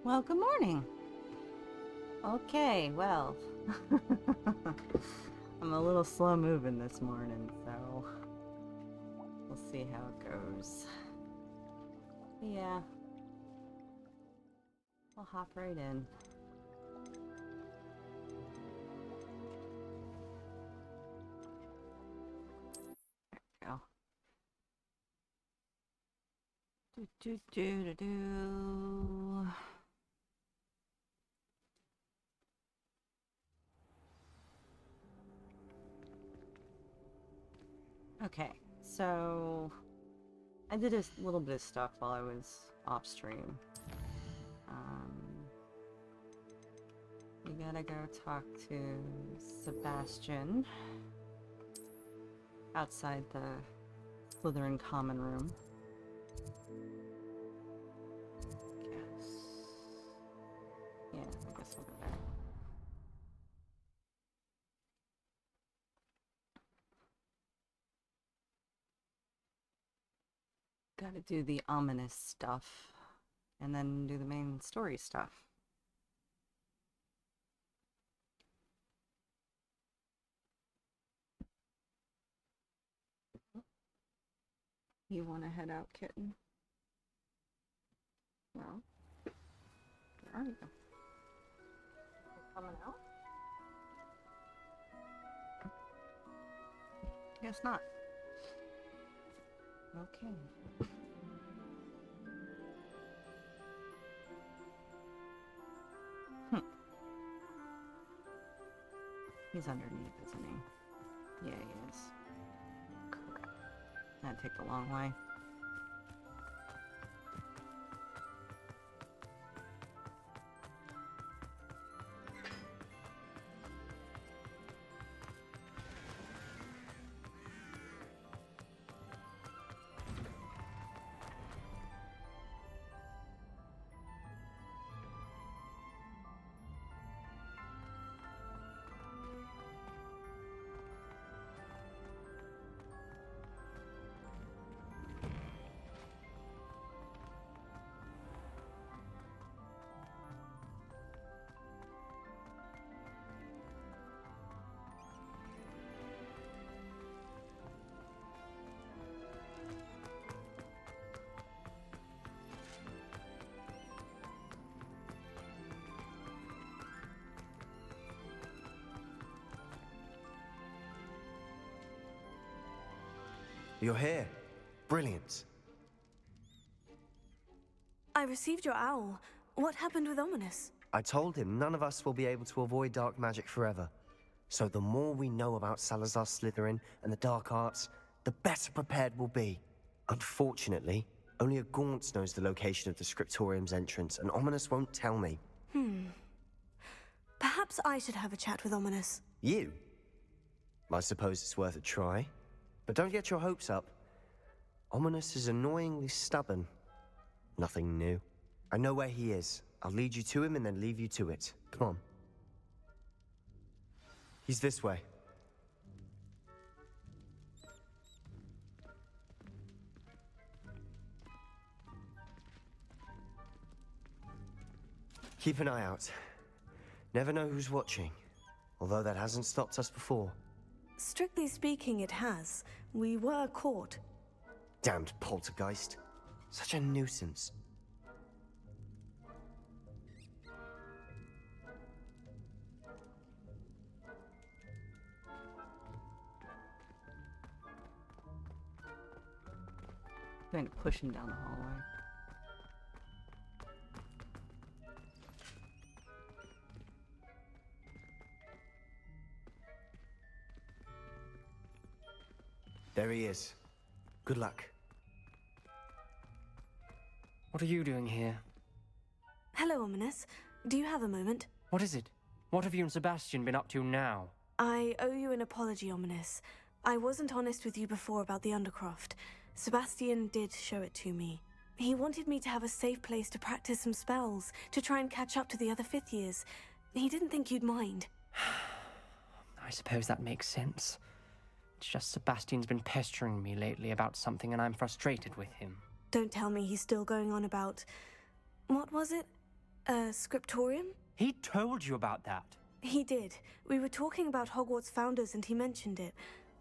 Well, good morning. Okay, well, I'm a little slow moving this morning, so we'll see how it goes. Yeah, I'll hop right in. There we go. Do. Okay, so I did a little bit of stuff while I was off stream. We gotta go talk to Sebastian outside the Slytherin common room. Yeah, I guess I'll go there. Gotta do the ominous stuff, and then do the main story stuff. You wanna head out, kitten? Well, where are you? You coming out? Guess not. Okay. He's underneath, isn't he? Yeah, he is. Crap. That'd take the long way. You're here. Brilliant. I received your owl. What happened with Ominous? I told him none of us will be able to avoid dark magic forever. So the more we know about Salazar Slytherin and the dark arts, the better prepared we'll be. Unfortunately, only a Gaunt knows the location of the Scriptorium's entrance, and Ominous won't tell me. Perhaps I should have a chat with Ominous. You? I suppose it's worth a try. But don't get your hopes up. Ominous is annoyingly stubborn. Nothing new. I know where he is. I'll lead you to him and then leave you to it. Come on. He's this way. Keep an eye out. Never know who's watching. Although that hasn't stopped us before. Strictly speaking, it has. We were caught. Damned poltergeist. Such a nuisance. Going to push him down the hallway. There he is. Good luck. What are you doing here? Hello, Ominous. Do you have a moment? What is it? What have you and Sebastian been up to now? I owe you an apology, Ominous. I wasn't honest with you before about the Undercroft. Sebastian did show it to me. He wanted me to have a safe place to practice some spells, to try and catch up to the other fifth years. He didn't think you'd mind. I suppose that makes sense. It's just Sebastian's been pestering me lately about something and I'm frustrated with him. Don't tell me he's still going on about... What was it? Scriptorium? He told you about that. He did. We were talking about Hogwarts founders and he mentioned it.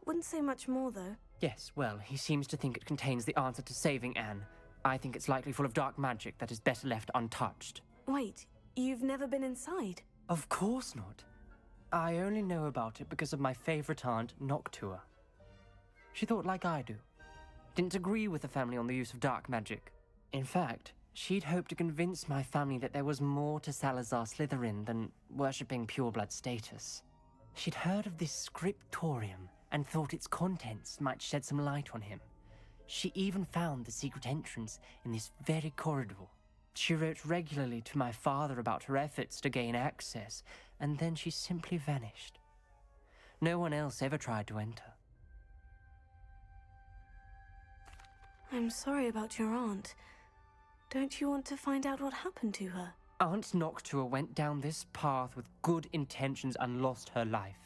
Wouldn't say much more, though. Yes, well, he seems to think it contains the answer to saving Anne. I think it's likely full of dark magic that is better left untouched. Wait, you've never been inside? Of course not. I only know about it because of my favorite aunt, Noctua. She thought like I do. Didn't agree with the family on the use of dark magic. In fact, she'd hoped to convince my family that there was more to Salazar Slytherin than worshipping pureblood status. She'd heard of this scriptorium and thought its contents might shed some light on him. She even found the secret entrance in this very corridor. She wrote regularly to my father about her efforts to gain access, and then she simply vanished. No one else ever tried to enter. I'm sorry about your aunt. Don't you want to find out what happened to her? Aunt Noctua went down this path with good intentions and lost her life.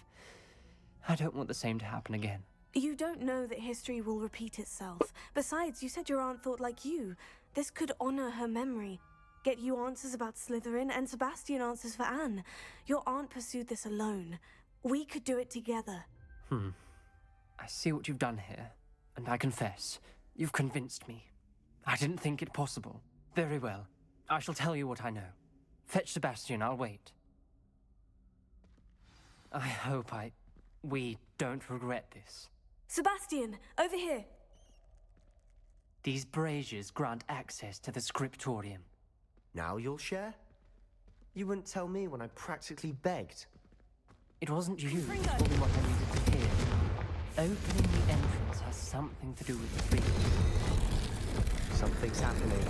I don't want the same to happen again. You don't know that history will repeat itself. Besides, you said your aunt thought like you. This could honor her memory. Get you answers about Slytherin, and Sebastian answers for Anne. Your aunt pursued this alone. We could do it together. I see what you've done here, and I confess, you've convinced me. I didn't think it possible. Very well. I shall tell you what I know. Fetch Sebastian, I'll wait. I hope we don't regret this. Sebastian, over here! These braziers grant access to the scriptorium. Now you'll share? You wouldn't tell me when I practically begged. It wasn't you who Ringo. told me what I needed to hear. Opening the entrance has something to do with the freedom. Something's happening.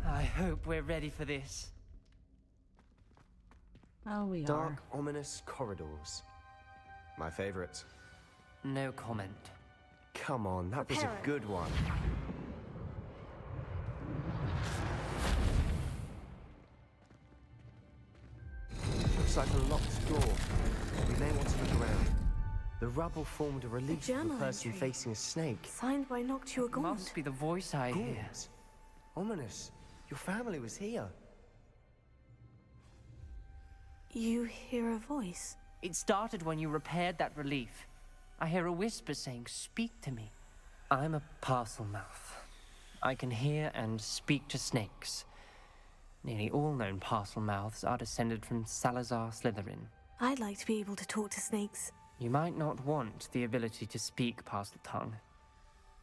I hope we're ready for this. Oh, we Dark, are. ominous corridors. My favorite. No comment. Come on, that was a Prepare it. good one. Looks like a locked door. We may want to look around. The rubble formed a relief of a journal person entry. facing a snake. Signed by Noctua Gaunt. Must be the voice I hear. Gaunt. Ominous. Your family was here. You hear a voice. It started when you repaired that relief. I hear a whisper saying, "Speak to me." I'm a parcel mouth. I can hear and speak to snakes. Nearly all known parcel mouths are descended from Salazar Slytherin. I'd like to be able to talk to snakes. You might not want the ability to speak parcel tongue.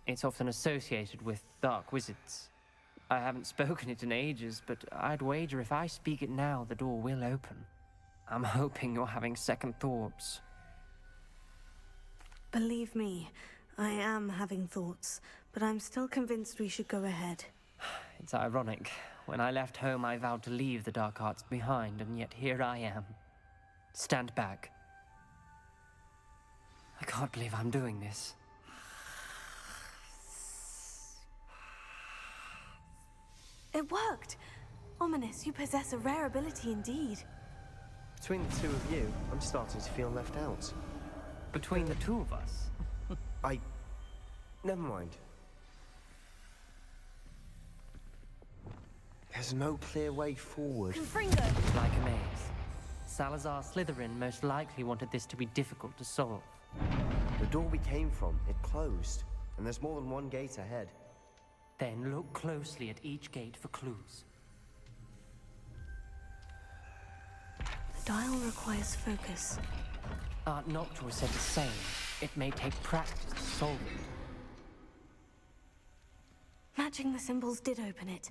It's often associated with dark wizards. I haven't spoken it in ages, but I'd wager if I speak it now, the door will open. I'm hoping you're having second thoughts. Believe me, I am having thoughts, but I'm still convinced we should go ahead. It's ironic. When I left home, I vowed to leave the dark arts behind, and yet here I am. Stand back. I can't believe I'm doing this. It worked! Ominous, you possess a rare ability indeed. Between the two of you, I'm starting to feel left out. Between the two of us, Never mind. There's no clear way forward. Confringo! like a maze. Salazar Slytherin most likely wanted this to be difficult to solve. The door we came from, it closed. And there's more than one gate ahead. Then look closely at each gate for clues. The dial requires focus. Aunt Noctua said the same. It may take practice to solve it. Matching the symbols did open it.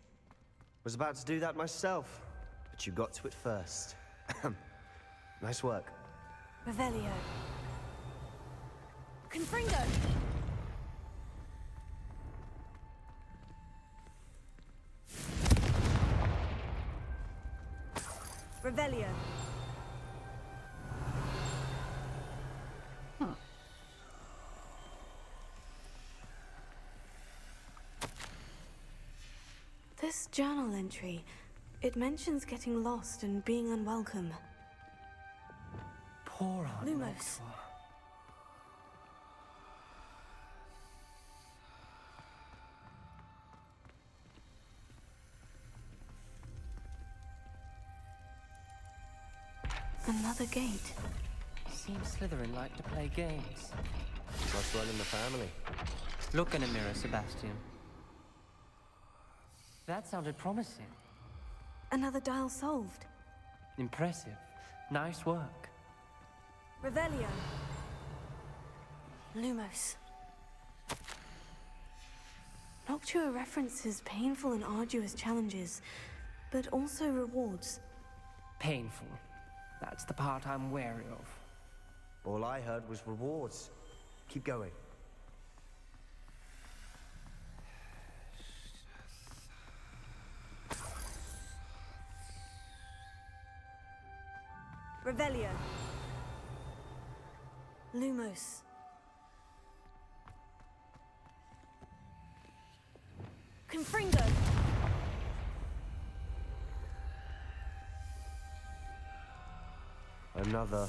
Was about to do that myself, but you got to it first. Nice work. Revelio. Confringo! Revelio. This journal entry, it mentions getting lost and being unwelcome. Poor Aunt Lumos. Noctua. Another gate. Seems Slytherin like to play games. Must run in the family. Look in a mirror, Sebastian. That sounded promising. Another dial solved. Impressive. Nice work. Revelio. Lumos. Noctua references painful and arduous challenges, but also rewards. Painful. That's the part I'm wary of. All I heard was rewards. Keep going. Revelio. Lumos. Confringo. Another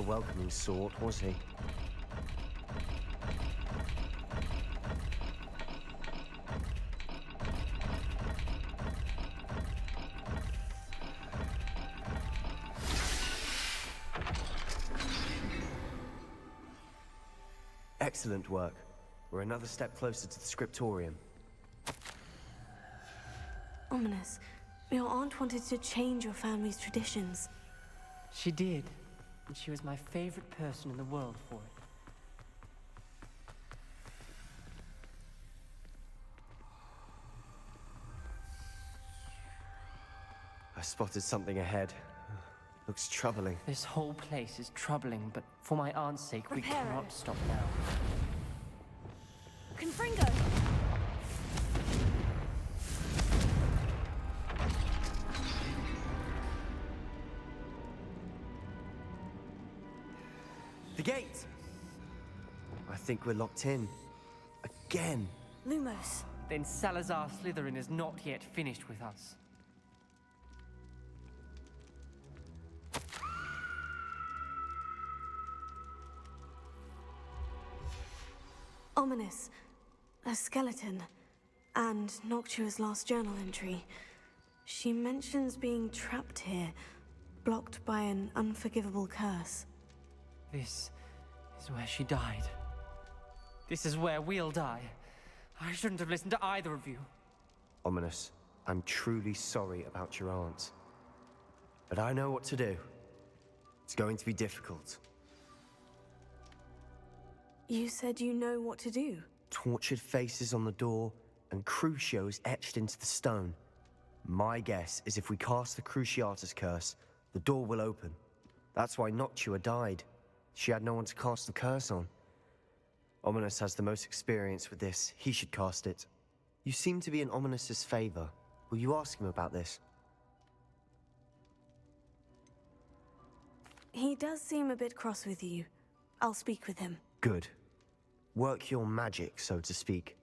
welcoming sort, was he? Excellent work. We're another step closer to the scriptorium. Ominous. Your aunt wanted to change your family's traditions. She did. And she was my favorite person in the world for it. I spotted something ahead. Looks troubling. This whole place is troubling, but for my aunt's sake, we Prepare. cannot stop now. Confringo. The gate! I think we're locked in. Again. Lumos. Then Salazar Slytherin is not yet finished with us. Ominous. A skeleton. And Noctua's last journal entry. She mentions being trapped here, blocked by an unforgivable curse. This is where she died. This is where we'll die. I shouldn't have listened to either of you. Ominous, I'm truly sorry about your aunt. But I know what to do. It's going to be difficult. You said you know what to do. Tortured faces on the door, and Crucios etched into the stone. My guess is if we cast the Cruciatus curse, the door will open. That's why Noctua died. She had no one to cast the curse on. Ominous has the most experience with this. He should cast it. You seem to be in Ominous's favor. Will you ask him about this? He does seem a bit cross with you. I'll speak with him. Good. Work your magic, so to speak.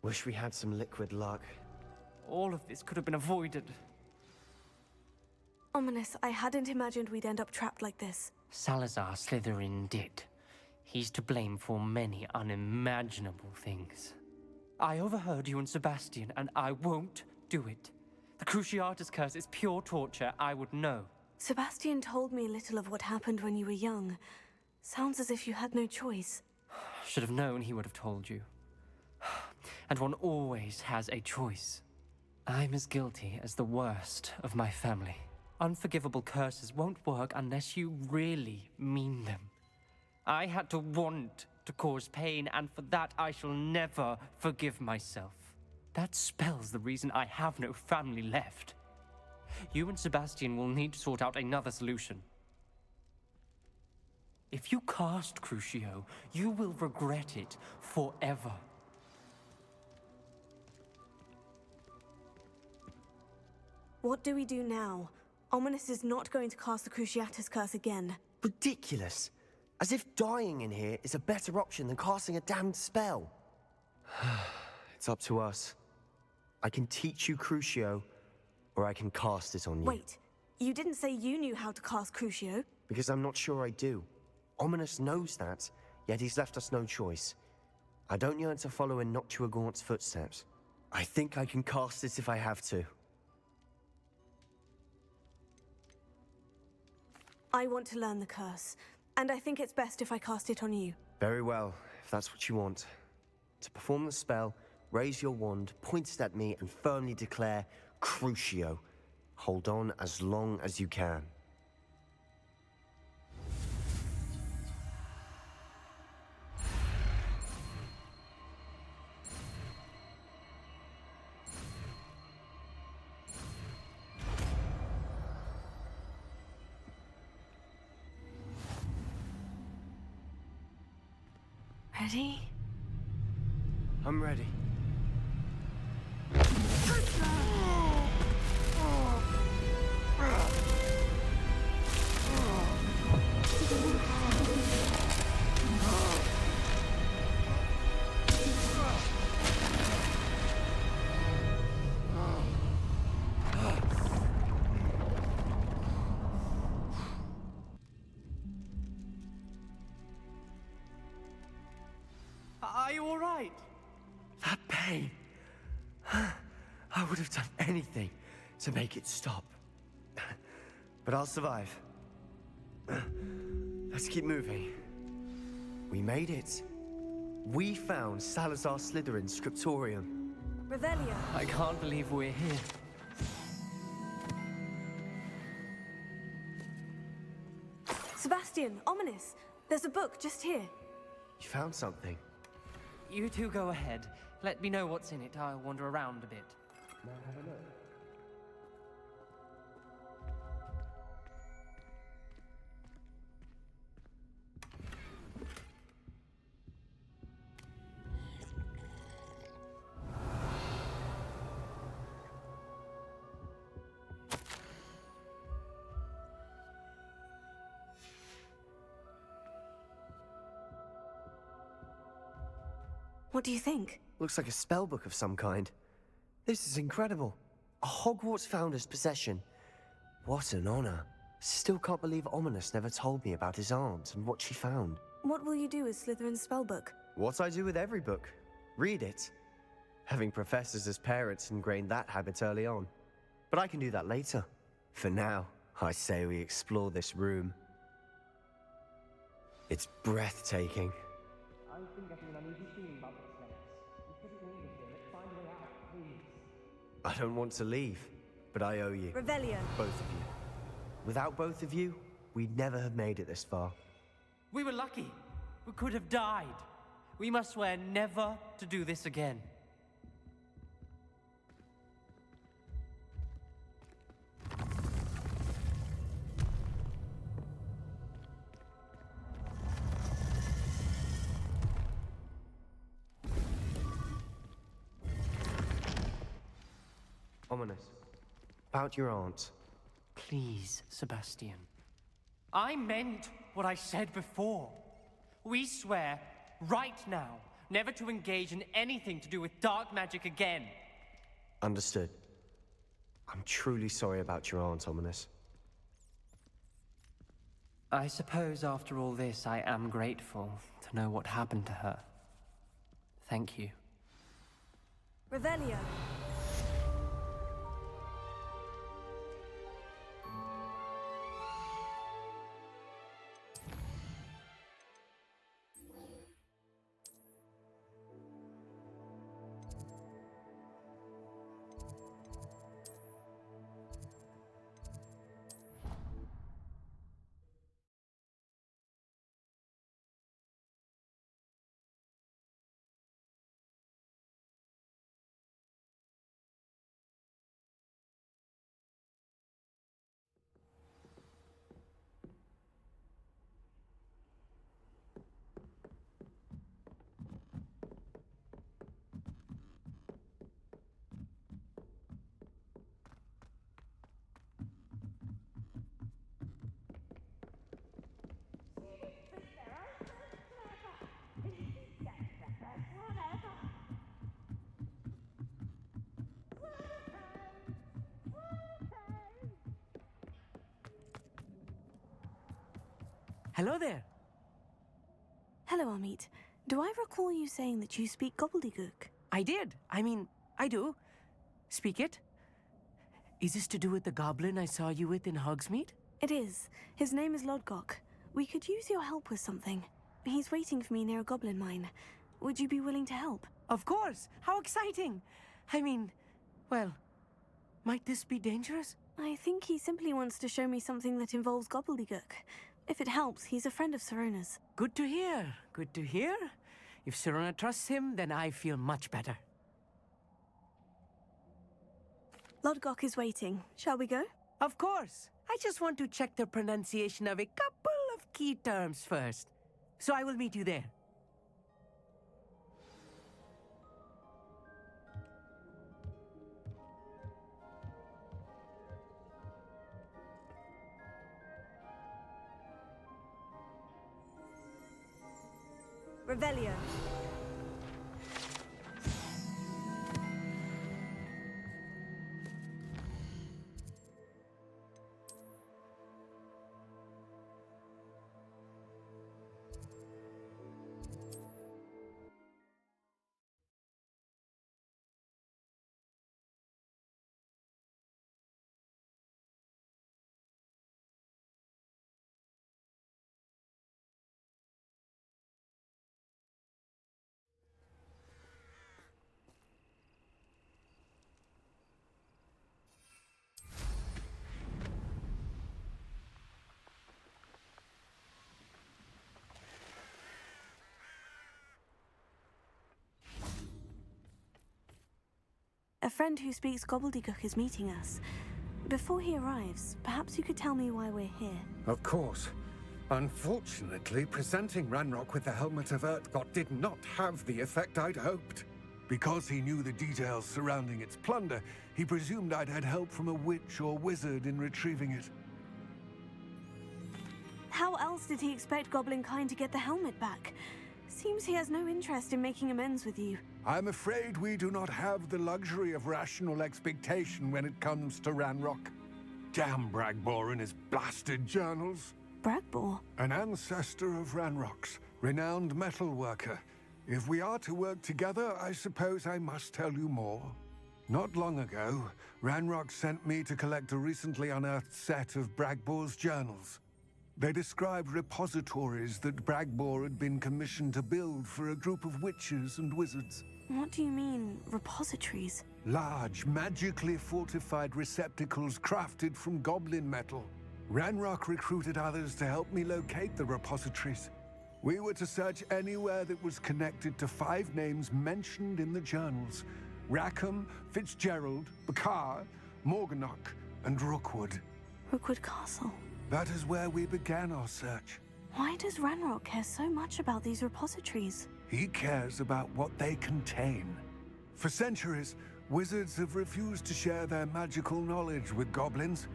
Wish we had some liquid luck. All of this could have been avoided. Ominous, I hadn't imagined we'd end up trapped like this. Salazar Slytherin did. He's to blame for many unimaginable things. I overheard you and Sebastian, and I won't do it. The Cruciatus curse is pure torture, I would know. Sebastian told me little of what happened when you were young. Sounds as if you had no choice. Should have known he would have told you. And one always has a choice. I'm as guilty as the worst of my family. Unforgivable curses won't work unless you really mean them. I had to want to cause pain, and for that I shall never forgive myself. That spells the reason I have no family left. You and Sebastian will need to sort out another solution. If you cast Crucio, you will regret it forever. What do we do now? Ominous is not going to cast the Cruciatus curse again. Ridiculous. As if dying in here is a better option than casting a damned spell. It's up to us. I can teach you Crucio, or I can cast it on you. Wait, you didn't say you knew how to cast Crucio? Because I'm not sure I do. Ominous knows that, yet he's left us no choice. I don't yearn to follow in Noctua Gaunt's footsteps. I think I can cast it if I have to. I want to learn the curse, and I think it's best if I cast it on you. Very well, if that's what you want. To perform the spell, raise your wand, point it at me, and firmly declare, Crucio. Hold on as long as you can. Ready? I'm ready. Are you all right? That pain. I would have done anything to make it stop. But I'll survive. Let's keep moving. We made it. We found Salazar Slytherin's scriptorium. Revelio. I can't believe we're here. Sebastian, ominous. There's a book just here. You found something. You two go ahead. Let me know what's in it. I'll wander around a bit. What do you think? Looks like a spell book of some kind. This is incredible. A Hogwarts founder's possession. What an honor. Still can't believe Ominous never told me about his aunt and what she found. What will you do with Slytherin's spellbook? What I do with every book. Read it. Having professors as parents ingrained that habit early on. But I can do that later. For now, I say we explore this room. It's breathtaking. I've been getting an uneasy feeling about this place. You couldn't leave us here. Let's find a way out, please. I don't want to leave, but I owe you. Revelio. Both of you. Without both of you, we'd never have made it this far. We were lucky. We could have died. We must swear never to do this again. Ominous. About your aunt. Please, Sebastian. I meant what I said before. We swear, right now, never to engage in anything to do with dark magic again. Understood. I'm truly sorry about your aunt, Ominous. I suppose after all this, I am grateful to know what happened to her. Thank you. Revelio. Hello there. Hello, Amit. Do I recall you saying that you speak gobbledygook? I did. I do. Speak it. Is this to do with the goblin I saw you with in Hogsmeade? It is. His name is Lodgok. We could use your help with something. He's waiting for me near a goblin mine. Would you be willing to help? Of course! How exciting! I mean, well, might this be dangerous? I think he simply wants to show me something that involves gobbledygook. If it helps, he's a friend of Sirona's. Good to hear. Good to hear. If Sirona trusts him, then I feel much better. Lodgok is waiting. Shall we go? Of course. I just want to check the pronunciation of a couple of key terms first. So I will meet you there. Revelio. A friend who speaks gobbledygook is meeting us. Before he arrives, perhaps you could tell me why we're here. Of course. Unfortunately, presenting Ranrock with the Helmet of Urtkot did not have the effect I'd hoped. Because he knew the details surrounding its plunder, he presumed I'd had help from a witch or wizard in retrieving it. How else did he expect Goblinkind to get the helmet back? Seems he has no interest in making amends with you. I'm afraid we do not have the luxury of rational expectation when it comes to Ranrock. Damn Bragbor and his blasted journals. Bragbor? An ancestor of Ranrock's, renowned metal worker. If we are to work together, I suppose I must tell you more. Not long ago, Ranrock sent me to collect a recently unearthed set of Bragbor's journals. They described repositories that Bragbor had been commissioned to build for a group of witches and wizards. What do you mean, repositories? Large, magically fortified receptacles crafted from goblin metal. Ranrock recruited others to help me locate the repositories. We were to search anywhere that was connected to 5 names mentioned in the journals: Rackham, Fitzgerald, Bakar, Morganach, and Rookwood. Rookwood Castle. That is where we began our search. Why does Ranrock care so much about these repositories? He cares about what they contain. For centuries, wizards have refused to share their magical knowledge with goblins.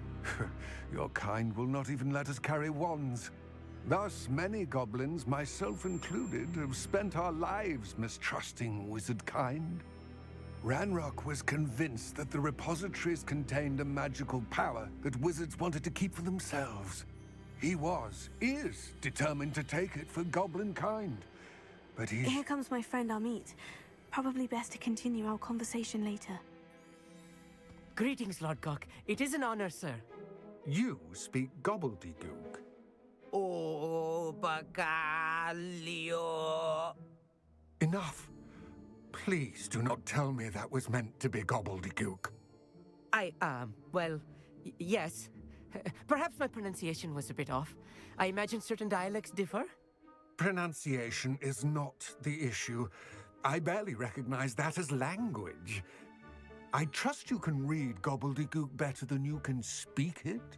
Your kind will not even let us carry wands. Thus, many goblins, myself included, have spent our lives mistrusting wizard kind. Ranrock was convinced that the repositories contained a magical power that wizards wanted to keep for themselves. He is determined to take it for goblin kind. But Here comes my friend Amit. Probably best to continue our conversation later. Greetings, Lodgok. It is an honor, sir. You speak gobbledygook. Oh, Bacalio. Enough. Please do not tell me that was meant to be gobbledygook. Well, yes. Perhaps my pronunciation was a bit off. I imagine certain dialects differ. Pronunciation is not the issue. I barely recognize that as language. I trust you can read gobbledygook better than you can speak it?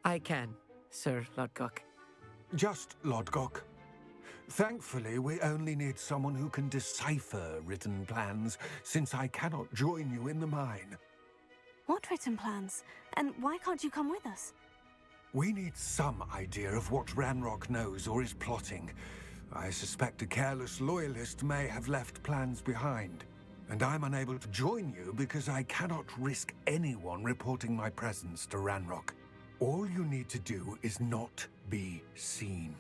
I can, Sir Lodgok. Just Lodgok. Thankfully, we only need someone who can decipher written plans, since I cannot join you in the mine. What written plans? And why can't you come with us? We need some idea of what Ranrock knows or is plotting. I suspect a careless loyalist may have left plans behind. And I'm unable to join you because I cannot risk anyone reporting my presence to Ranrock. All you need to do is not be seen.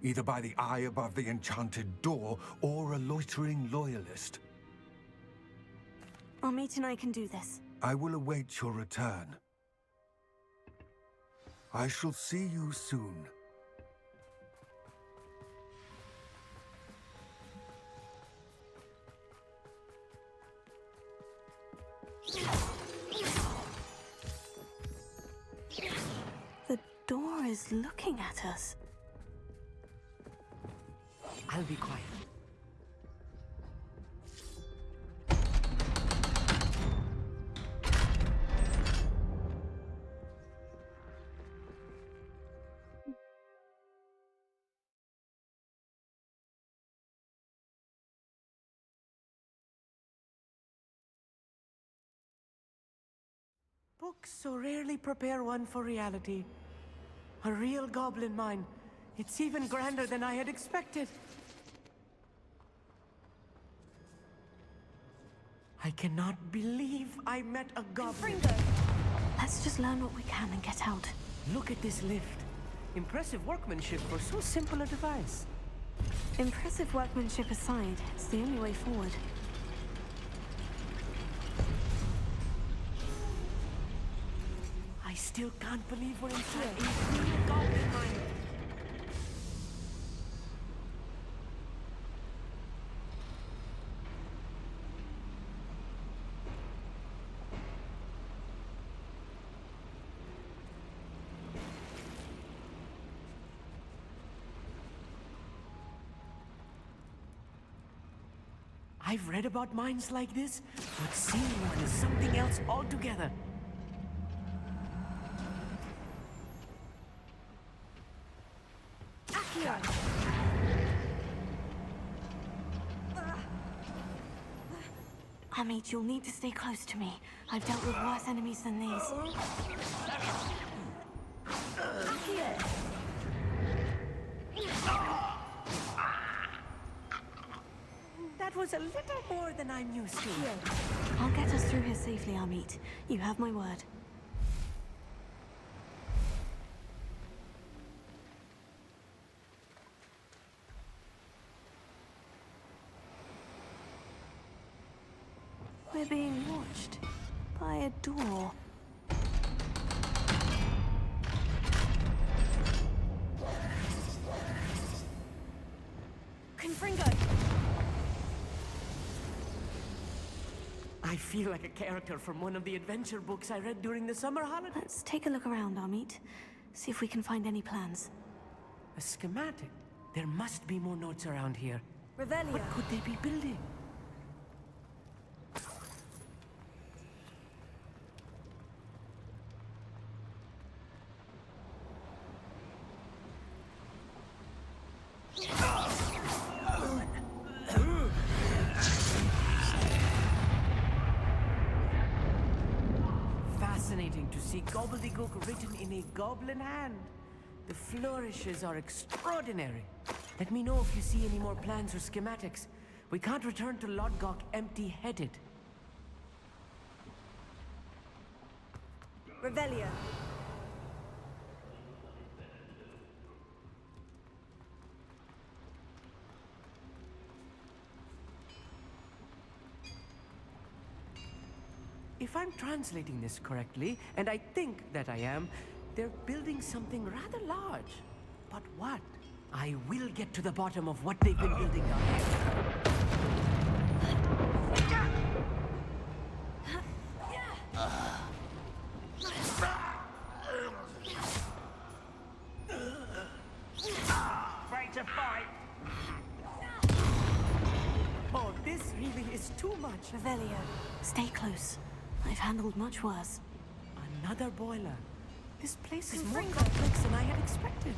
Either by the eye above the enchanted door, or a loitering loyalist. Amit and I can do this. I will await your return. I shall see you soon. The door is looking at us. I'll be quiet. Books so rarely prepare one for reality. A real goblin mine. It's even grander than I had expected. I cannot believe I met a goblin. Let's just learn what we can and get out. Look at this lift. Impressive workmanship for so simple a device. Impressive workmanship aside, it's the only way forward. I still can't believe we're inside a real goblin mine. I've read about mines like this, but seeing one is something else altogether. Amit, you'll need to stay close to me. I've dealt with worse enemies than these. That was a little more than I'm used to. I'll get us through here safely, Amit. You have my word. We're being watched by a door. Confringo! I feel like a character from one of the adventure books I read during the summer holidays. Let's take a look around, Amit. See if we can find any plans. A schematic. There must be more notes around here. Revelia! What could they be building? Fascinating to see gobbledygook written in a goblin hand. The flourishes are extraordinary. Let me know if you see any more plans or schematics. We can't return to Lodgok empty-headed. Revelia! If I'm translating this correctly, and I think that I am, they're building something rather large. But what? I will get to the bottom of what they've been building down here. Ready to fight? Oh, this really is too much. Revelia, stay close. I've handled much worse. Another boiler. This place is more complex than I had expected.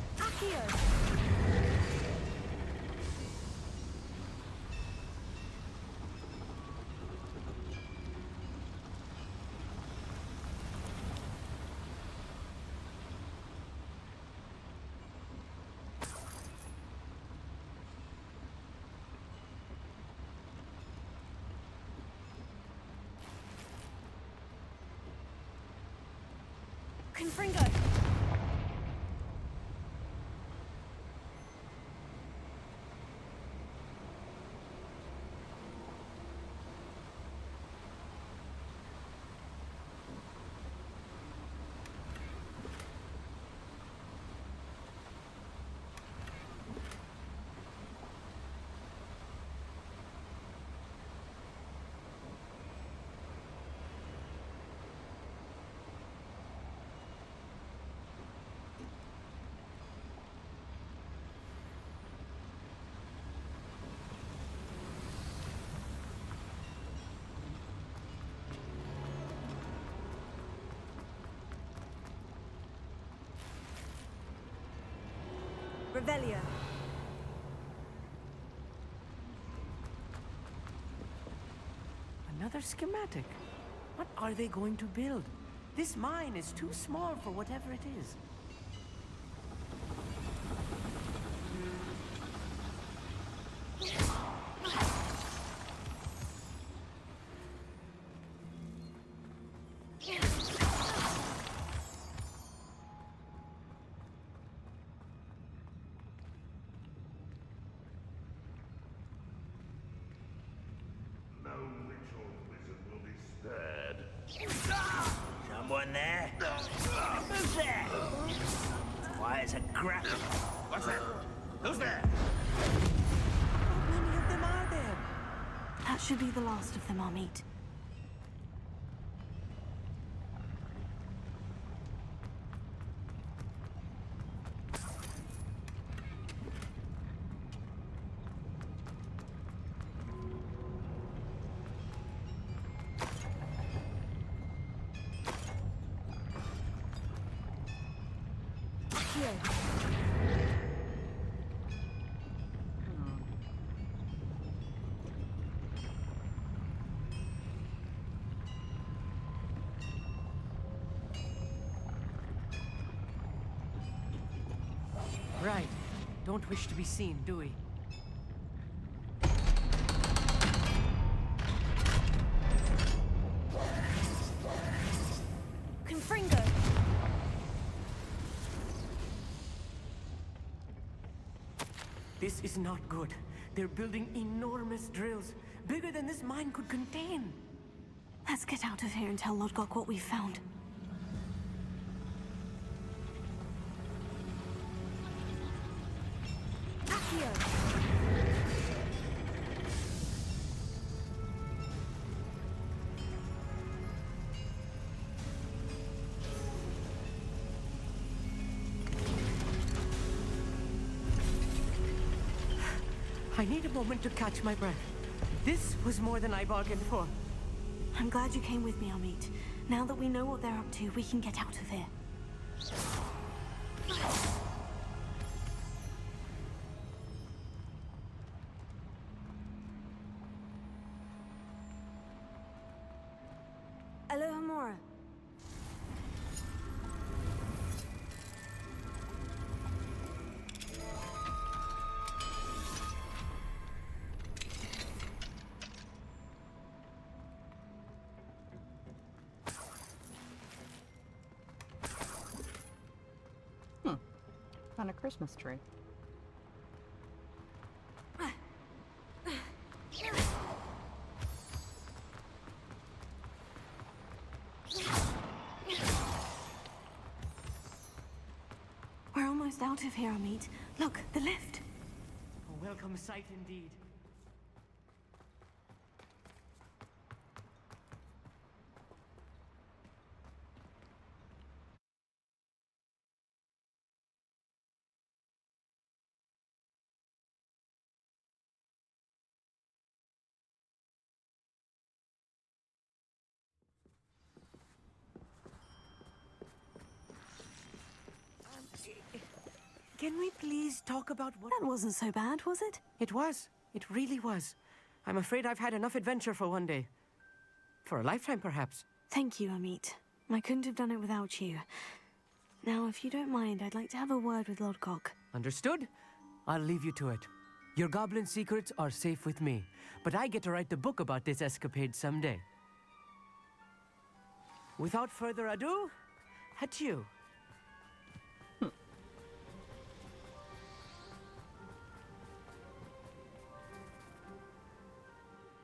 Confringo! Revelio. Another schematic. What are they going to build? This mine is too small for whatever it is. No witch or wizard will be spared. Someone there? Who's there? Why, it's a grapple. What's that? Who's there? How many of them are there? That should be the last of them, Amit. Right. Don't wish to be seen, do we? Confringo! This is not good. They're building enormous drills, bigger than this mine could contain. Let's get out of here and tell Lodgok what we found. I need a moment to catch my breath. This was more than I bargained for. I'm glad you came with me, Amit. Now that we know what they're up to, we can get out of here. Alohomora. On a Christmas tree. We're almost out of here, Amit. Look, the lift. A welcome sight indeed. Can we please talk about what... That wasn't so bad, was it? It was. It really was. I'm afraid I've had enough adventure for one day. For a lifetime, perhaps. Thank you, Amit. I couldn't have done it without you. Now, if you don't mind, I'd like to have a word with Lodgok. Understood? I'll leave you to it. Your goblin secrets are safe with me, but I get to write the book about this escapade someday. Without further ado, adieu.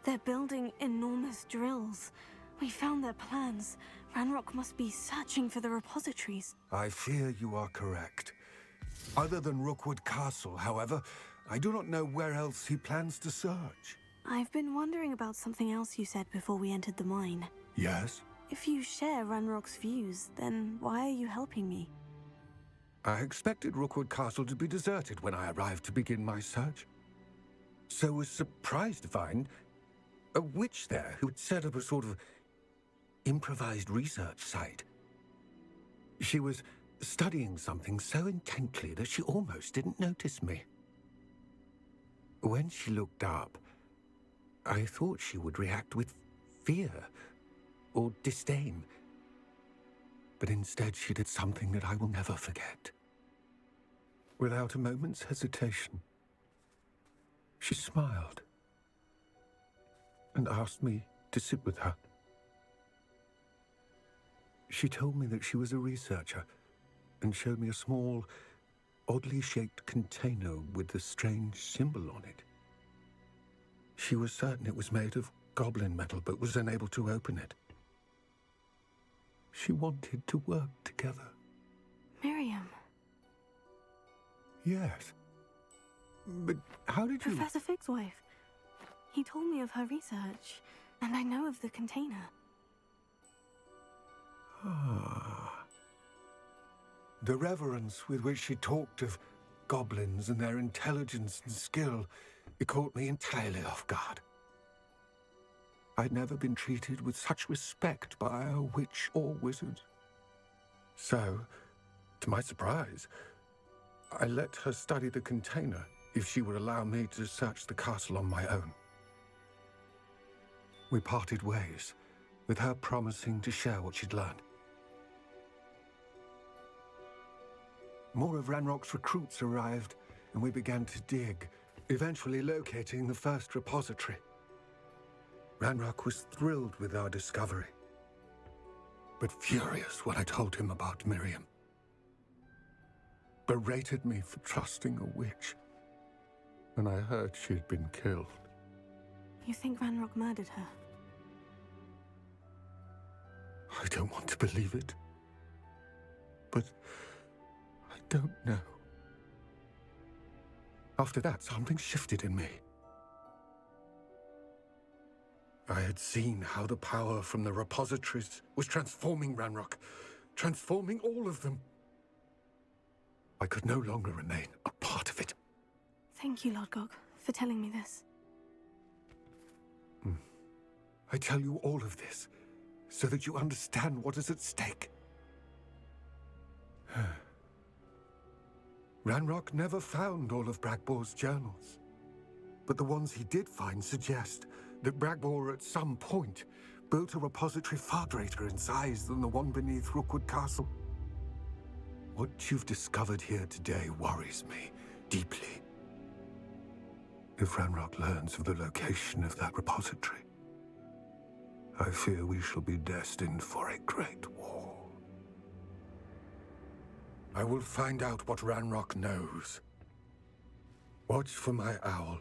They're building enormous drills. We found their plans. Ranrock must be searching for the repositories. I fear you are correct. Other than Rookwood Castle, however, I do not know where else he plans to search. I've been wondering about something else you said before we entered the mine. Yes? If you share Ranrock's views, then why are you helping me? I expected Rookwood Castle to be deserted when I arrived to begin my search. So was surprised to find a witch there who had set up a sort of improvised research site. She was studying something so intently that she almost didn't notice me. When she looked up, I thought she would react with fear or disdain. But instead she did something that I will never forget. Without a moment's hesitation, she smiled and asked me to sit with her. She told me that she was a researcher and showed me a small, oddly shaped container with a strange symbol on it. She was certain it was made of goblin metal, but was unable to open it. She wanted to work together. Miriam. Yes. But how did you... Professor Fig's wife. He told me of her research, and I know of the container. Ah. The reverence with which she talked of goblins and their intelligence and skill, it caught me entirely off guard. I'd never been treated with such respect by a witch or wizard. So, to my surprise, I let her study the container if she would allow me to search the castle on my own. We parted ways, with her promising to share what she'd learned. More of Ranrock's recruits arrived, and we began to dig, eventually locating the first repository. Ranrock was thrilled with our discovery, but furious when I told him about Miriam. Berated me for trusting a witch, and I heard she'd been killed. You think Ranrock murdered her? I don't want to believe it, but I don't know. After that, something shifted in me. I had seen how the power from the repositories was transforming Ranrock, transforming all of them. I could no longer remain a part of it. Thank you, Lodgok, for telling me this. I tell you all of this so that you understand what is at stake. Ranrock never found all of Bragbor's journals, but the ones he did find suggest that Bragbor at some point built a repository far greater in size than the one beneath Rookwood Castle. What you've discovered here today worries me deeply. If Ranrock learns of the location of that repository, I fear we shall be destined for a great war. I will find out what Ranrock knows. Watch for my owl.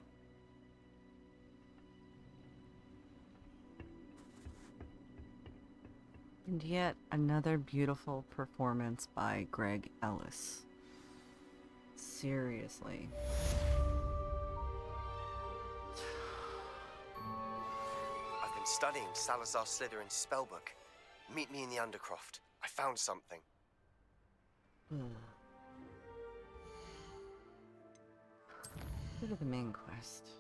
And yet another beautiful performance by Greg Ellis. Seriously. I've been studying Salazar Slytherin's spellbook. Meet me in the Undercroft. I found something. Go to the main quest.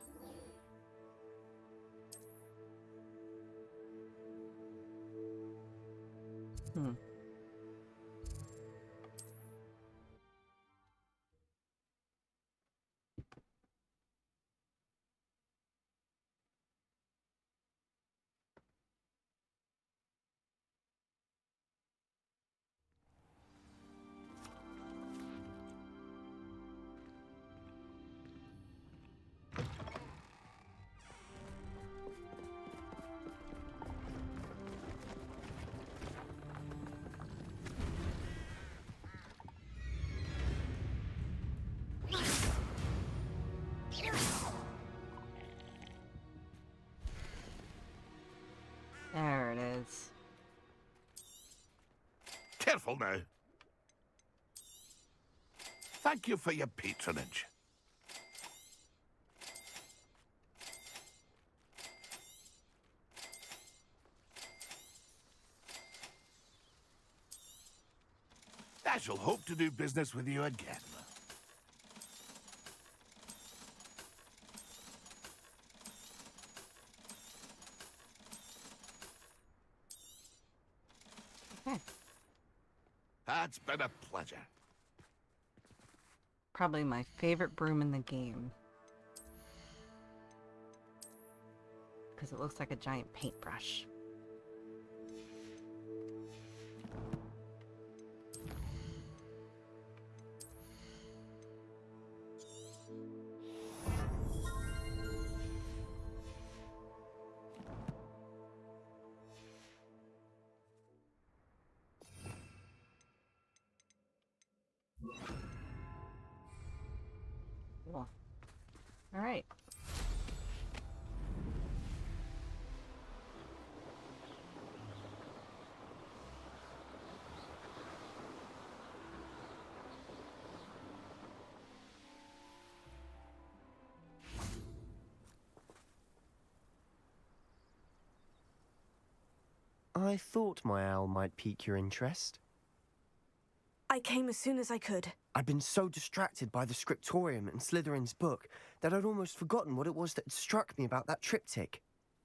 There it is. Careful now. Thank you for your patronage. I shall hope to do business with you again. It's been a pleasure. Probably my favorite broom in the game. Because it looks like a giant paintbrush. Cool. All right. I thought my owl might pique your interest. I came as soon as I could. I'd been so distracted by the scriptorium and Slytherin's book that I'd almost forgotten what it was that had struck me about that triptych.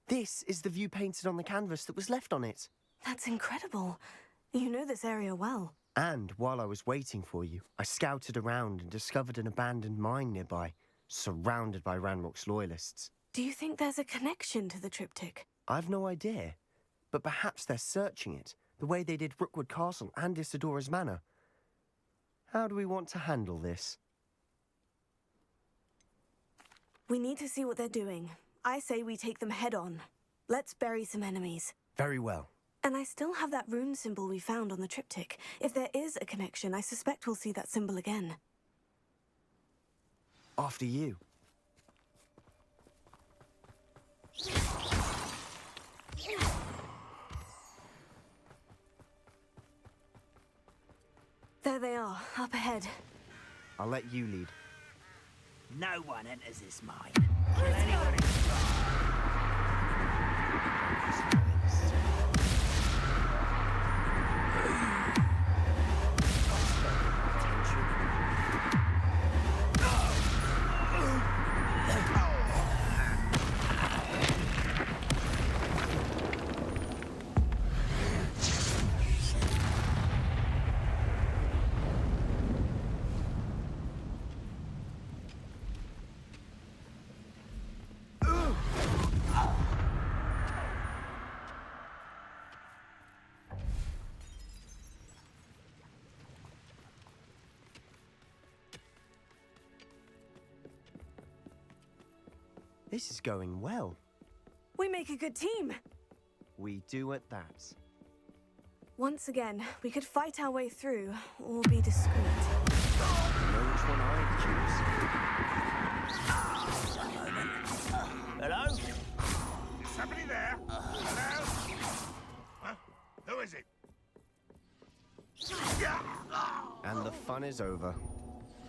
This is the view painted on the canvas that was left on it. That's incredible. You know this area well. And while I was waiting for you, I scouted around and discovered an abandoned mine nearby, surrounded by Ranrock's loyalists. Do you think there's a connection to the triptych? I've no idea, but perhaps they're searching it, the way they did Rookwood Castle and Isidora's Manor. How do we want to handle this? We need to see what they're doing. I say we take them head on. Let's bury some enemies. Very well. And I still have that rune symbol we found on the triptych. If there is a connection, I suspect we'll see that symbol again. After you. There they are, up ahead. I'll let you lead. No one enters this mine. Kill anyone who This is going well. We make a good team. We do at that. Once again, we could fight our way through, or be discreet. You know which one I'd choose. Hello? Is somebody there? Hello? Huh? Who is it? And the fun is over.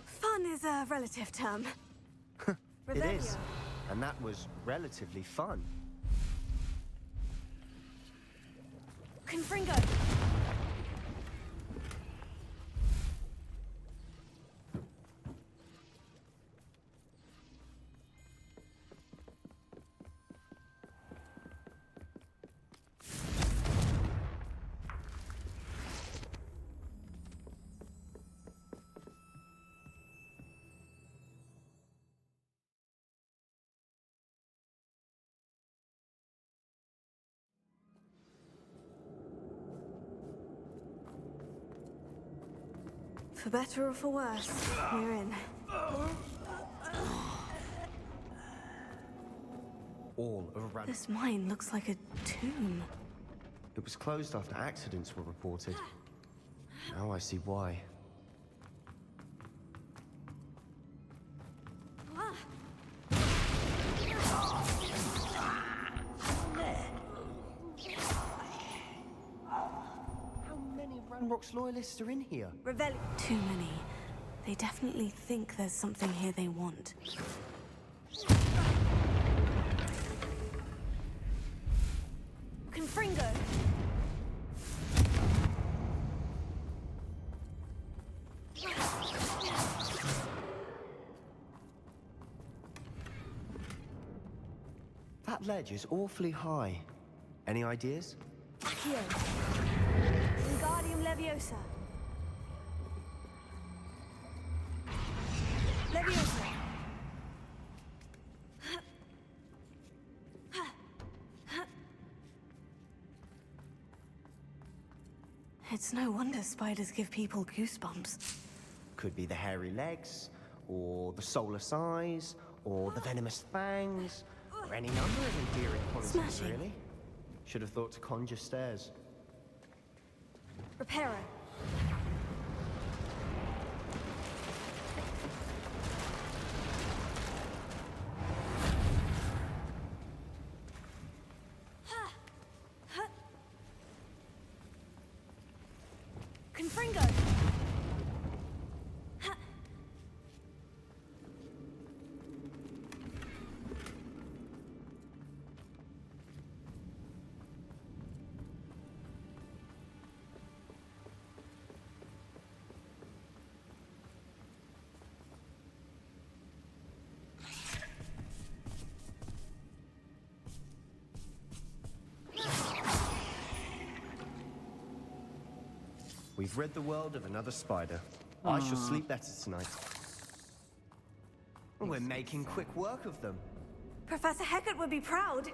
Fun is a relative term. It is. And that was relatively fun. Confringo! For better or for worse, we're in. All around. This mine looks like a tomb. It was closed after accidents were reported. Now I see why. Ranrock's loyalists are in here. Revelli. Too many. They definitely think there's something here they want. Confringo! That ledge is awfully high. Any ideas? Accio. Wingardium Leviosa. It's no wonder spiders give people goosebumps. Could be the hairy legs, or the soulless eyes, or the venomous fangs, or any number of endearing qualities, Smashing. really. Should have thought to conjure stairs. Reparo. Confringo! We've rid the world of another spider. I shall sleep better tonight. We're making quick work of them. Professor Hecat would be proud.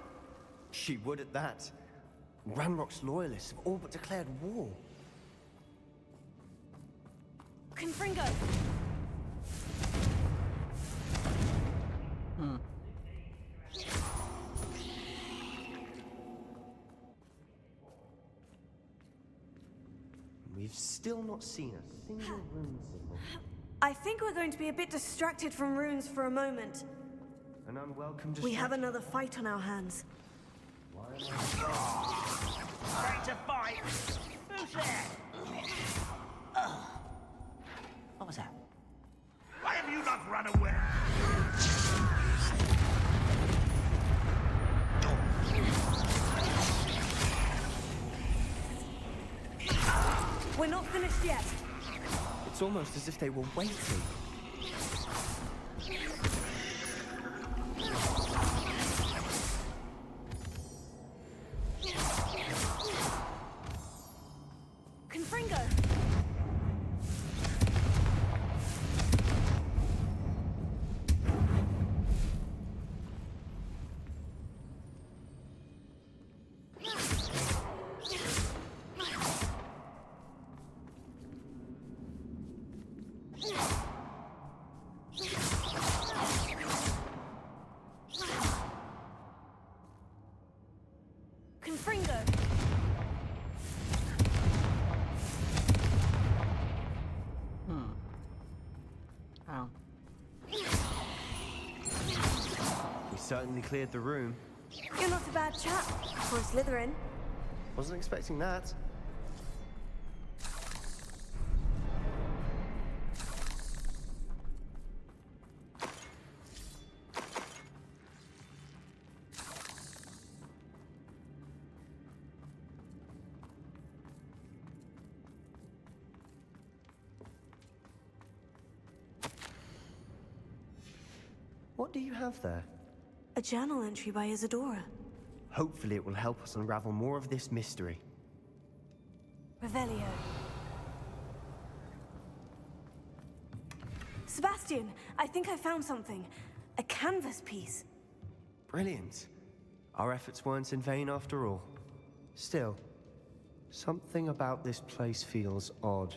She would at that. Ranrock's loyalists have all but declared war. Confringo! We've still not seen a single rune symbol. I think we're going to be a bit distracted from runes for a moment. An unwelcome distraction. We have another fight on our hands. Ready to fight? Who's there? What was that? Why have you not run away? We're not finished yet. It's almost as if they were waiting. Confringo! Confringo! Oh. We certainly cleared the room. You're not a bad chap for a Slytherin. Wasn't expecting that. What do you have there? A journal entry by Isadora. Hopefully it will help us unravel more of this mystery. Revelio. Sebastian, I think I found something. A canvas piece. Brilliant. Our efforts weren't in vain after all. Still, something about this place feels odd.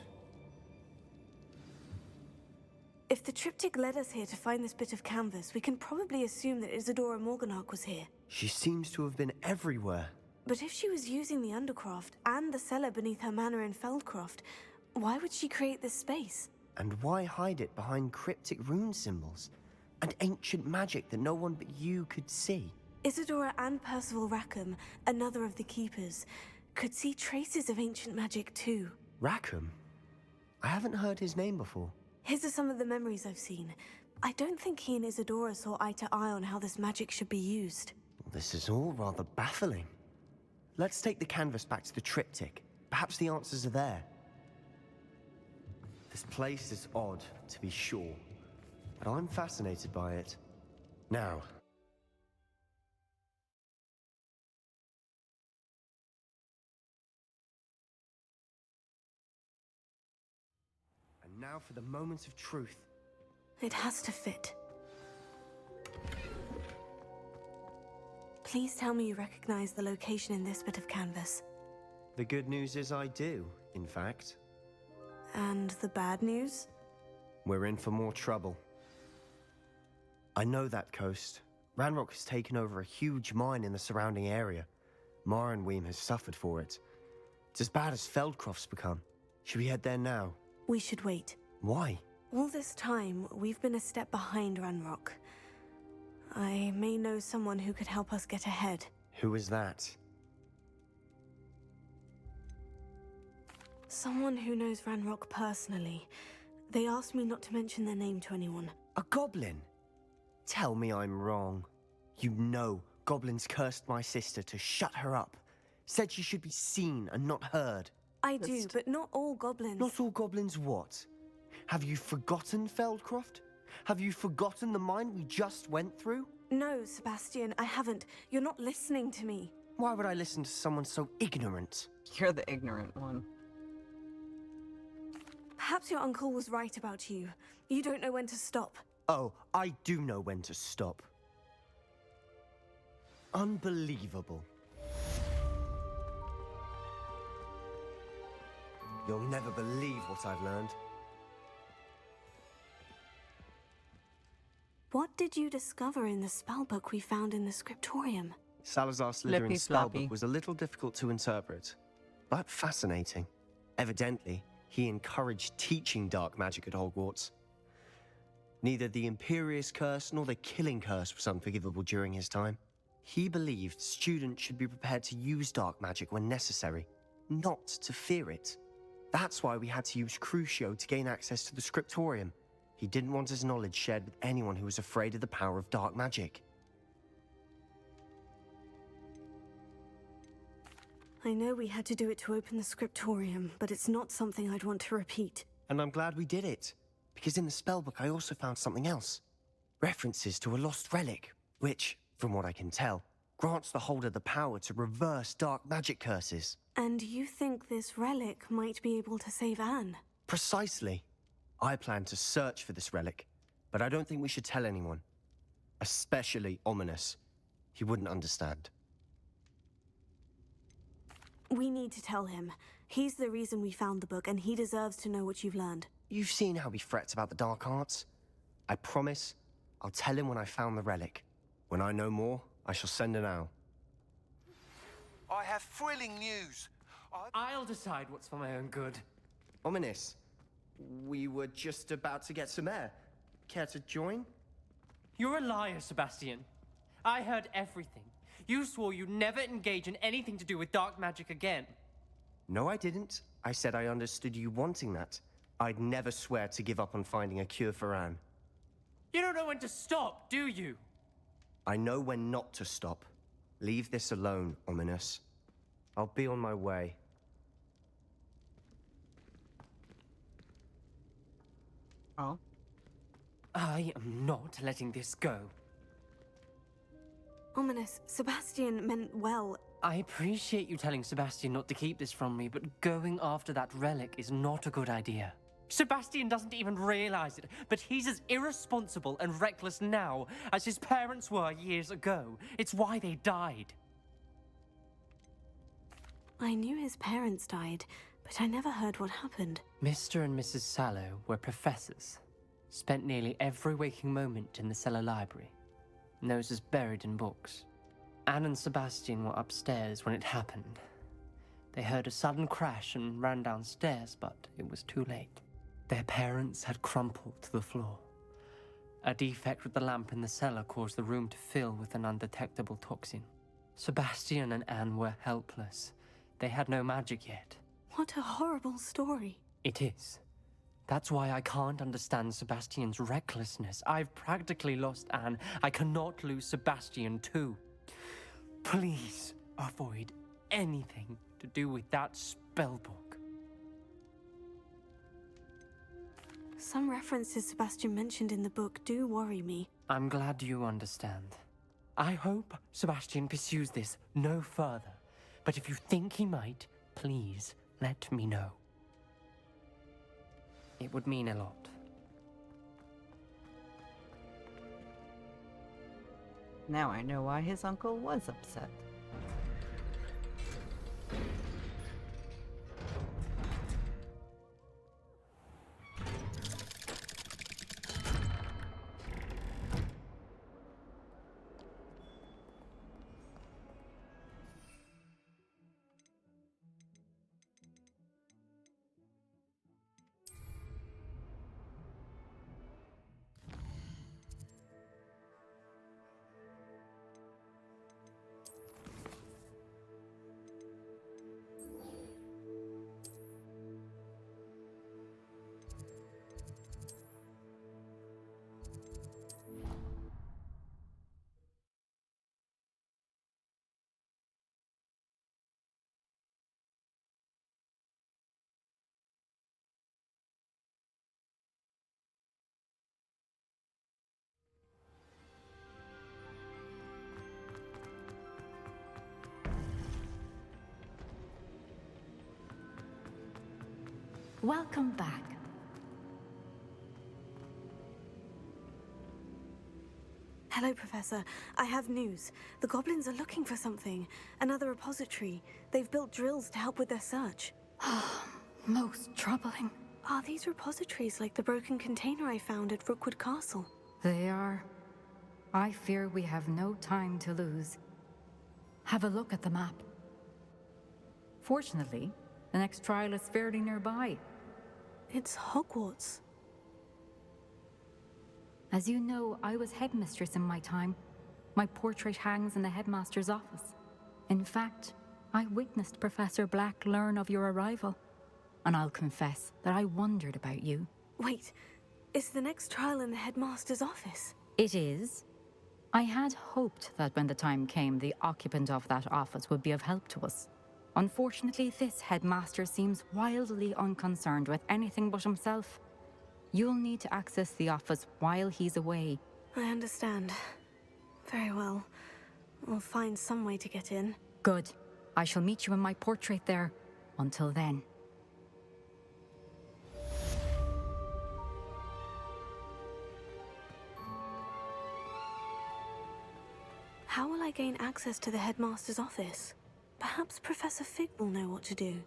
If the triptych led us here to find this bit of canvas, we can probably assume that Isadora Morganach was here. She seems to have been everywhere. But if she was using the Undercroft and the cellar beneath her manor in Feldcroft, why would she create this space? And why hide it behind cryptic rune symbols? And ancient magic that no one but you could see? Isadora and Percival Rackham, another of the Keepers, could see traces of ancient magic too. Rackham? I haven't heard his name before. His are some of the memories I've seen. I don't think he and Isadora saw eye to eye on how this magic should be used. This is all rather baffling. Let's take the canvas back to the triptych. Perhaps the answers are there. This place is odd, to be sure, but I'm fascinated by it. Now, and now for the moments of truth. It has to fit. Please tell me you recognize the location in this bit of canvas. The good news is I do. in fact. And the bad news? We're in for more trouble. I know that coast. Ranrock has taken over a huge mine in the surrounding area. Marenweem has suffered for it. It's as bad as Feldcroft's become. Should we head there now? We should wait. Why? All this time, we've been a step behind Ranrock. I may know someone who could help us get ahead. Who is that? Someone who knows Ranrock personally. They asked me not to mention their name to anyone. A goblin? Tell me I'm wrong. You know goblins cursed my sister to shut her up. Said she should be seen and not heard. I do, but not all goblins. Not all goblins what? Have you forgotten Feldcroft? Have you forgotten the mine we just went through? No, Sebastian, I haven't. You're not listening to me. Why would I listen to someone so ignorant? You're the ignorant one. Perhaps your uncle was right about you. You don't know when to stop. Oh, I do know when to stop. Unbelievable. You'll never believe what I've learned. What did you discover in the spellbook we found in the scriptorium? Salazar Flippy Slytherin's floppy. spellbook was a little difficult to interpret, but fascinating. Evidently, he encouraged teaching dark magic at Hogwarts. Neither the Imperious Curse nor the Killing Curse was unforgivable during his time. He believed students should be prepared to use dark magic when necessary, not to fear it. That's why we had to use Crucio to gain access to the scriptorium. He didn't want his knowledge shared with anyone who was afraid of the power of dark magic. I know we had to do it to open the scriptorium, but it's not something I'd want to repeat. And I'm glad we did it, because in the spellbook I also found something else. References to a lost relic, which, from what I can tell, grants the holder the power to reverse dark magic curses. And you think this relic might be able to save Anne? Precisely. I plan to search for this relic, but I don't think we should tell anyone. Especially Ominous. He wouldn't understand. We need to tell him. He's the reason we found the book, and he deserves to know what you've learned. You've seen how he frets about the dark arts. I promise I'll tell him when I found the relic. When I know more, I shall send an owl. I have thrilling news. I'll decide what's for my own good. Ominous, we were just about to get some air. Care to join? You're a liar, Sebastian. I heard everything. You swore you'd never engage in anything to do with dark magic again. No, I didn't. I said I understood you wanting that. I'd never swear to give up on finding a cure for Anne. You don't know when to stop, do you? I know when not to stop. Leave this alone, Ominous. I'll be on my way. Oh. I am not letting this go. Ominous, Sebastian meant well. I appreciate you telling Sebastian not to keep this from me, but going after that relic is not a good idea. Sebastian doesn't even realize it, but he's as irresponsible and reckless now as his parents were years ago. It's why they died. I knew his parents died, but I never heard what happened. Mr. and Mrs. Sallow were professors. Spent nearly every waking moment in the cellar library. Noses buried in books. Anne and Sebastian were upstairs when it happened. They heard a sudden crash and ran downstairs, but it was too late. Their parents had crumpled to the floor. A defect with the lamp in the cellar caused the room to fill with an undetectable toxin. Sebastian and Anne were helpless. They had no magic yet. What a horrible story. It is. That's why I can't understand Sebastian's recklessness. I've practically lost Anne. I cannot lose Sebastian too. Please avoid anything to do with that spellbook. Some references Sebastian mentioned in the book do worry me. I'm glad you understand. I hope Sebastian pursues this no further. But if you think he might, please let me know. It would mean a lot. Now I know why his uncle was upset. Welcome back. Hello, Professor. I have news. The goblins are looking for something. Another repository. They've built drills to help with their search. Most troubling. Are these repositories like the broken container I found at Rookwood Castle? They are. I fear we have no time to lose. Have a look at the map. Fortunately, the next trial is fairly nearby. It's Hogwarts. As you know, I was headmistress in my time. My portrait hangs in the headmaster's office. In fact, I witnessed Professor Black learn of your arrival. And I'll confess that I wondered about you. Wait, is the next trial in the headmaster's office? It is. I had hoped that when the time came, the occupant of that office would be of help to us. Unfortunately, this headmaster seems wildly unconcerned with anything but himself. You'll need to access the office while he's away. I understand. Very well. We'll find some way to get in. Good. I shall meet you in my portrait there. Until then. How will I gain access to the headmaster's office? Perhaps Professor Fig will know what to do.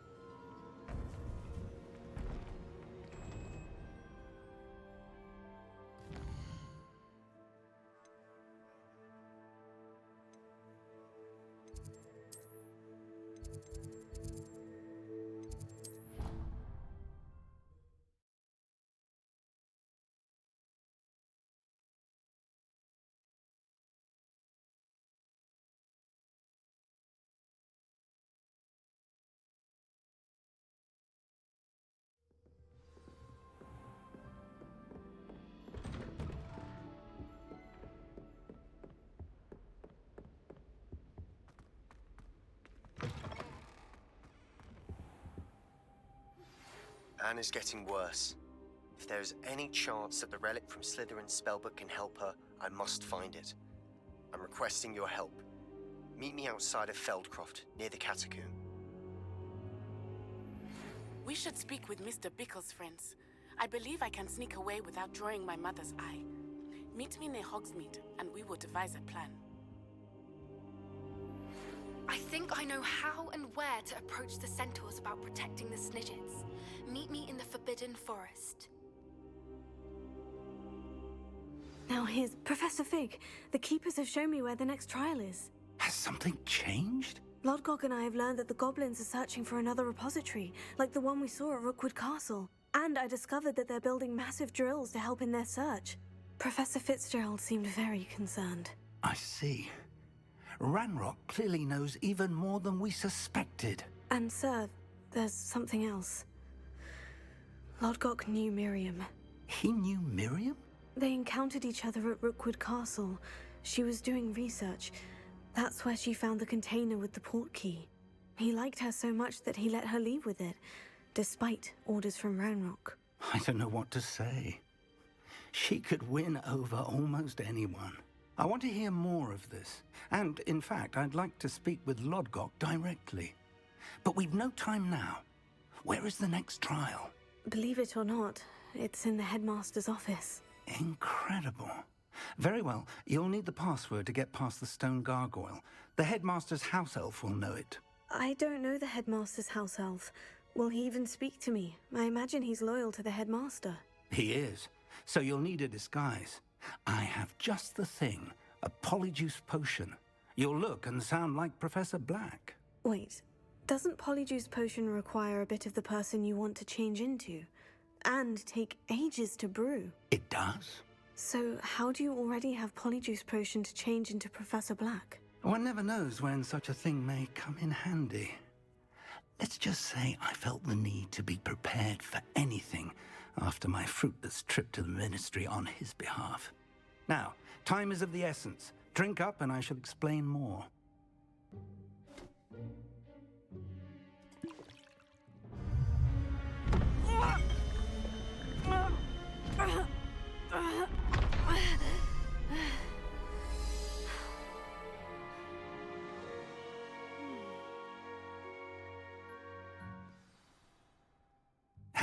Anne is getting worse. If there is any chance that the relic from Slytherin's spellbook can help her, I must find it. I'm requesting your help. Meet me outside of Feldcroft, near the catacomb. We should speak with Mr. Bickle's friends. I believe I can sneak away without drawing my mother's eye. Meet me near Hogsmeade, and we will devise a plan. I think I know how and where to approach the centaurs about protecting the Snidgets. Meet me in the Forbidden Forest. Now here's Professor Fig. The Keepers have shown me where the next trial is. Has something changed? Lodgok and I have learned that the goblins are searching for another repository, like the one we saw at Rookwood Castle. And I discovered that they're building massive drills to help in their search. Professor Fitzgerald seemed very concerned. I see. Ranrock clearly knows even more than we suspected. And sir, there's something else. Lodgok knew Miriam. He knew Miriam? They encountered each other at Rookwood Castle. She was doing research. That's where she found the container with the port key. He liked her so much that he let her leave with it, despite orders from Ranrock. I don't know what to say. She could win over almost anyone. I want to hear more of this. And, in fact, I'd like to speak with Lodgok directly. But we've no time now. Where is the next trial? Believe it or not, it's in the headmaster's office. Incredible. Very well, you'll need the password to get past the stone gargoyle. The headmaster's house elf will know it. I don't know the headmaster's house elf. Will he even speak to me? I imagine he's loyal to the headmaster. He is. So you'll need a disguise. I have just the thing. A polyjuice potion. You'll look and sound like Professor Black. Wait, doesn't polyjuice potion require a bit of the person you want to change into? And take ages to brew? It does. So how do you already have polyjuice potion to change into Professor Black? One never knows when such a thing may come in handy. Let's just say I felt the need to be prepared for anything after my fruitless trip to the Ministry on his behalf. Now, time is of the essence. Drink up and I shall explain more.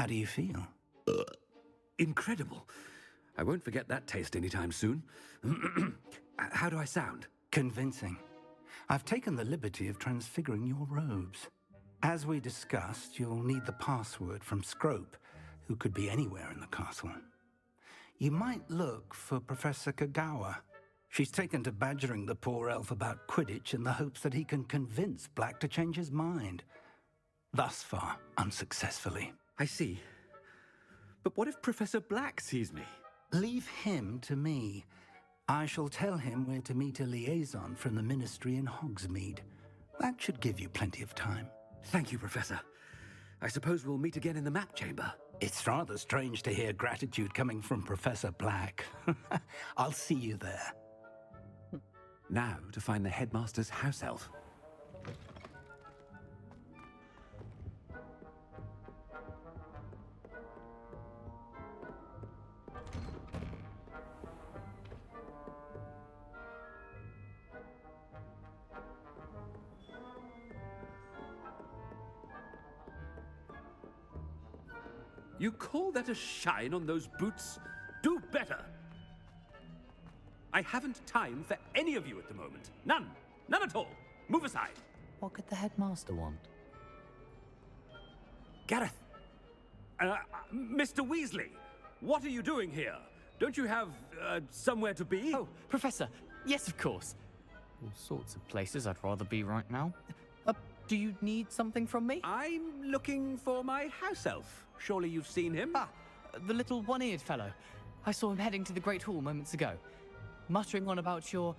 How do you feel? Incredible. I won't forget that taste anytime soon. How do I sound? Convincing. I've taken the liberty of transfiguring your robes. As we discussed, you'll need the password from Scrope, who could be anywhere in the castle. You might look for Professor Kagawa. She's taken to badgering the poor elf about Quidditch in the hopes that he can convince Black to change his mind. Thus far, unsuccessfully. I see. But what if Professor Black sees me? Leave him to me. I shall tell him where to meet a liaison from the Ministry in Hogsmeade. That should give you plenty of time. Thank you, Professor. I suppose we'll meet again in the map chamber. It's rather strange to hear gratitude coming from Professor Black. I'll see you there. Now to find the headmaster's house elf. You call that a shine on those boots? Do better! I haven't time for any of you at the moment. None. None at all. Move aside. What could the headmaster want? Gareth! Mr. Weasley! What are you doing here? Don't you have, somewhere to be? Oh, Professor. Yes, of course. All sorts of places I'd rather be right now. Do you need something from me? I'm looking for my house elf. Surely you've seen him? Ah, the little one-eared fellow. I saw him heading to the Great Hall moments ago, muttering on about your,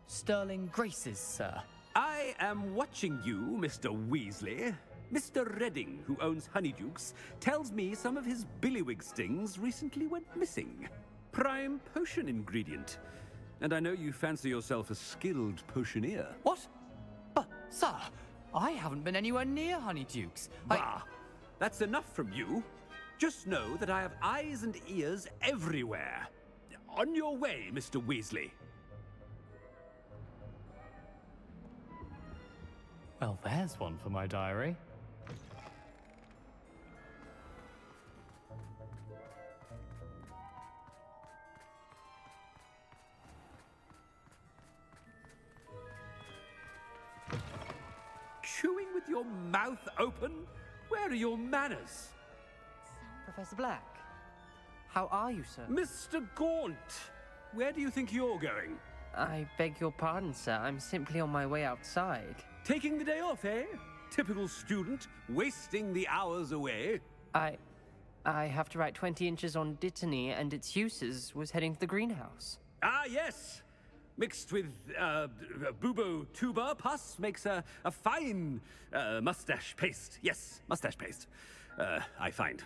sterling graces, sir. I am watching you, Mr. Weasley. Mr. Redding, who owns Honeydukes, tells me some of his billywig stings recently went missing. Prime potion ingredient. And I know you fancy yourself a skilled potioneer. What? But, sir, I haven't been anywhere near Honeydukes. Bah! That's enough from you. Just know that I have eyes and ears everywhere. On your way, Mr. Weasley. Well, there's one for my diary. Chewing with your mouth open? Where are your manners? Professor Black, how are you, sir? Mr. Gaunt, where do you think you're going? I beg your pardon, sir. I'm simply on my way outside. Taking the day off, eh? Typical student, wasting the hours away. I have to write 20 inches on Dittany and its uses. Was heading to the greenhouse. Ah, yes! Mixed with, bubo tuber pus makes a fine, mustache paste. Yes, mustache paste. I find.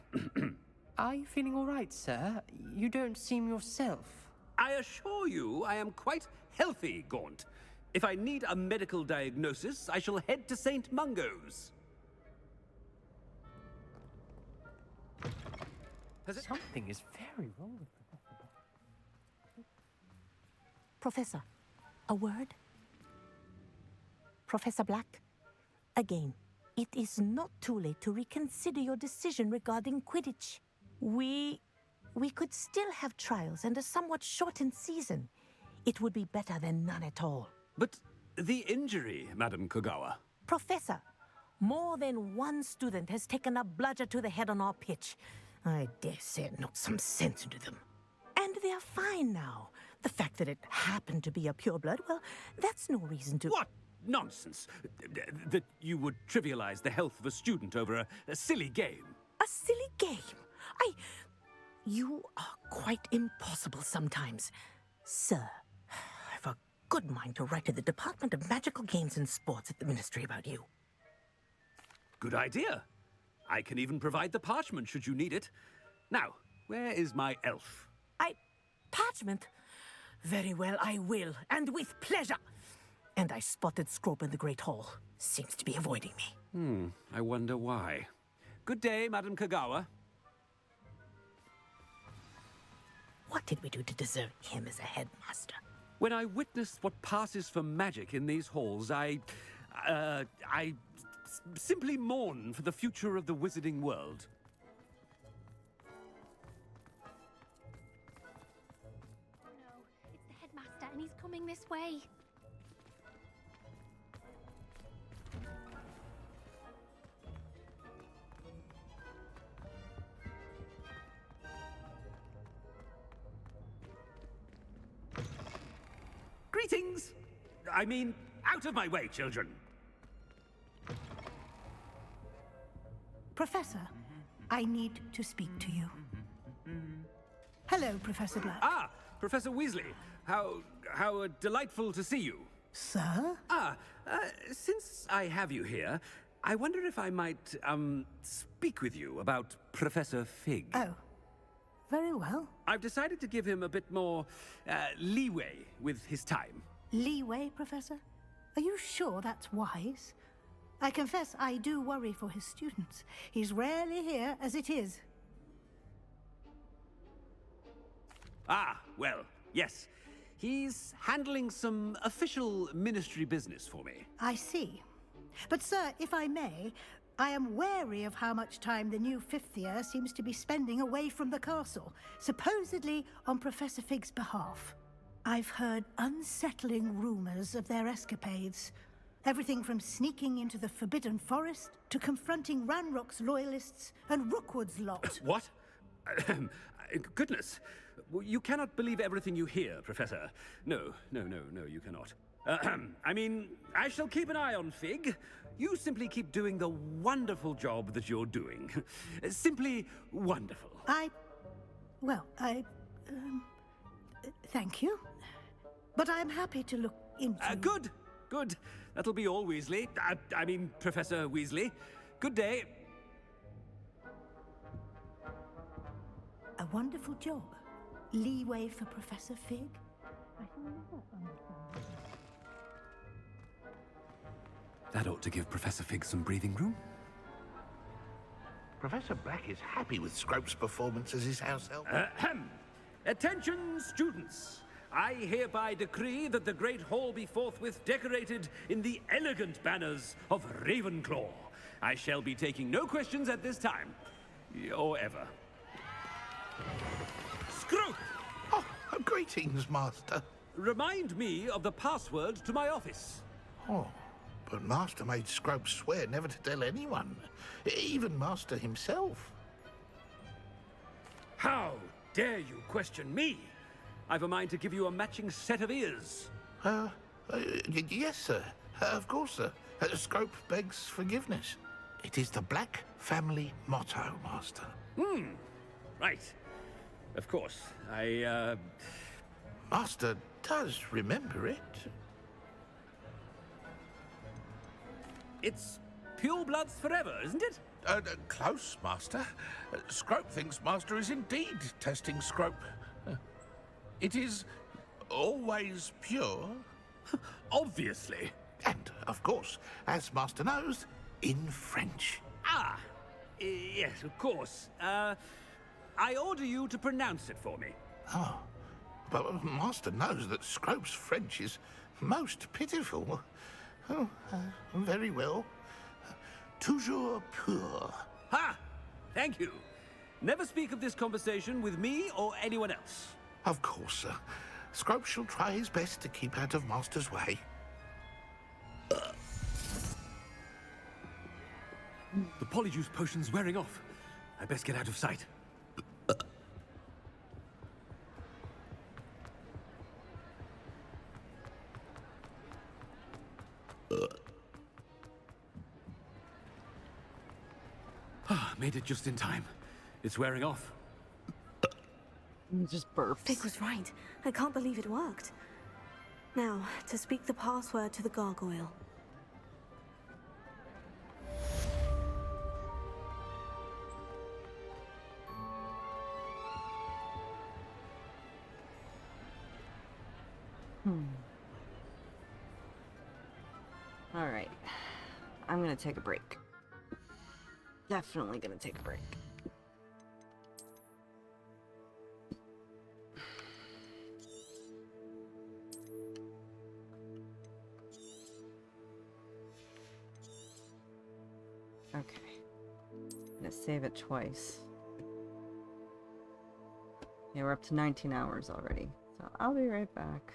Are you feeling all right, sir? You don't seem yourself. I assure you I am quite healthy, Gaunt. If I need a medical diagnosis, I shall head to St. Mungo's. Something is very wrong with Professor, a word? Professor Black, again, it is not too late to reconsider your decision regarding Quidditch. We could still have trials and a somewhat shortened season. It would be better than none at all. But the injury, Madam Kagawa. Professor, more than one student has taken a bludger to the head on our pitch. I dare say it knocked some sense into them. And they are fine now. The fact that it happened to be a pureblood, well, that's no reason to... What nonsense! That you would trivialize the health of a student over a silly game. A silly game? You are quite impossible sometimes. Sir, I've a good mind to write to the Department of Magical Games and Sports at the Ministry about you. Good idea. I can even provide the parchment should you need it. Now, where is my elf? Parchment? Very well, I will, and with pleasure. And I spotted Scrope in the Great Hall. Seems to be avoiding me. I wonder why. Good day, Madam Kagawa. What did we do to deserve him as a headmaster? When I witnessed what passes for magic in these halls, I simply mourn for the future of the wizarding world. and he's coming this way. Greetings! I mean, out of my way, children. Professor, I need to speak to you. Hello, Professor Black. Ah, Professor Weasley. How delightful to see you. Sir? Since I have you here, I wonder if I might, speak with you about Professor Fig. Oh, very well. I've decided to give him a bit more, leeway with his time. Leeway, Professor? Are you sure that's wise? I confess I do worry for his students. He's rarely here as it is. Ah, well, yes. He's handling some official ministry business for me. I see. But, sir, if I may, I am wary of how much time the new fifth year seems to be spending away from the castle, supposedly on Professor Fig's behalf. I've heard unsettling rumors of their escapades. Everything from sneaking into the Forbidden Forest to confronting Ranrock's loyalists and Rookwood's lot. What? Goodness. You cannot believe everything you hear, Professor. No, you cannot. I mean, I shall keep an eye on Fig. You simply keep doing the wonderful job that you're doing. Simply wonderful. Thank you. But I'm happy to look into... Good. That'll be all, Weasley. I mean, Professor Weasley. Good day. A wonderful job. Leeway for Professor Fig? I shall never understand. That ought to give Professor Fig some breathing room. Professor Black is happy with Scrope's performance as his house help. Attention, students! I hereby decree that the Great Hall be forthwith decorated in the elegant banners of Ravenclaw. I shall be taking no questions at this time. Or ever. Scrope! Oh, greetings, Master. Remind me of the password to my office. Oh, but Master made Scrope swear never to tell anyone. Even Master himself. How dare you question me? I've a mind to give you a matching set of ears. Yes, sir. Of course, sir. Scrope begs forgiveness. It is the Black family motto, Master. Right. Of course. Master does remember it. It's pure bloods forever, isn't it? Close, Master. Scrope thinks Master is indeed testing Scrope. It is always pure. Obviously. And, of course, as Master knows, in French. Yes, of course. I order you to pronounce it for me. Oh, but Master knows that Scrope's French is most pitiful. Oh, very well. Toujours pur. Ha! Thank you. Never speak of this conversation with me or anyone else. Of course, sir. Scrope shall try his best to keep out of Master's way. The Polyjuice potion's wearing off. I best get out of sight. Made it just in time. It's wearing off. Just burps. Fig was right. I can't believe it worked. Now, to speak the password to the gargoyle. Alright. I'm gonna take a break. Definitely gonna take a break. Okay. I'm gonna save it twice. Yeah, we're up to 19 hours already. So I'll be right back.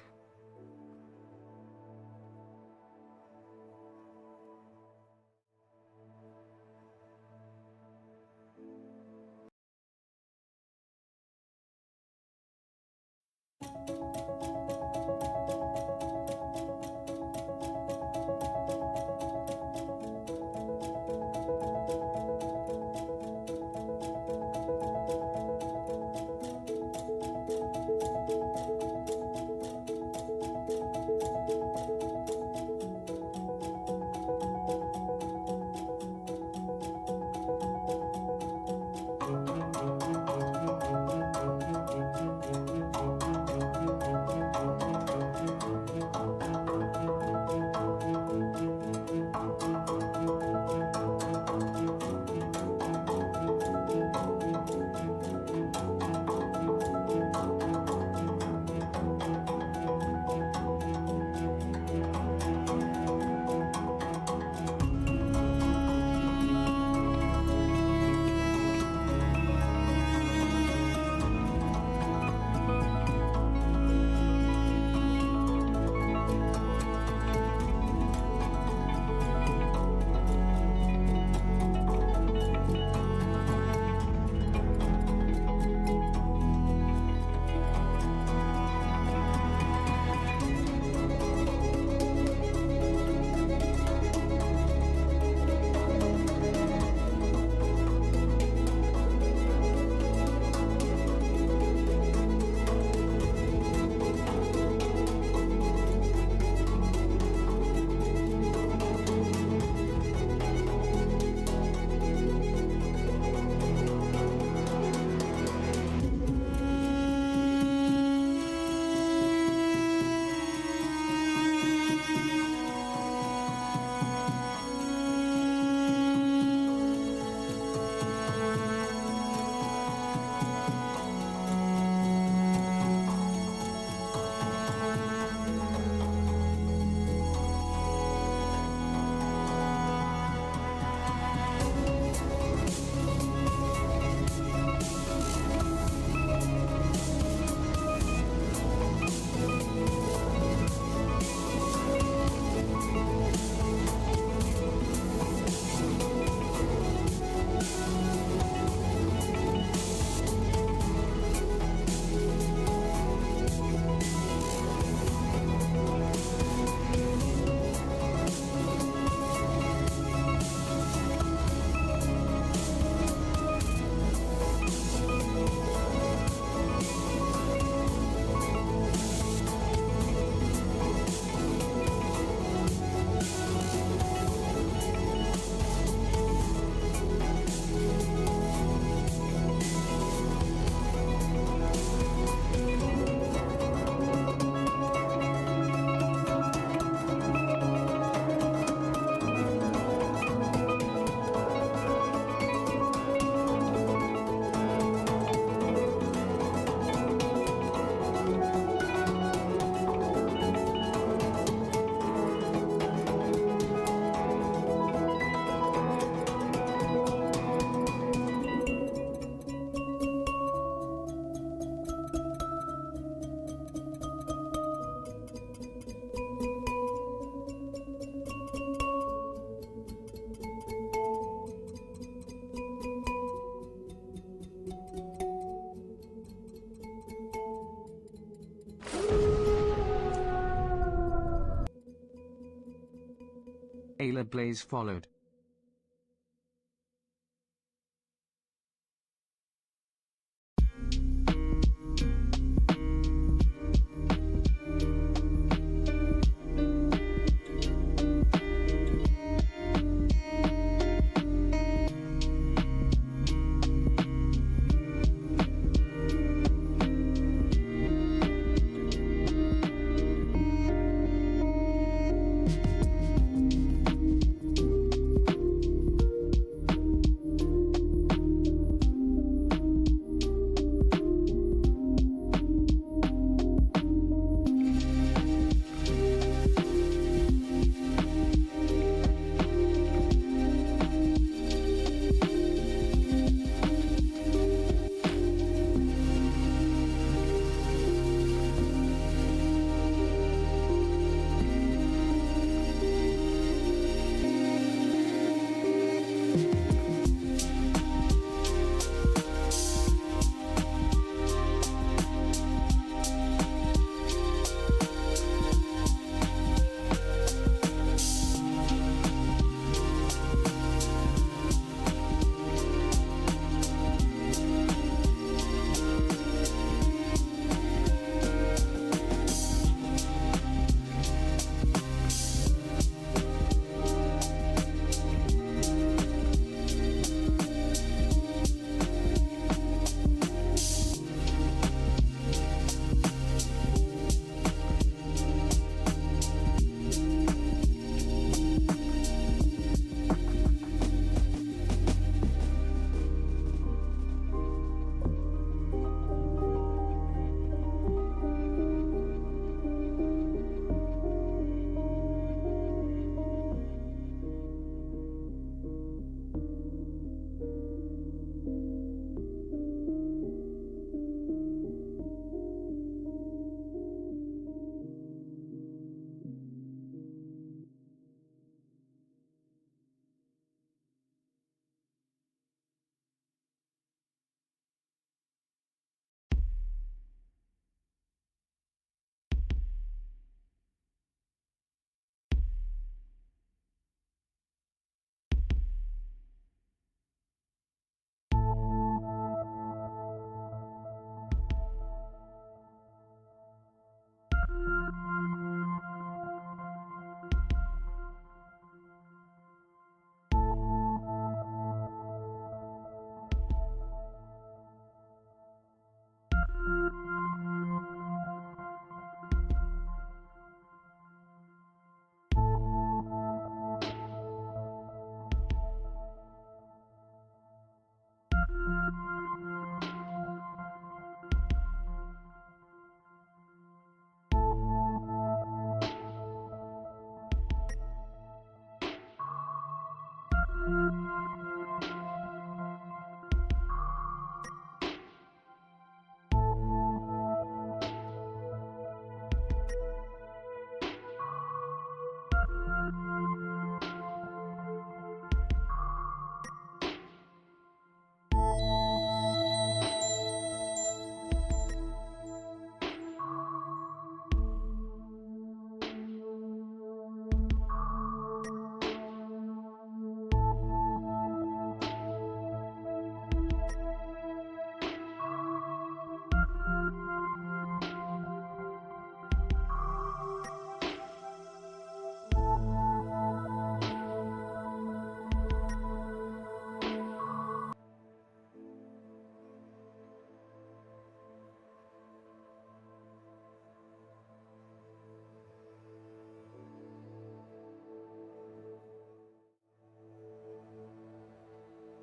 paler blaze followed.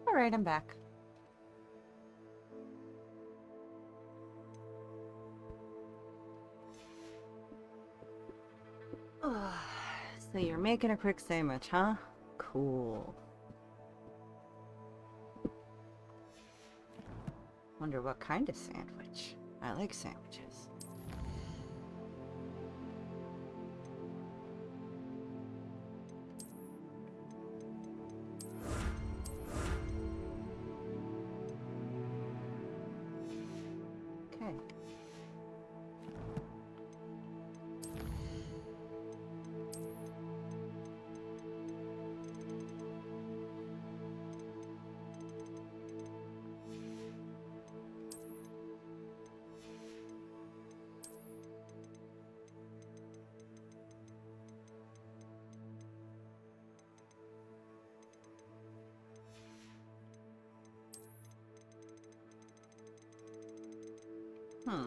Alright, I'm back. So you're making a quick sandwich, huh? Cool. Wonder what kind of sandwich. I like sandwiches. Okay. Hmm.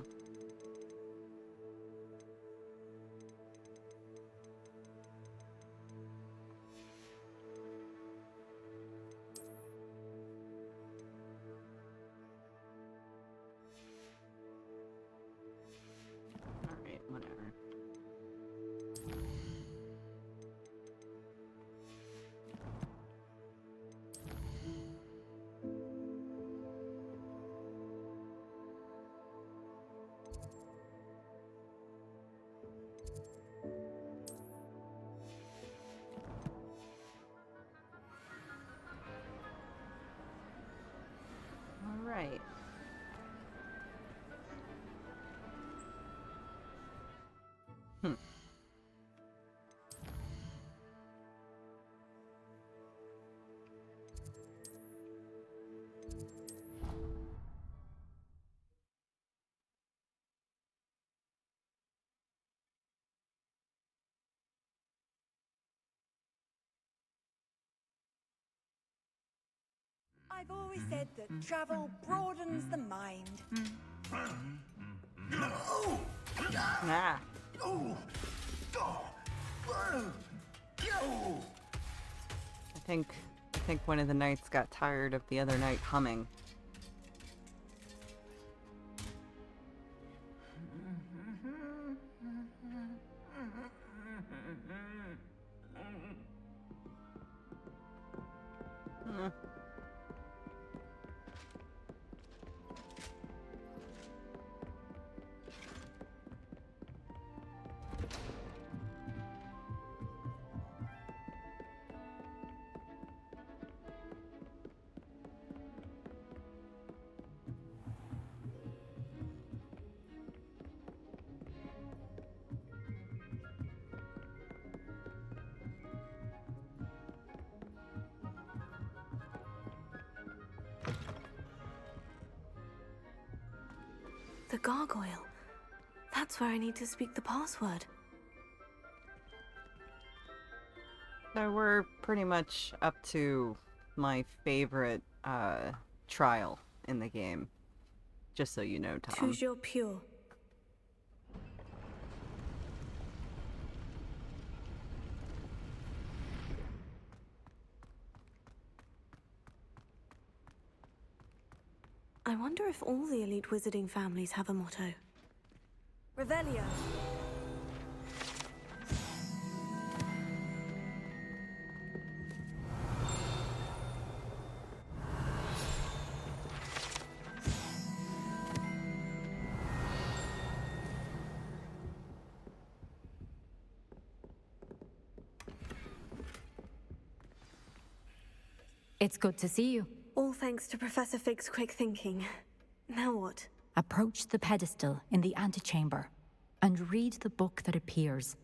Alright, whatever. Alright. Hmm. I've always said that travel broadens the mind. Ah. I think one of the knights got tired of the other knight humming. Hmm. The gargoyle. That's where I need to speak the password. So we're pretty much up to my favorite trial in the game. Just so you know, Tom. Toujours pure. I wonder if all the elite wizarding families have a motto. Revelio. It's good to see you. All thanks to Professor Fig's quick thinking. Now what? Approach the pedestal in the antechamber and read the book that appears.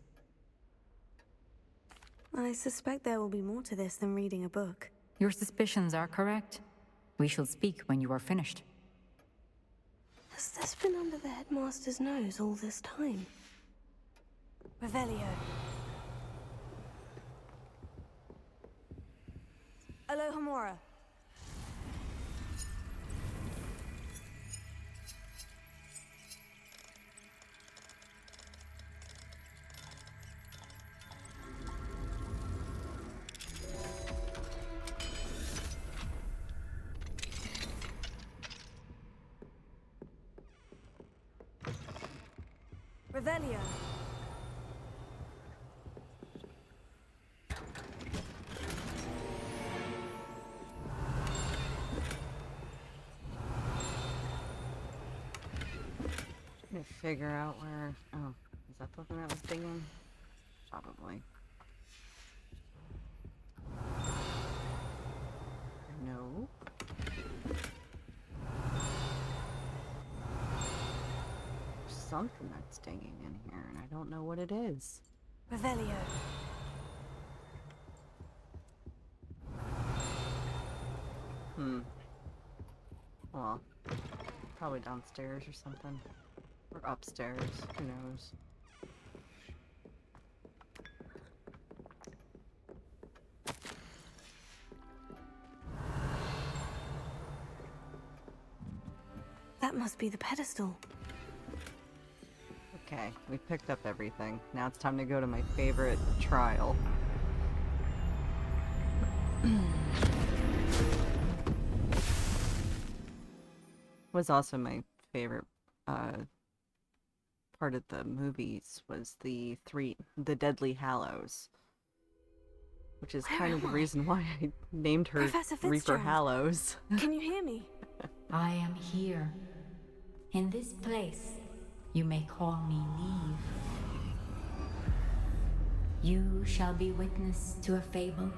I suspect there will be more to this than reading a book. Your suspicions are correct. We shall speak when you are finished. Has this been under the headmaster's nose all this time? Revelio. Alohomora. Revelio. Trying to figure out where. Oh, is that the one that was digging? Probably. No. There's something that's digging in here, and I don't know what it is. Revelio. Well, probably downstairs or something. Or upstairs. Who knows? That must be the pedestal. Okay, we picked up everything. Now it's time to go to my favorite trial. Was also my favorite part of the movies was the Deadly Hallows, which is kind of the reason why I named her Professor Reaper Fitzgerald. Hallows. Can you hear me? I am here. In this place, you may call me Neve. You shall be witness to a fable.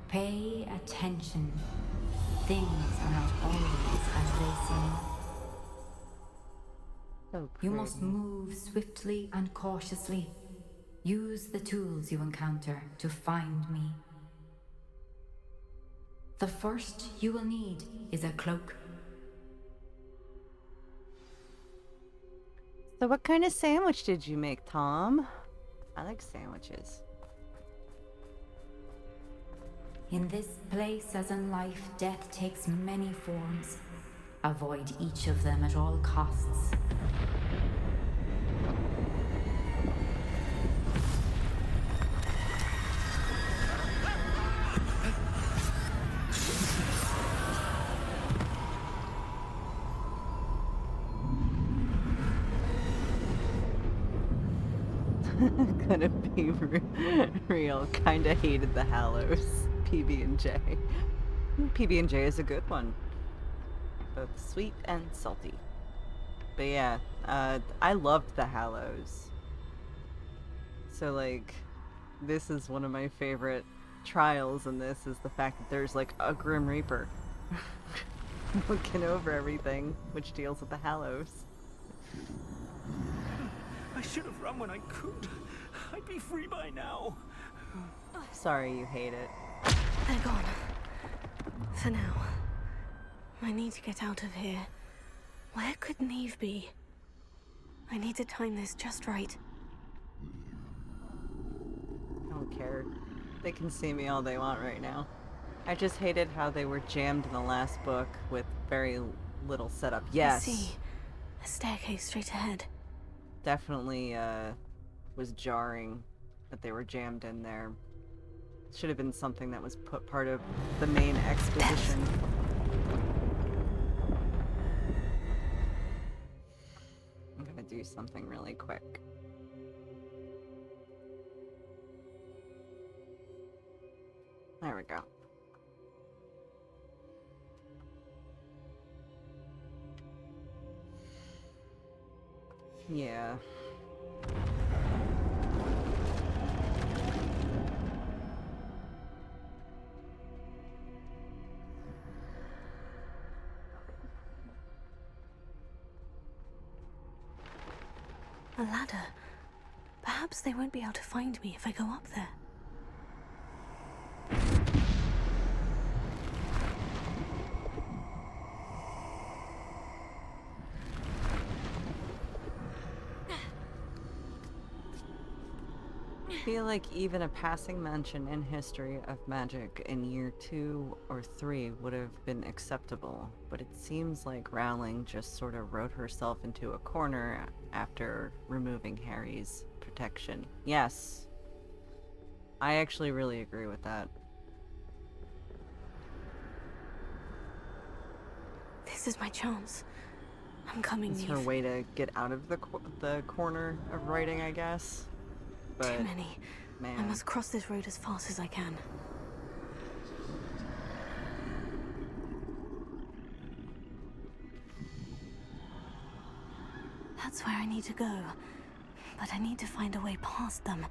Pay attention. Things are not always as they seem. So You must move swiftly and cautiously. Use the tools you encounter to find me. The first you will need is a cloak. So what kind of sandwich did you make, Tom? I like sandwiches. In this place, as in life, death takes many forms. Avoid each of them at all costs. Gonna be real. Kinda hated the Hallows. PB&J. PB&J is a good one. Both sweet and salty. But yeah, I loved the Hallows. So like, this is one of my favorite trials in this, is the fact that there's like a Grim Reaper looking over everything, which deals with the Hallows. I should have run when I could. I'd be free by now. Sorry you hate it. They're gone. For now. I need to get out of here. Where could Neve be? I need to time this just right. I don't care. They can see me all they want right now. I just hated how they were jammed in the last book with very little setup. Yes! I see. A staircase straight ahead. Definitely, was jarring that they were jammed in there. Should have been something that was put part of the main exposition. I'm gonna do something really quick. There we go. Yeah. A ladder. Perhaps they won't be able to find me if I go up there. I feel like even a passing mention in history of magic in year 2 or 3 would have been acceptable, but it seems like Rowling just sort of wrote herself into a corner after removing Harry's protection. Yes. I actually really agree with that. This is my chance. I'm coming, It's Neve. her way to get out of the corner of writing, I guess. But, Too many. man. I must cross this road as fast as I can. That's where I need to go. But I need to find a way past them.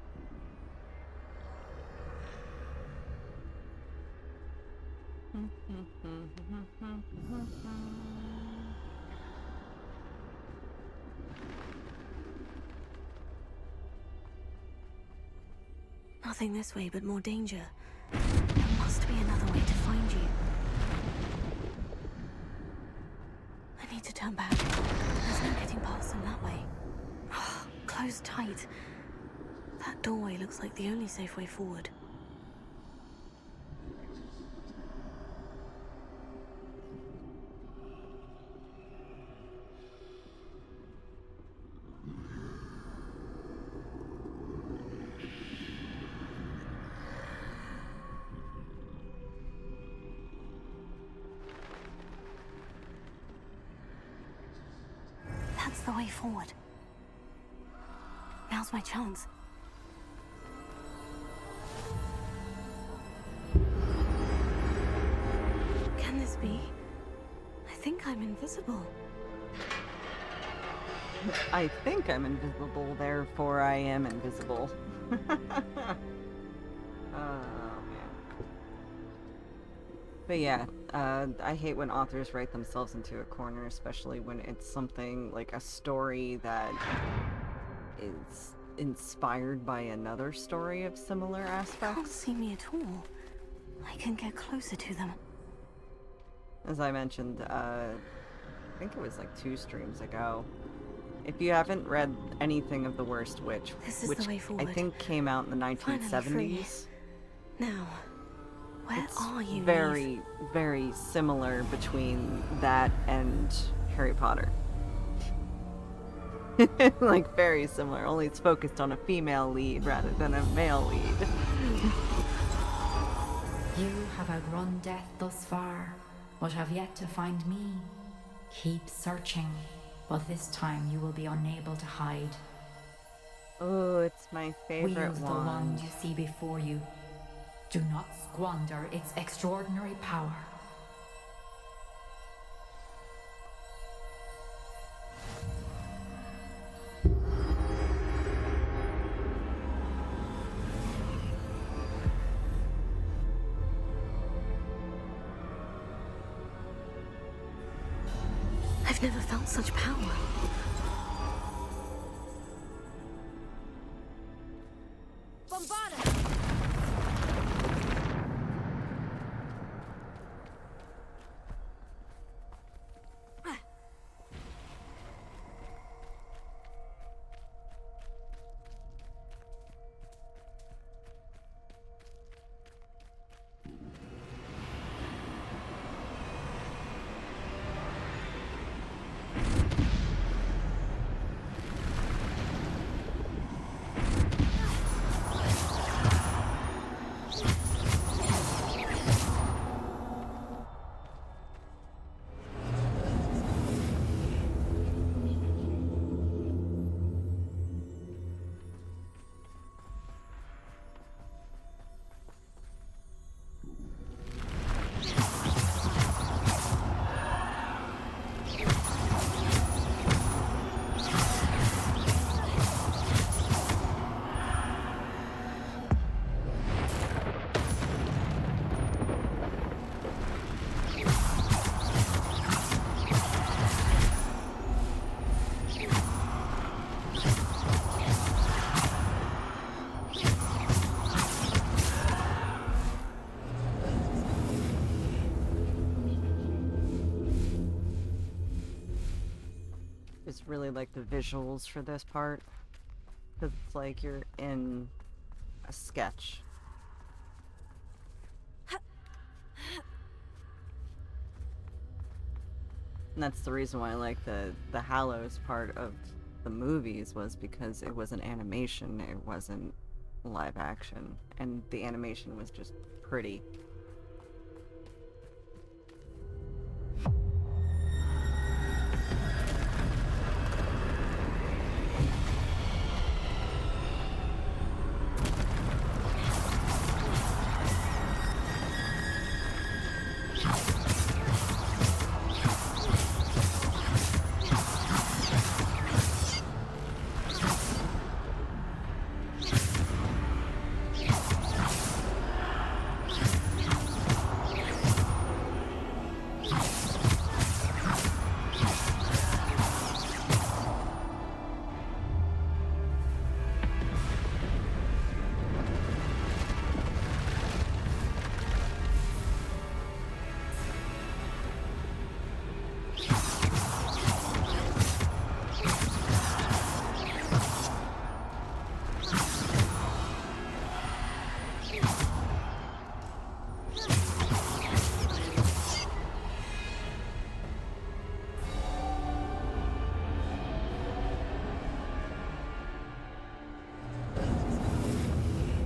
Nothing this way, but more danger. There must be another way to find you. I need to turn back. There's no getting past them that way. Closed tight. That doorway looks like the only safe way forward. the way forward. Now's my chance. Can this be? I think I'm invisible. I think I'm invisible, therefore I am invisible. Oh, man. But yeah, I hate when authors write themselves into a corner, especially when it's something like a story that is inspired by another story of similar They aspects. can't see me at all. I can get closer to them. As I mentioned, I think it was like 2 streams ago. If you haven't read anything of The Worst Witch, This is which the way I forward. think came out in the 1970s, Now, where it's are you? very, very similar between that and Harry Potter. Like, very similar, only it's focused on a female lead rather than a male lead. You have outrun death thus far, but have yet to find me. Keep searching, but this time you will be unable to hide. Oh, it's my favorite Wield the wand you see before you. Do not squander its extraordinary power. I've never felt such power. Just really like the visuals for this part, because it's like you're in a sketch. And that's the reason why I like the Hallows part of the movies, was because it was an animation, it wasn't live action, and the animation was just pretty.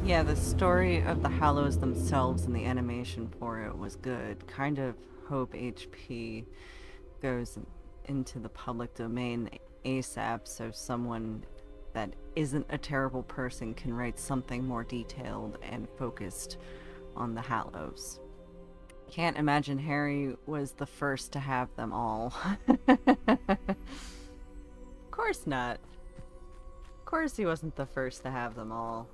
Yeah, the story of the Hallows themselves and the animation for it was good. Kind of hope HP goes into the public domain ASAP so someone that isn't a terrible person can write something more detailed and focused on the Hallows. Can't imagine Harry was the first to have them all. Of course not. Of course he wasn't the first to have them all.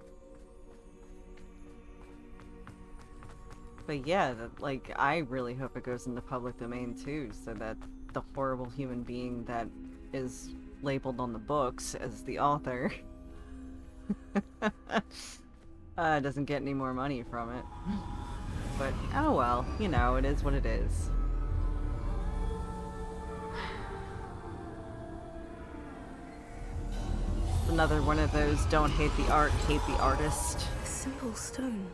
But yeah, like, I really hope it goes into public domain too, so that the horrible human being that is labeled on the books as the author doesn't get any more money from it. But, oh well, you know, it is what it is. Another one of those don't hate the art, hate the artist. A simple stone.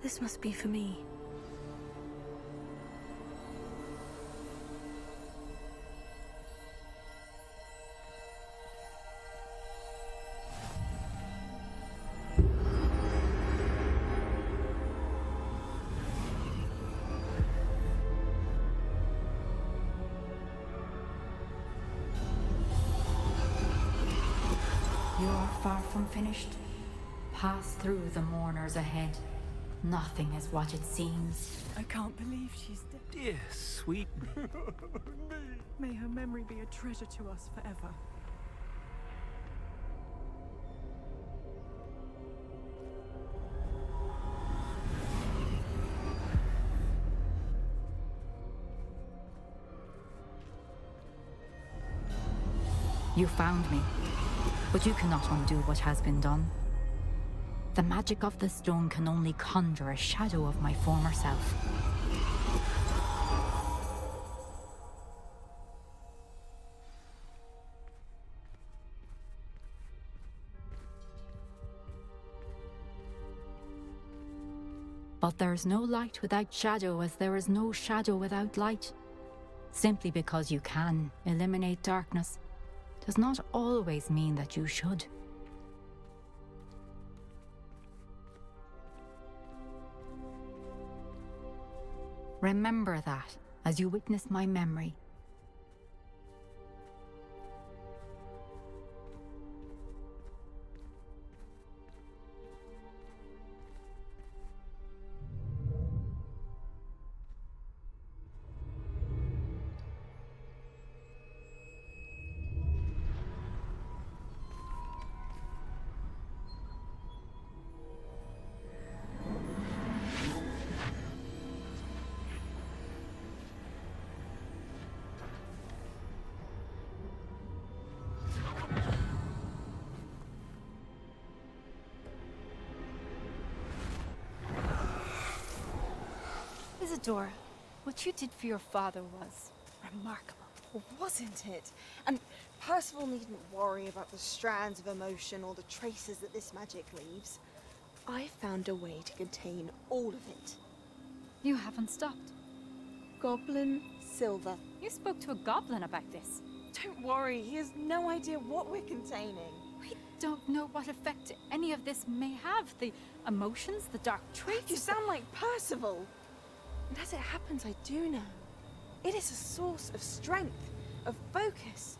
This must be for me. You're far from finished. Pass through the mourners ahead. Nothing is what it seems. I can't believe she's dead. Dear sweet me. May her memory be a treasure to us forever. You found me, but you cannot undo what has been done. The magic of the stone can only conjure a shadow of my former self. But there is no light without shadow, as there is no shadow without light. Simply because you can eliminate darkness does not always mean that you should. Remember that as you witness my memory. Isadora, what you did for your father was remarkable. Well, wasn't it? And Percival needn't worry about the strands of emotion or the traces that this magic leaves. I found a way to contain all of it. You haven't stopped. Goblin silver. You spoke to a goblin about this. Don't worry, he has no idea what we're containing. We don't know what effect any of this may have. The emotions, the dark traits. You sound like Percival. And as it happens, I do know. It is a source of strength, of focus.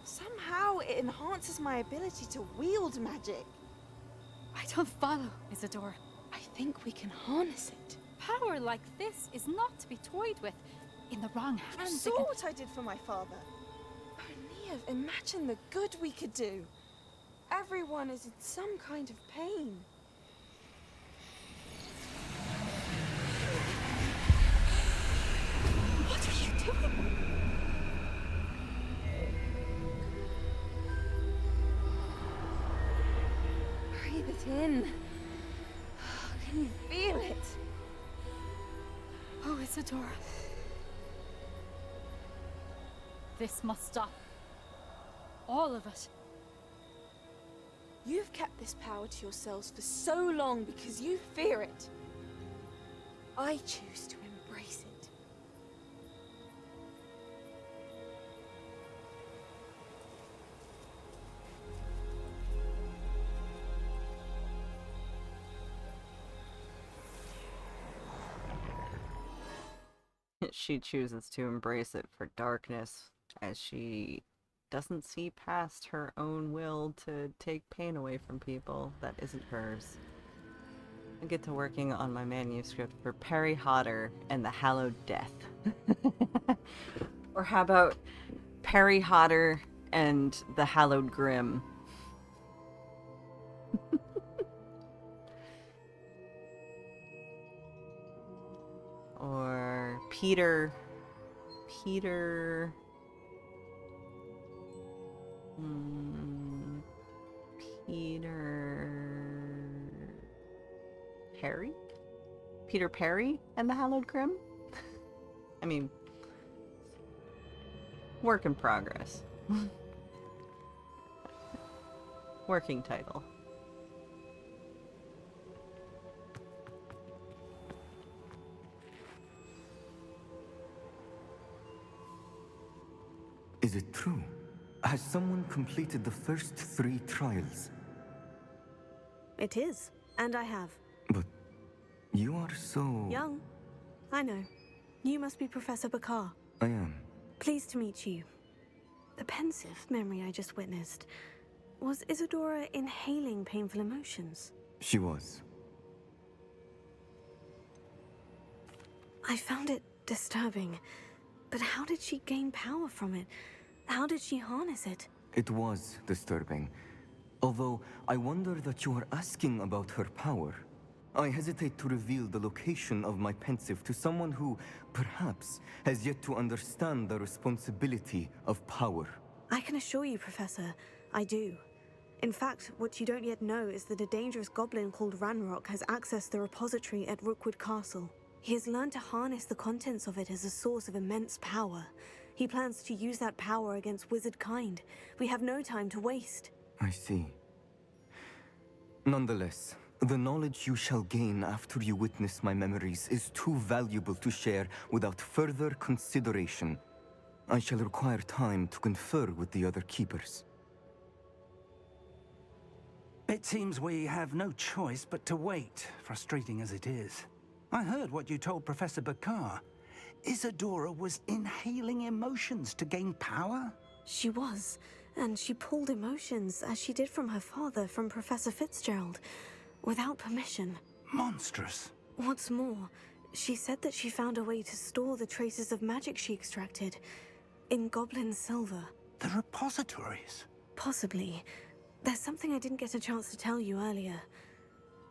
Somehow it enhances my ability to wield magic. I don't follow, Isadora. I think we can harness it. Power like this is not to be toyed with. In the wrong You hands, saw what I did for my father. Oh, Neve, imagine the good we could do. Everyone is in some kind of pain. What are you doing? Breathe it in. Can you feel it? Oh, Isadora. This must stop. All of it. You've kept this power to yourselves for so long because you fear it. I choose to embrace it. She chooses to embrace it for darkness as she doesn't see past her own will to take pain away from people that isn't hers. I get to working on my manuscript for Perry Hodder and the Hallowed Death. Or how about Perry Hodder and the Hallowed Grim? Or Peter... Perry? Peter Perry and the Hallowed Grim? I mean, work in progress. Working title. Is it true? Has someone completed the first 3 trials? It is, and I have. But you are so... Young. I know. You must be Professor Bakar. I am. Pleased to meet you. The pensive memory I just witnessed. Was Isadora inhaling painful emotions? She was. I found it disturbing. But how did she gain power from it? How did she harness it? It was disturbing. Although, I wonder that you are asking about her power. I hesitate to reveal the location of my pensive to someone who, perhaps, has yet to understand the responsibility of power. I can assure you, Professor, I do. In fact, what you don't yet know is that a dangerous goblin called Ranrock has accessed the repository at Rookwood Castle. He has learned to harness the contents of it as a source of immense power. He plans to use that power against wizard kind. We have no time to waste. I see. Nonetheless, the knowledge you shall gain after you witness my memories is too valuable to share without further consideration. I shall require time to confer with the other keepers. It seems we have no choice but to wait, frustrating as it is. I heard what you told Professor Bakar. Isadora was inhaling emotions to gain power? She was, and she pulled emotions, as she did from her father, from Professor Fitzgerald, without permission. Monstrous. What's more, she said that she found a way to store the traces of magic she extracted in goblin silver. The repositories? Possibly. There's something I didn't get a chance to tell you earlier.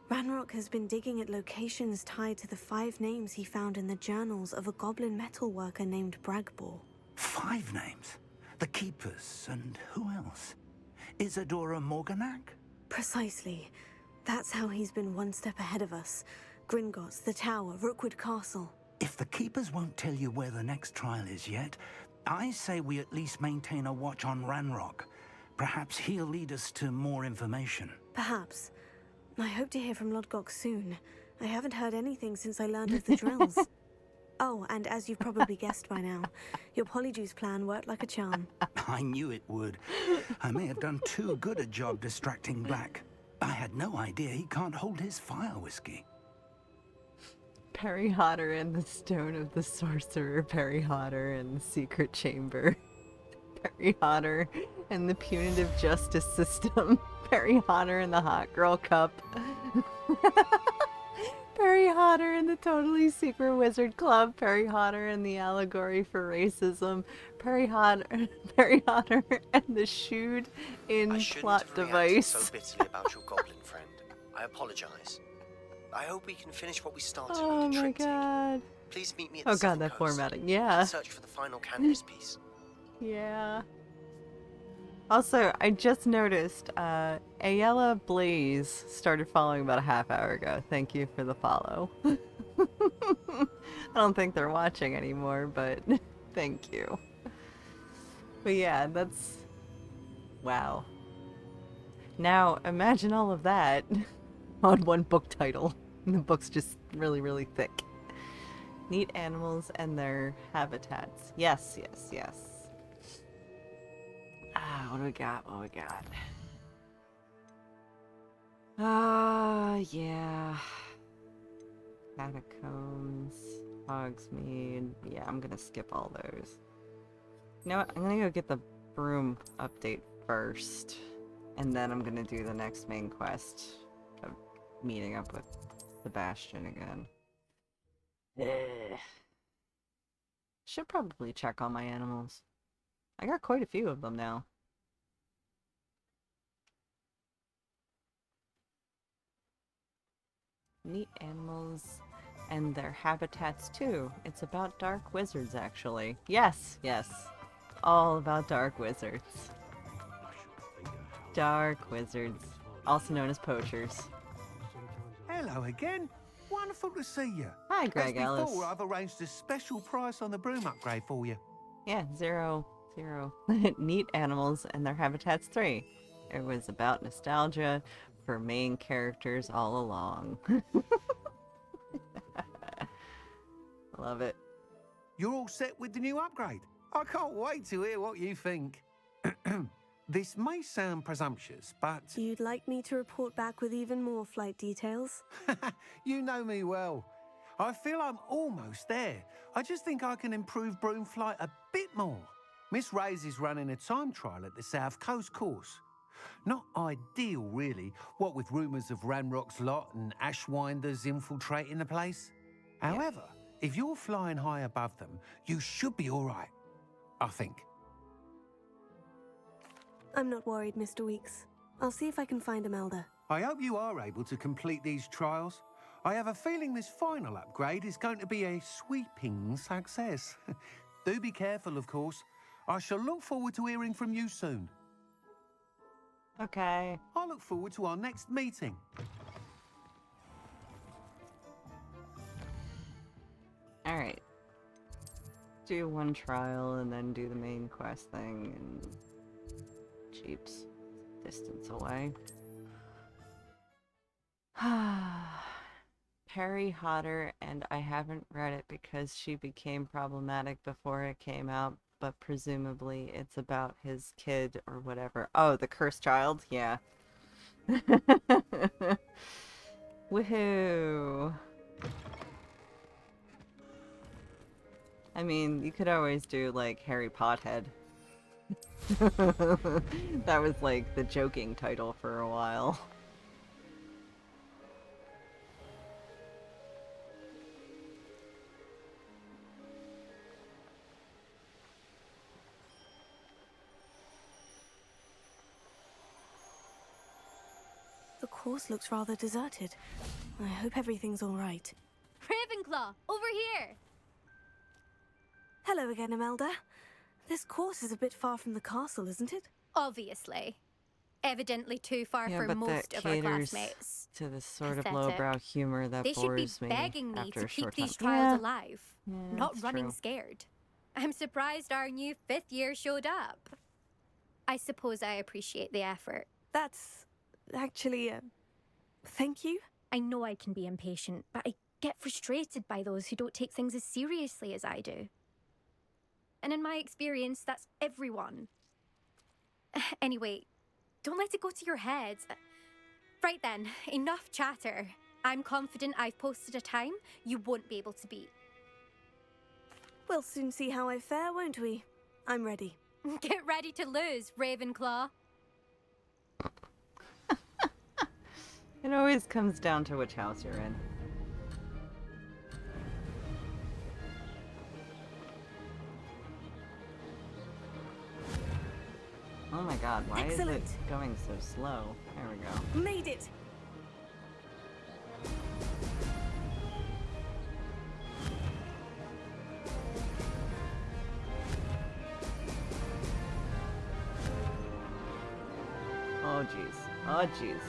Ranrock has been digging at locations tied to the 5 names he found in the journals of a goblin metalworker named Bragbor. 5 names? The Keepers, and who else? Isadora Morganac? Precisely. That's how he's been one step ahead of us. Gringotts, the Tower, Rookwood Castle. If the Keepers won't tell you where the next trial is yet, I say we at least maintain a watch on Ranrock. Perhaps he'll lead us to more information. Perhaps. I hope to hear from Lodgok soon. I haven't heard anything since I learned of the drills. Oh, and as you've probably guessed by now, your Polyjuice plan worked like a charm. I knew it would. I may have done too good a job distracting Black. I had no idea he can't hold his fire whiskey. Perry Hodder and the Stone of the Sorcerer, Perry Hodder and the Secret Chamber. Perry Hodder and the Punitive Justice System. Perry Hodder and the Hot Girl Cup. Perry Hodder and the Totally Secret Wizard Club. Perry Hodder and the Allegory for Racism. Perry Hodder and the Shoed in Plot Device. So bitterly about your goblin friend. I apologize. I hope we can finish what we started Oh with the my Trinity. god. Please meet me at the Oh god, Southern that Coast. formatting. We Yeah. can search for the final Candace piece. Yeah. Also, I just noticed Ayala Blaze started following about a half hour ago. Thank you for the follow. I don't think they're watching anymore, but thank you. But yeah, that's... Wow. Now, imagine all of that on one book title. The book's just really, really thick. Neat animals and their habitats. Yes, yes, yes. What do we got? What do we got? Yeah. Catacombs, Hogsmeade. Yeah, I'm gonna skip all those. You know what? I'm gonna go get the broom update first, and then I'm gonna do the next main quest of meeting up with Sebastian again. Should probably check on my animals. I got quite a few of them now. Neat animals and their habitats too. It's about dark wizards, actually. Yes, yes. All about dark wizards. Dark wizards, also known as poachers. Hello again. Wonderful to see you. Hi, Greg As Ellis. before, I've arranged a special price on the broom upgrade for you. Yeah, zero. Neat animals and their habitats 3. It was about nostalgia for main characters all along. Love it. You're all set with the new upgrade. I can't wait to hear what you think. This may sound presumptuous, but... You'd like me to report back with even more flight details? You know me well. I feel I'm almost there. I just think I can improve broom flight a bit more. Miss Reyes is running a time trial at the South Coast course. Not ideal, really, what with rumours of Ranrock's lot and Ashwinders infiltrating the place. However, if you're flying high above them, you should be all right, I think. I'm not worried, Mr. Weeks. I'll see if I can find Imelda. I hope you are able to complete these trials. I have a feeling this final upgrade is going to be a sweeping success. Do be careful, of course. I shall look forward to hearing from you soon. Okay. I look forward to our next meeting. Alright. Do one trial and then do the main quest thing and... Jeeps. Distance away. Perry Hodder, and I haven't read it because she became problematic before it came out, but presumably it's about his kid or whatever. Oh, the cursed child? Yeah. Woohoo! I mean, you could always do, like, Harry Pothead. That was, like, the joking title for a while. The course looks rather deserted. I hope everything's all right. Ravenclaw, over here! Hello again, Imelda. This course is a bit far from the castle, isn't it? Obviously. Evidently too far Yeah, for but most that of our caters classmates. to this sort of Pathetic. lowbrow humor that They should be bores me begging me after to a keep short these time. trials Yeah. alive, Yeah, not that's running true. scared. I'm surprised our new 5th year showed up. I suppose I appreciate the effort. That's actually thank you. I know I can be impatient, but I get frustrated by those who don't take things as seriously as I do. And in my experience, that's everyone. Anyway, don't let it go to your head. Right then, enough chatter. I'm confident I've posted a time you won't be able to beat. We'll soon see how I fare, won't we? I'm ready. Get ready to lose, Ravenclaw. It always comes down to which house you're in. Oh my god, why Excellent. is it going so slow? There we go. Made it! Oh jeez. Oh jeez.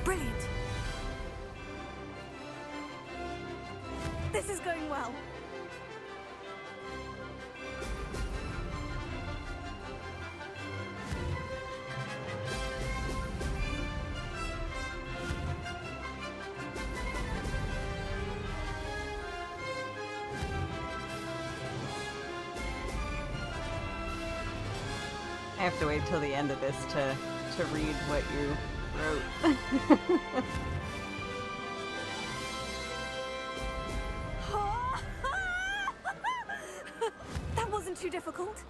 Brilliant! This is going well. have to wait till the end of this to read what you wrote. That wasn't too difficult.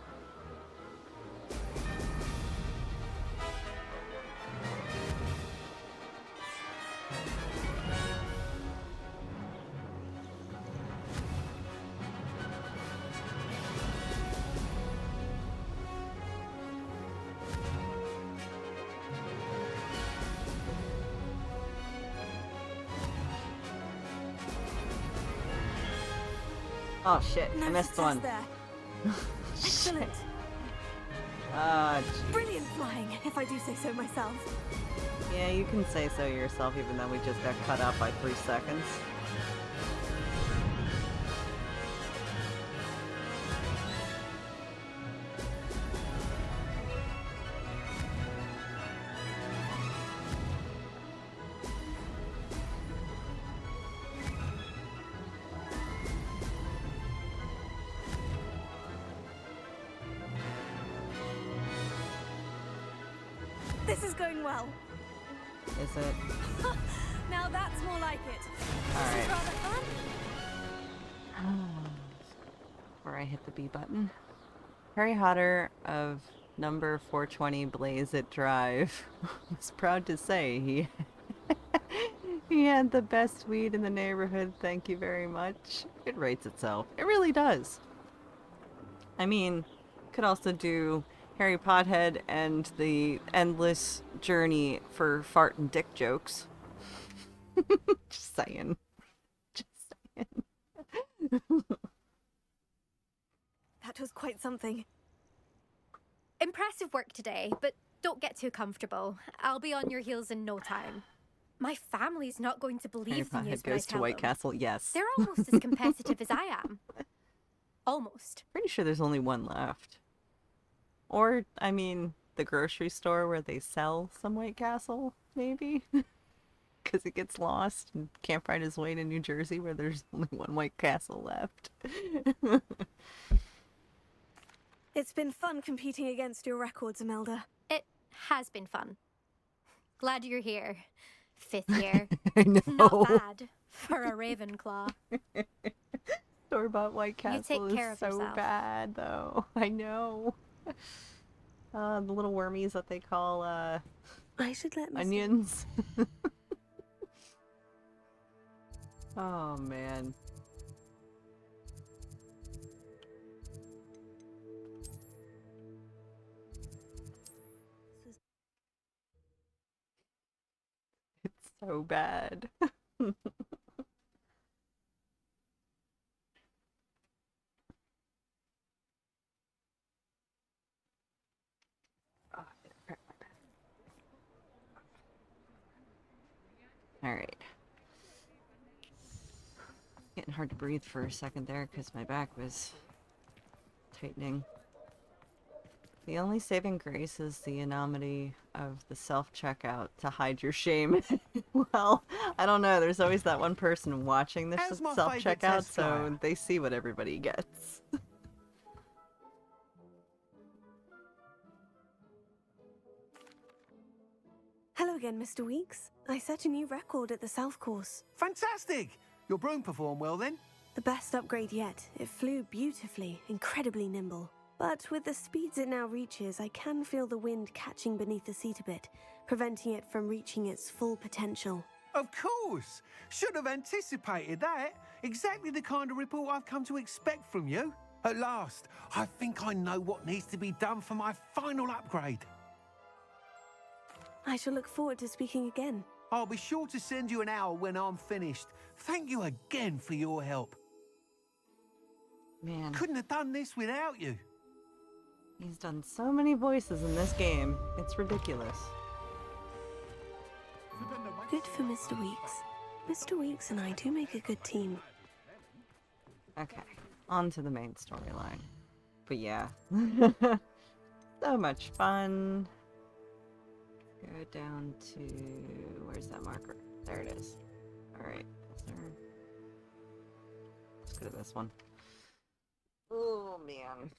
Oh shit, I No missed success one. there. Excellent. Jeez. Brilliant flying, if I do say so myself. Yeah, you can say so yourself, even though we just got cut out by 3 seconds. This is going well. Is it? Now that's more like it. This Alright. is rather fun. Before I hit the B button. Harry Hodder of number 420 Blaze It Drive was proud to say he he had the best weed in the neighborhood. Thank you very much. It rates itself. It really does. I mean, could also do Harry Pothead and the endless journey for fart and dick jokes. Just saying. Just saying. That was quite something. Impressive work today, but don't get too comfortable. I'll be on your heels in no time. My family's not going to Harry believe the news Pothead when I goes to tell White them. Castle, yes. They're almost as competitive as I am. Almost. Pretty sure there's only one left. Or, I mean, the grocery store where they sell some White Castle, maybe? Because he gets lost and can't find his way to New Jersey where there's only one White Castle left. It's been fun competing against your records, Imelda. It has been fun. Glad you're here. 5th year. I know. Not bad for a Ravenclaw. Store-bought White You Castle take care is of so yourself. bad, though. I know. The little wormies that they call, I should let Mr. onions. Oh, man. It's so bad. Alright. Getting hard to breathe for a second there because my back was tightening. The only saving grace is the anonymity of the self-checkout to hide your shame. Well, I don't know. There's always that one person watching the How's my favourite self-checkout, test so flyer? they see what everybody gets. Hello again, Mr. Weeks. I set a new record at the South Course. Fantastic! Your broom performed well then? The best upgrade yet. It flew beautifully, incredibly nimble. But with the speeds it now reaches, I can feel the wind catching beneath the seat a bit, preventing it from reaching its full potential. Of course! Should have anticipated that. Exactly the kind of report I've come to expect from you. At last, I think I know what needs to be done for my final upgrade. I shall look forward to speaking again. I'll be sure to send you an hour when I'm finished. Thank you again for your help. Man. Couldn't have done this without you. He's done so many voices in this game. It's ridiculous. Good for Mr. Weeks. Mr. Weeks and I do make a good team. Okay, on to the main storyline. But yeah. So much fun. Go down to... where's that marker? There it is. Alright. Let's go to this one. Oh, man.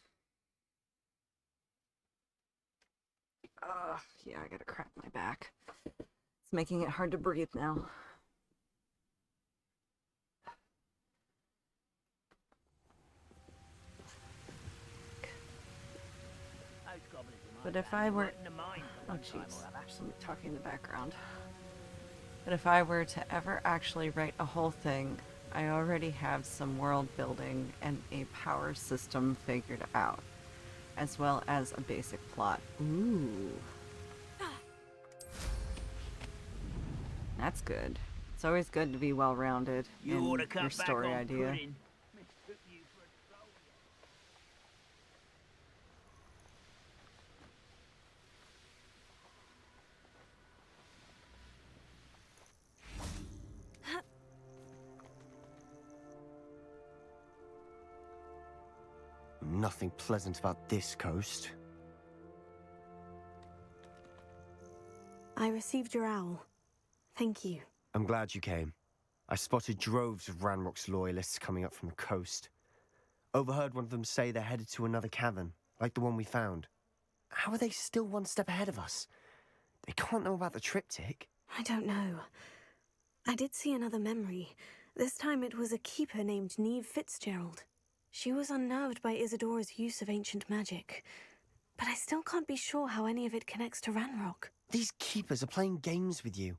Yeah, I gotta crack my back. It's making it hard to breathe now. But if I were... Oh, jeez. Somebody talking in the background. But if I were to ever actually write a whole thing, I already have some world building and a power system figured out, as well as a basic plot. Ooh. That's good. It's always good to be well-rounded You in ought to cut your back story on idea. pudding. Nothing pleasant about this coast. I received your owl. Thank you. I'm glad you came. I spotted droves of Ranrock's loyalists coming up from the coast. Overheard one of them say they're headed to another cavern, like the one we found. How are they still one step ahead of us? They can't know about the triptych. I don't know. I did see another memory. This time it was a keeper named Neve Fitzgerald. She was unnerved by Isadora's use of ancient magic. But I still can't be sure how any of it connects to Ranrock. These keepers are playing games with you.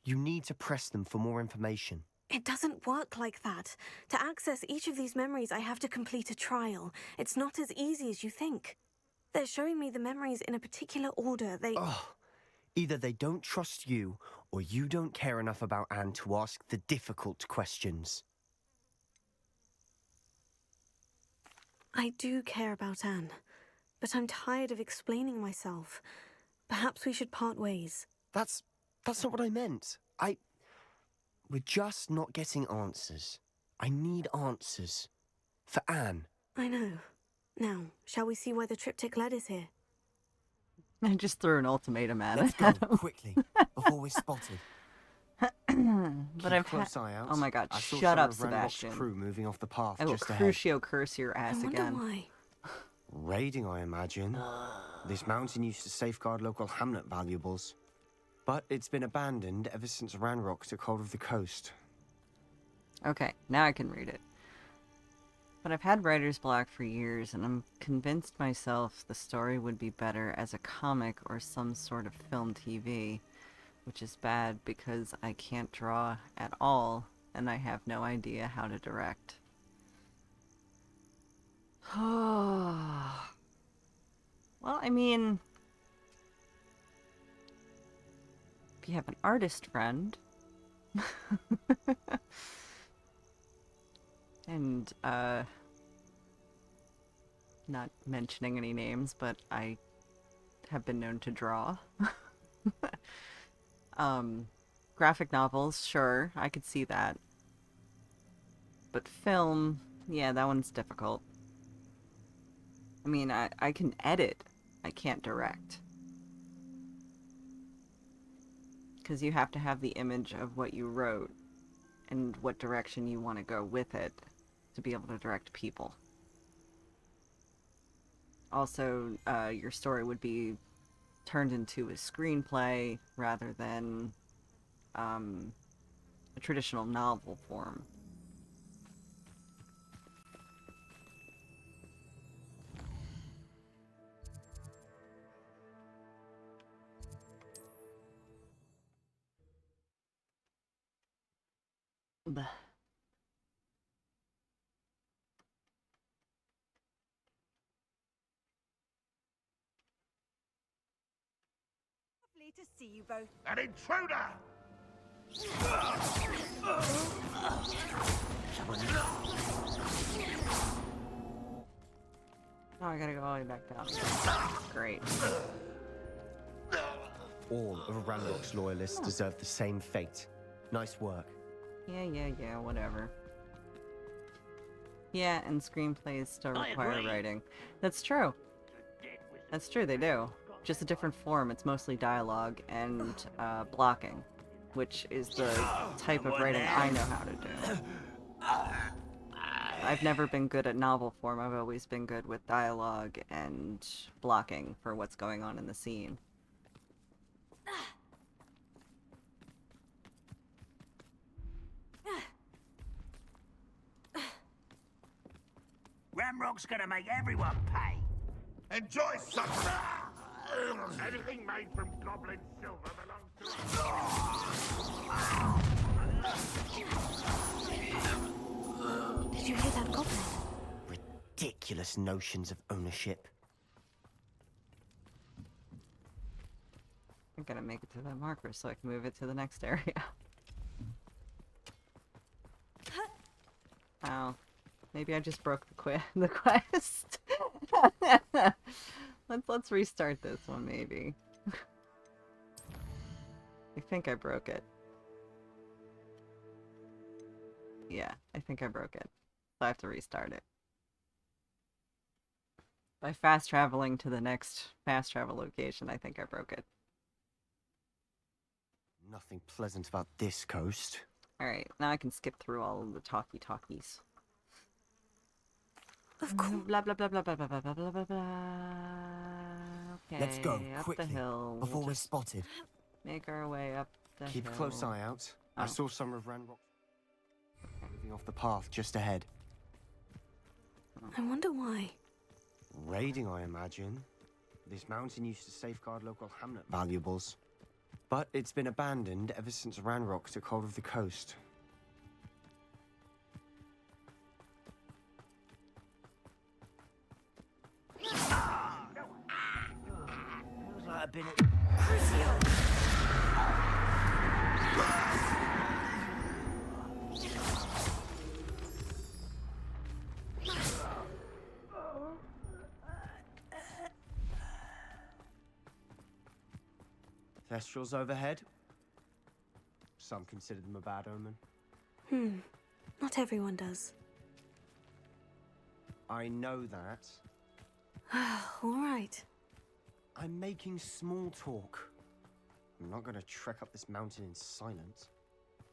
You need to press them for more information. It doesn't work like that. To access each of these memories, I have to complete a trial. It's not as easy as you think. They're showing me the memories in a particular order. Either they don't trust you, or you don't care enough about Anne to ask the difficult questions. I do care about Anne, but I'm tired of explaining myself. Perhaps we should part ways. That's not what I meant. We're just not getting answers. I need answers. For Anne. I know. Now, shall we see why the triptych led us here? I just threw an ultimatum at Let's it. go, quickly, before we're spotted. But Keep I've a close eye out. Oh my god, I saw shut some up, of Ranrock's Sebastian. crew moving off the path I will just ahead. crucio curse your ass I wonder again. why. Raiding, I imagine. This mountain used to safeguard local hamlet valuables. But it's been abandoned ever since Ranrock took hold of the coast. Okay, now I can read it. But I've had writer's block for years, and I'm convinced myself the story would be better as a comic or some sort of film TV, which is bad because I can't draw at all, and I have no idea how to direct. Well, I mean, if you have an artist friend, and, not mentioning any names, but I have been known to draw. Graphic novels, sure, I could see that. But film, yeah, that one's difficult. I mean, I can edit, I can't direct. Because you have to have the image of what you wrote and what direction you want to go with it to be able to direct people. Also, your story would be turned into a screenplay rather than a traditional novel form. Bleh. Lovely to see you both. An intruder! Oh, I gotta go all the way back down. Great. All of Ranrock's loyalists deserve the same fate. Nice work. Yeah, whatever. Yeah, and screenplays still I require agree. writing. That's true. That's true, they do. Just a different form. It's mostly dialogue and blocking, which is the type of writing I know how to do. I've never been good at novel form. I've always been good with dialogue and blocking for what's going on in the scene. Ramrock's gonna make everyone pay. Enjoy some. Anything made from goblin silver belongs to us. Did you hear that goblin? Ridiculous notions of ownership. I gotta make it to that marker so I can move it to the next area. Ow. Maybe I just broke the quest. Let's restart this one, maybe. I think I broke it. Yeah, I think I broke it. So I have to restart it. By fast traveling to the next fast travel location, I think I broke it. Nothing pleasant about this coast. Alright, now I can skip through all of the talkies. Of course. Blah blah blah blah blah blah blah blah blah blah. Okay, Let's go, up quickly, the hill. before We'll we're just spotted. make our way up the Keep hill. a close eye out. Oh. I saw some of Ranrock's moving off the path just ahead. I wonder why. Raiding, I imagine. This mountain used to safeguard local hamlet valuables. But it's been abandoned ever since Ranrock took hold of the coast. Feels like I've been at... Thestrals overhead. Some consider them a bad omen. Not everyone does. I know that. All right. I'm making small talk. I'm not gonna trek up this mountain in silence.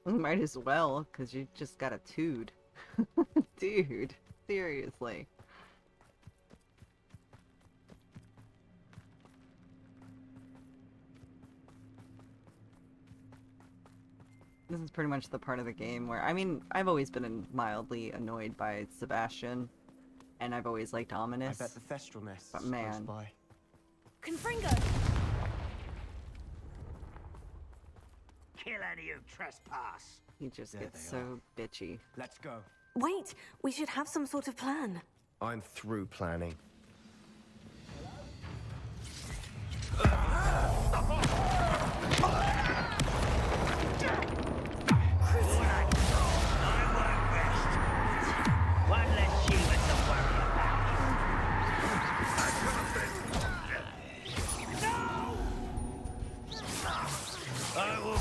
Might as well, because you just got a tood. Dude, seriously. This is pretty much the part of the game where, I mean, I've always been mildly annoyed by Sebastian, and I've always liked Ominous. I bet the Thestral nest But is close man. by. Confringo! Kill any who trespass. He just There gets they so bitchy. Let's go. Wait, we should have some sort of plan. I'm through planning. One less human to worry about. No! I will...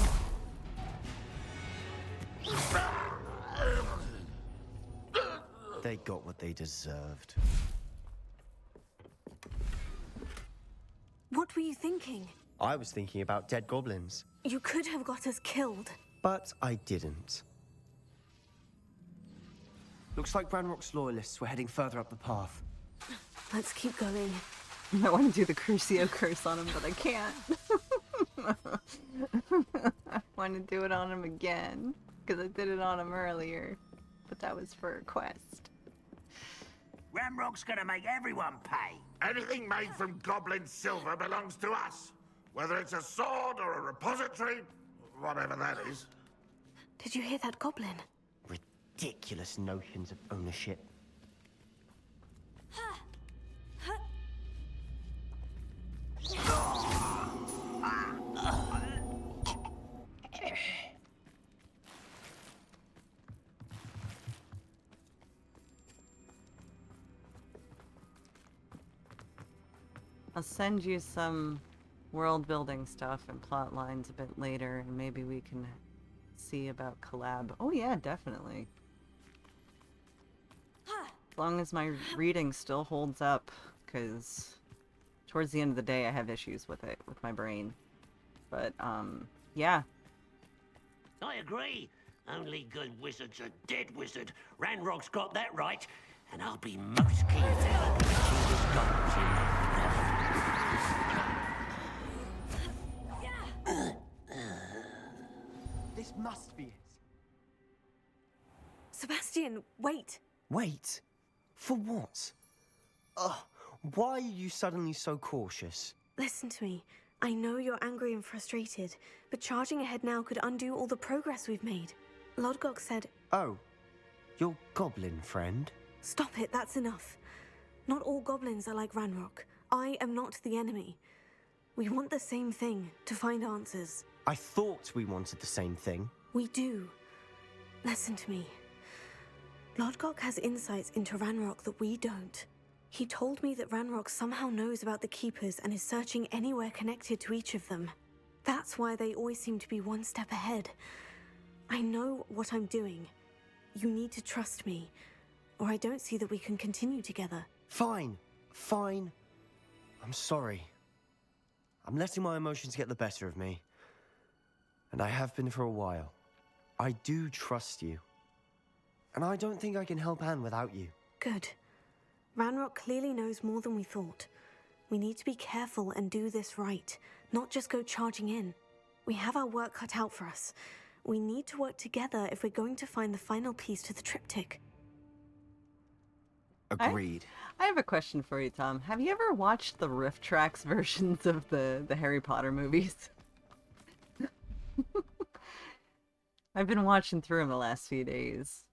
They got what they deserved. What were you thinking? I was thinking about dead goblins, You could have got us killed. but I didn't. Looks like Ranrock's loyalists were heading further up the path. Let's keep going. I want to do the Crucio curse on him, but I can't. I want to do it on him again, because I did it on him earlier. But that was for a quest. Ramrock's gonna make everyone pay. Anything made from goblin silver belongs to us. Whether it's a sword or a repository, whatever that is. Did you hear that goblin? Ridiculous notions of ownership. I'll send you some world building stuff and plot lines a bit later, and maybe we can see about collab. Oh yeah, definitely. As long as my reading still holds up, because towards the end of the day I have issues with it, with my brain. But, yeah. I agree. Only good wizards are dead wizard. Ranrock's got that right, and I'll be most keen to help him achieve his goals in that This must be it. Sebastian, wait. Wait. For what? Ugh, why are you suddenly so cautious? Listen to me. I know you're angry and frustrated, but charging ahead now could undo all the progress we've made. Lodgok said... Oh, your goblin friend? Stop it, that's enough. Not all goblins are like Ranrock. I am not the enemy. We want the same thing, to find answers. I thought we wanted the same thing. We do. Listen to me. Lodgok has insights into Ranrock that we don't. He told me that Ranrock somehow knows about the Keepers and is searching anywhere connected to each of them. That's why they always seem to be one step ahead. I know what I'm doing. You need to trust me, or I don't see that we can continue together. Fine. Fine. I'm sorry. I'm letting my emotions get the better of me. And I have been for a while. I do trust you. And I don't think I can help Anne without you. Good. Ranrock clearly knows more than we thought. We need to be careful and do this right, not just go charging in. We have our work cut out for us. We need to work together if we're going to find the final piece to the triptych. Agreed. I have a question for you, Tom. Have you ever watched the Riff Tracks versions of the Harry Potter movies? I've been watching through them the last few days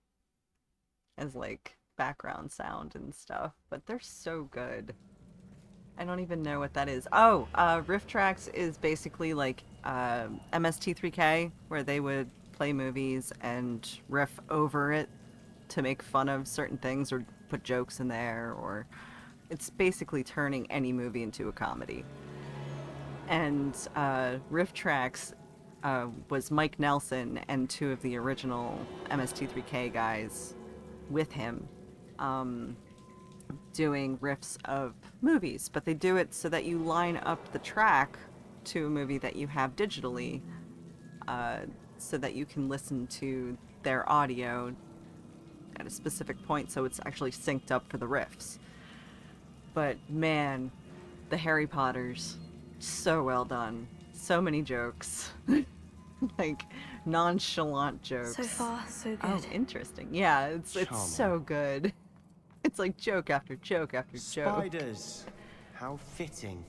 as like background sound and stuff, but they're so good. I don't even know what that is. Oh, Riff Tracks is basically like MST3K, where they would play movies and riff over it to make fun of certain things or put jokes in there, or it's basically turning any movie into a comedy. And Riff Tracks was Mike Nelson and two of the original MST3K guys with him doing riffs of movies, but they do it so that you line up the track to a movie that you have digitally so that you can listen to their audio at a specific point, so it's actually synced up for the riffs. But man, the Harry Potters, so well done. So many jokes. Like nonchalant jokes. So far, so good. Oh, interesting. Yeah, it's so good. It's like joke after joke after joke. Spiders. How fitting.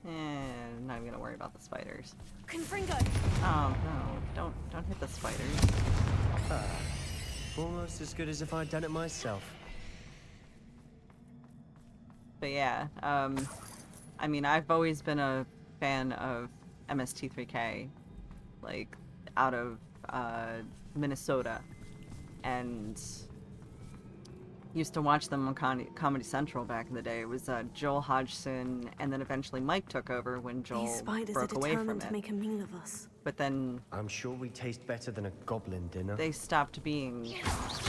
I'm not even gonna worry about the spiders. Confringo! Oh no, don't hit the spiders. Almost as good as if I'd done it myself. But yeah, I mean, I've always been a fan of MST3K, like out of Minnesota, and used to watch them on Comedy Central back in the day. It was Joel Hodgson, and then eventually Mike took over when Joel These spiders broke are away from determined it. to make a meal of us. But then I'm sure we taste better than a goblin dinner. they stopped being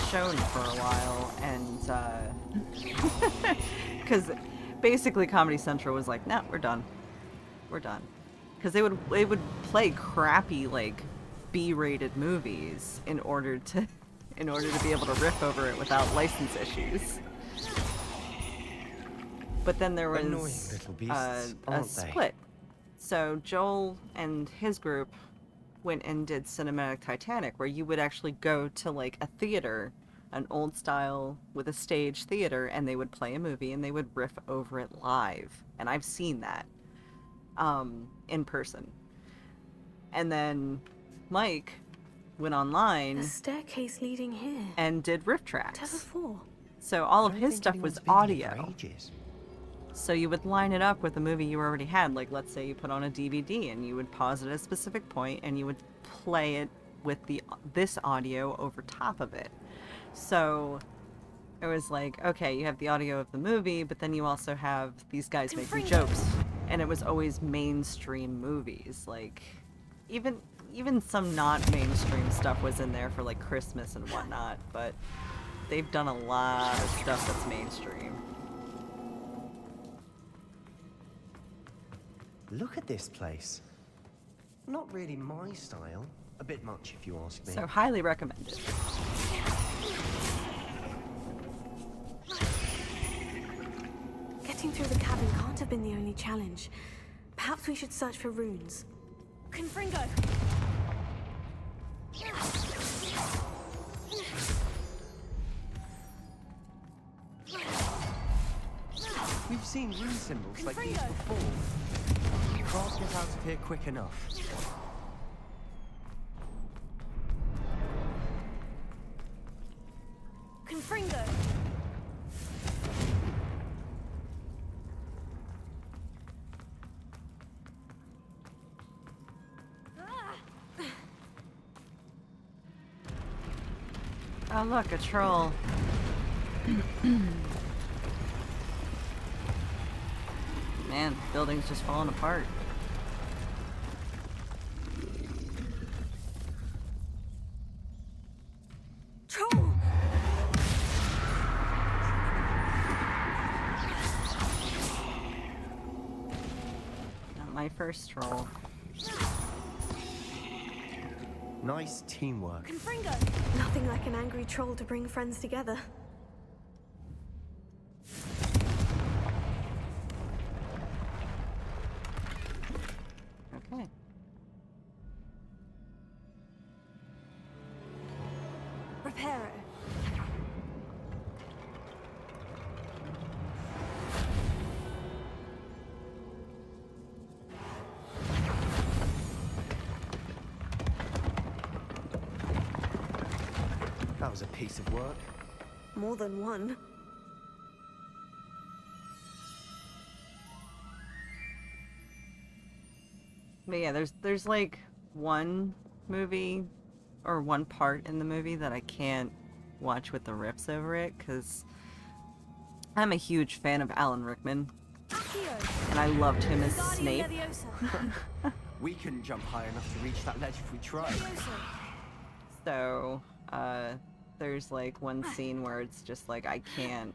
shown for a while, and because basically Comedy Central was like, "No, we're done. We're done." Because they would play crappy like B-rated movies in order to be able to riff over it without license issues. But then there Annoying was little beasts, a aren't they? split. So Joel and his group went and did Cinematic Titanic, where you would actually go to like a theater, an old style with a stage theater, and they would play a movie and they would riff over it live. And I've seen that in person. And then Mike went online The staircase leading here. and did riff tracks. Never before. So all of his stuff was audio. So you would line it up with a movie you already had. Like, let's say you put on a DVD and you would pause it at a specific point and you would play it with this audio over top of it. So it was like, okay, you have the audio of the movie, but then you also have these guys making jokes. And it was always mainstream movies. Like, even some not mainstream stuff was in there for like Christmas and whatnot, but they've done a lot of stuff that's mainstream. Look at this place. Not really my style. A bit much, if you ask me. So highly recommended. Getting through the cabin can't have been the only challenge. Perhaps we should search for runes. Confringo! seen rune symbols like these before. You can't get out of here quick enough. Confringo! Oh look, a troll. Man, building's just falling apart. Troll! Not my first troll. Nice teamwork. Confringo! Nothing like an angry troll to bring friends together. Okay. Reparo. That was a piece of work. More than one. But yeah, there's like one movie or one part in the movie that I can't watch with the riffs over it because I'm a huge fan of Alan Rickman. And I loved him as Snape. We couldn't jump high enough to reach that ledge if we tried. So, there's like one scene where it's just like I can't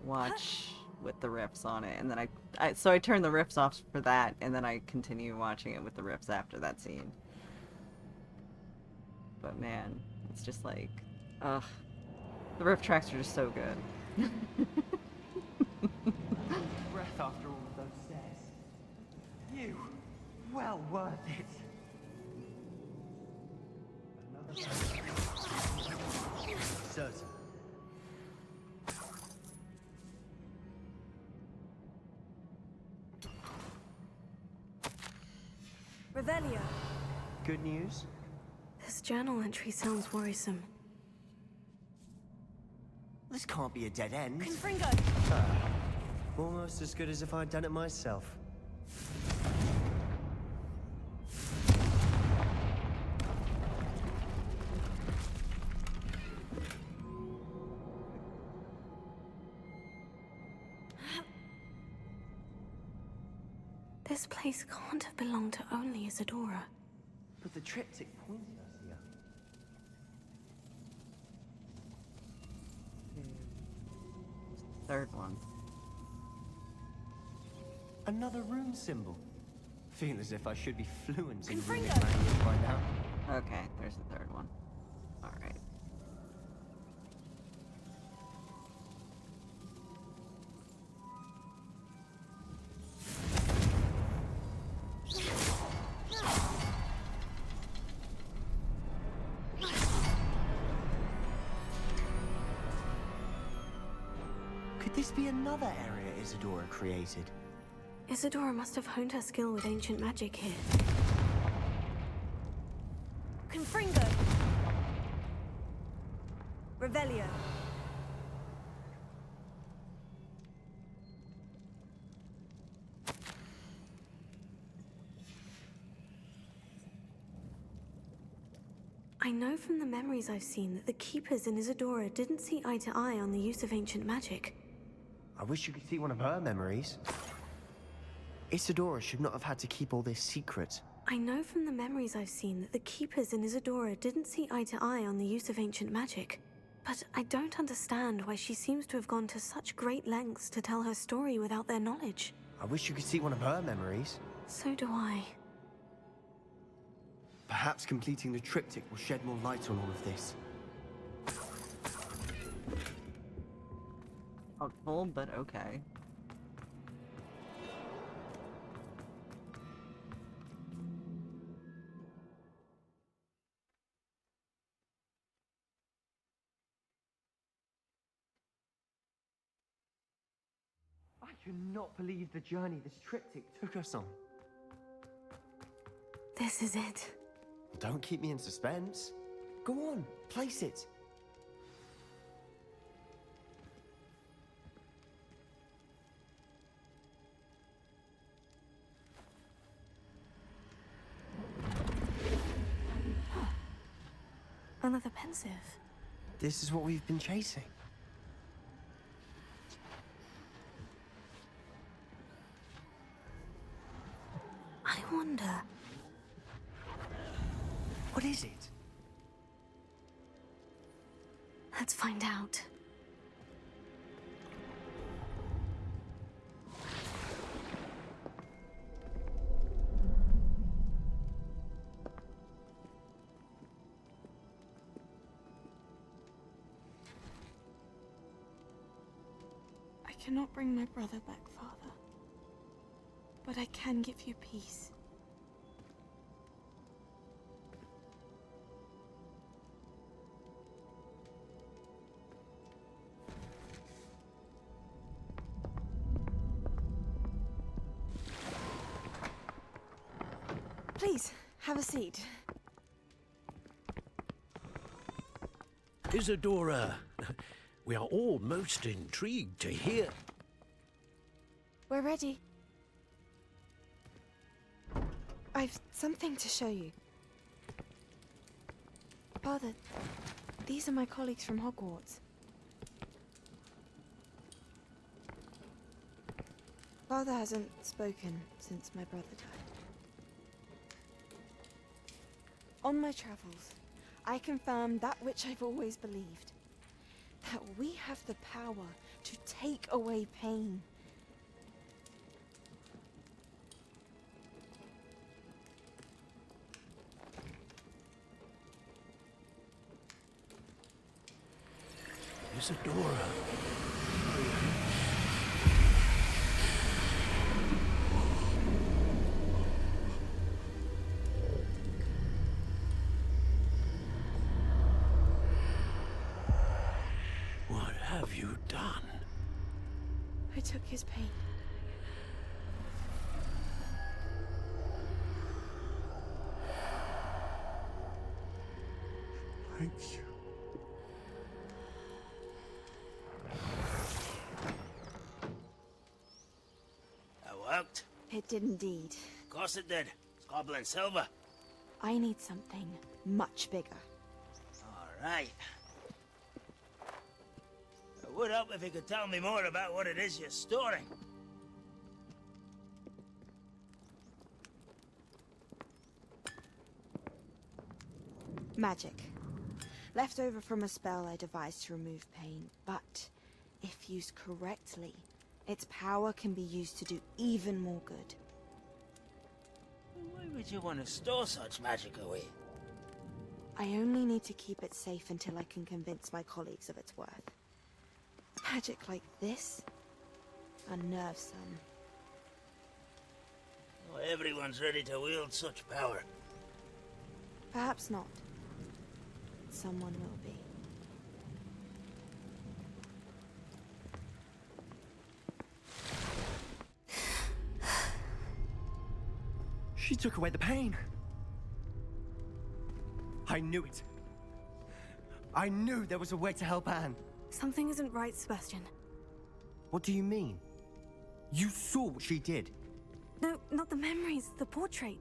watch with the riffs on it, and then so I turn the riffs off for that, and then I continue watching it with the riffs after that scene. But man, it's just like, ugh, the riff tracks are just so good. Breath after all of those stairs. You, well worth it. Certain. Revelio. Good news? This journal entry sounds worrisome. This can't be a dead end. Confringo! Almost as good as if I'd done it myself. This place can't have belonged to only Isadora. But the triptych pointed us here. Third one. Another rune symbol. Feel as if I should be fluent in Confringo! runic language by now. Okay, there's the third one. Alright. Could this be another area Isadora created? Isadora must have honed her skill with ancient magic here. Confringo! Revelio. I know from the memories I've seen that the Keepers in Isadora didn't see eye to eye on the use of ancient magic. I wish you could see one of her memories. Isadora should not have had to keep all this secret. I know from the memories I've seen that the Keepers in Isadora didn't see eye to eye on the use of ancient magic. But I don't understand why she seems to have gone to such great lengths to tell her story without their knowledge. I wish you could see one of her memories. So do I. Perhaps completing the triptych will shed more light on all of this. Doubtful, but okay. I cannot believe the journey this triptych took us on. This is it. Don't keep me in suspense. Go on, place it. Another pensive. This is what we've been chasing. I wonder. What is it? Let's find out. I cannot bring my brother back, Father. But I can give you peace. Please, have a seat. Isadora, we are all most intrigued to hear. We're ready. I've something to show you. Father, these are my colleagues from Hogwarts. Father hasn't spoken since my brother died. On my travels, I confirmed that which I've always believed. That we have the power to take away pain. Isadora. What have you done? I took his pain. Thank you. That worked? It did indeed. Of course it did. It's goblin silver. I need something much bigger. All right. It would help if you could tell me more about what it is you're storing. Magic. Left over from a spell I devised to remove pain, but if used correctly, its power can be used to do even more good. Why would you want to store such magic away? I only need to keep it safe until I can convince my colleagues of its worth. Magic like this unnerves some. Not everyone's ready to wield such power. Perhaps not. Someone will be. She took away the pain. I knew it. I knew there was a way to help Anne. Something isn't right, Sebastian. What do you mean? You saw what she did. No, not the memories, the portrait.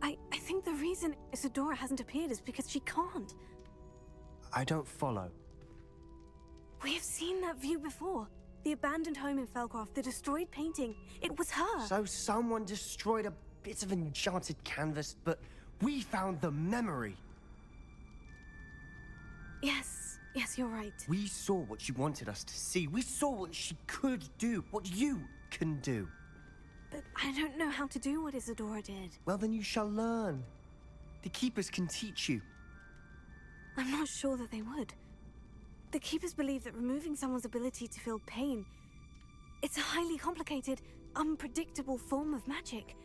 I think the reason Isadora hasn't appeared is because she can't. I don't follow. We have seen that view before. The abandoned home in Felcroft, the destroyed painting. It was her. So someone destroyed a bit of enchanted canvas, but we found the memory. Yes, you're right. We saw what she wanted us to see. We saw what she could do, what you can do. But I don't know how to do what Isadora did. Well, then you shall learn. The Keepers can teach you. I'm not sure that they would. The Keepers believe that removing someone's ability to feel pain, it's a highly complicated, unpredictable form of magic.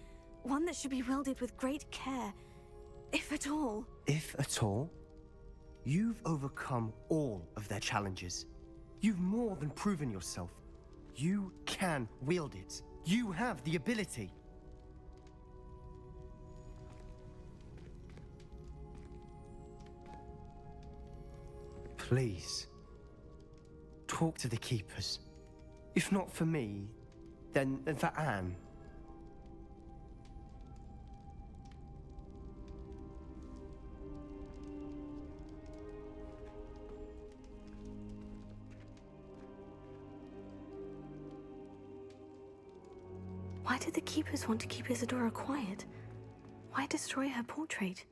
One that should be wielded with great care, if at all. If at all? You've overcome all of their challenges. You've more than proven yourself. You can wield it. You have the ability. Please, talk to the Keepers. If not for me, then for Anne. Why did the Keepers want to keep Isadora quiet? Why destroy her portrait?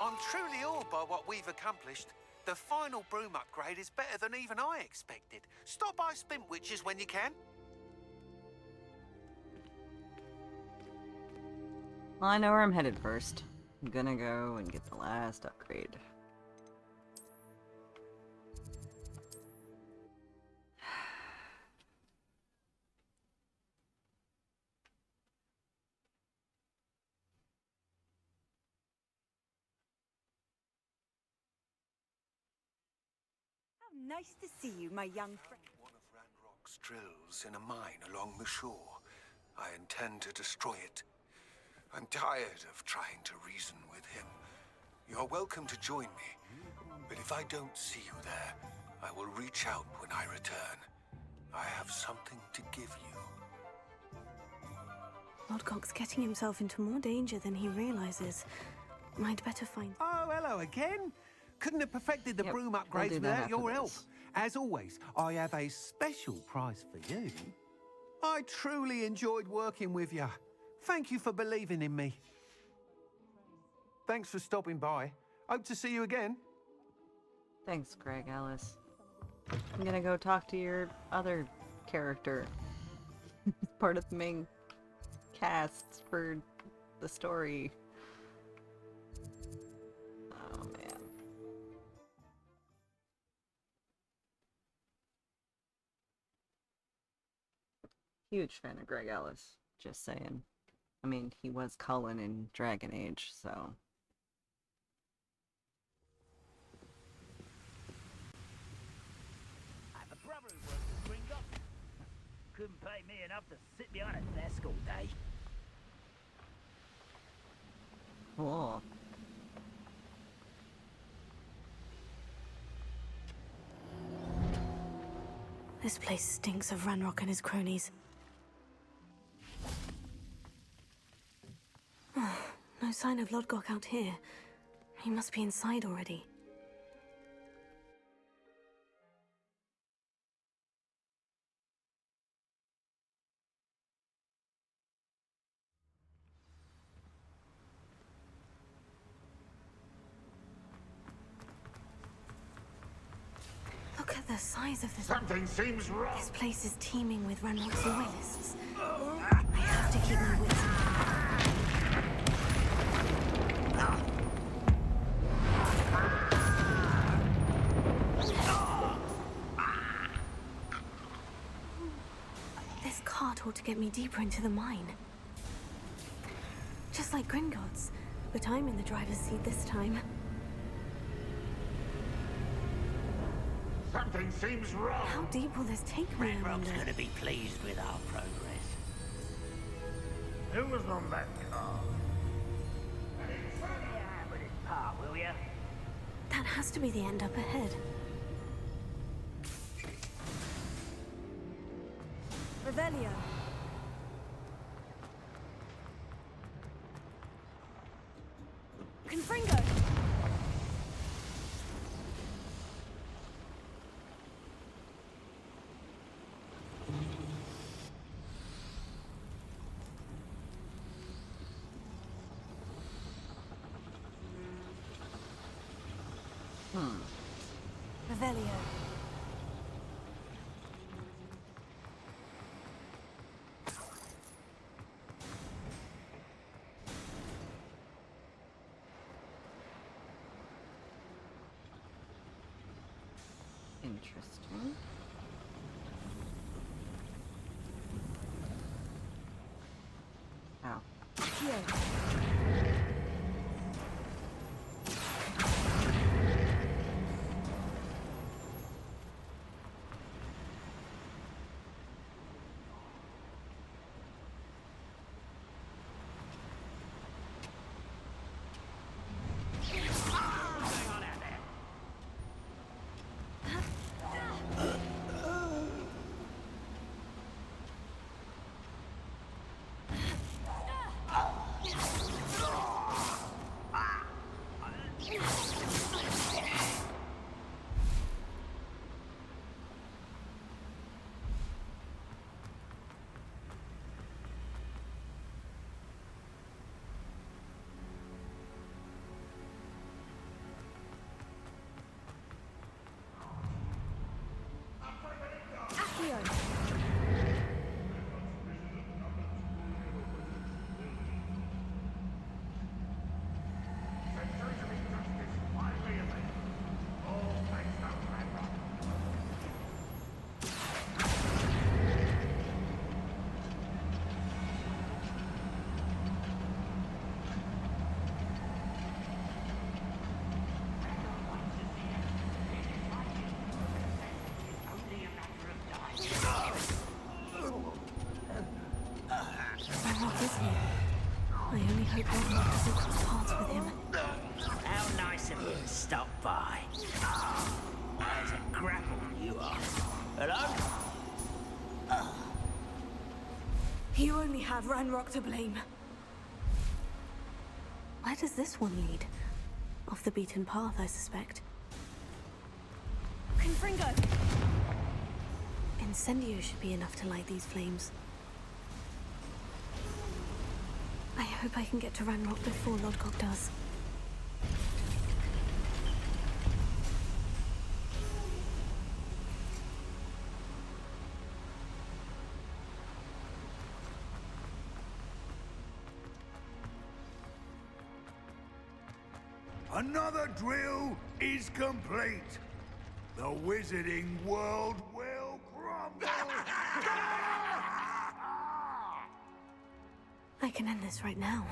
I'm truly awed by what we've accomplished. The final broom upgrade is better than even I expected. Stop by Spintwitches when you can. Well, I know where I'm headed first. I'm gonna go and get the last upgrade. Nice to see you, my young friend. One of Ranrock's drills in a mine along the shore. I intend to destroy it. I'm tired of trying to reason with him. You're welcome to join me, but if I don't see you there, I will reach out when I return. I have something to give you. Lodgok's getting himself into more danger than he realizes. I'd better find... Oh, hello again. Couldn't have perfected the broom upgrades without your help. As always, I have a special prize for you. I truly enjoyed working with you. Thank you for believing in me. Thanks for stopping by. Hope to see you again. Thanks, Greg Ellis. I'm gonna go talk to your other character. Part of the main cast for the story. Oh, man. Huge fan of Greg Ellis, just saying. I mean, he was Cullen in Dragon Age, so... I have a brother who works at Gringotts. Couldn't pay me enough to sit behind a desk all day. Cool. This place stinks of Ranrock and his cronies. No sign of Lodgok out here. He must be inside already. Look at the size of this. Something seems wrong. This place is teeming with Ranrock's loyalists. I have to keep my wits about me. This cart ought to get me deeper into the mine. Just like Gringotts, but I'm in the driver's seat this time. Something seems wrong. How deep will this take me, I Ranrock's wonder? gonna be pleased with our progress. Who was on that car? Show me a hand with his part, will ya? That has to be the end up ahead. Revelio. Confringo. Revelio. Interesting. Ow. you. I only hope Lodgok doesn't cross paths with him. How nice of you to stop by. There's a grapple you are. Hello? You only have Ranrock to blame. Where does this one lead? Off the beaten path, I suspect. Confringo! Incendio should be enough to light these flames. I hope I can get to Ranrock before Lodgok does. Another drill is complete. The wizarding world will crumble. I can end this right now.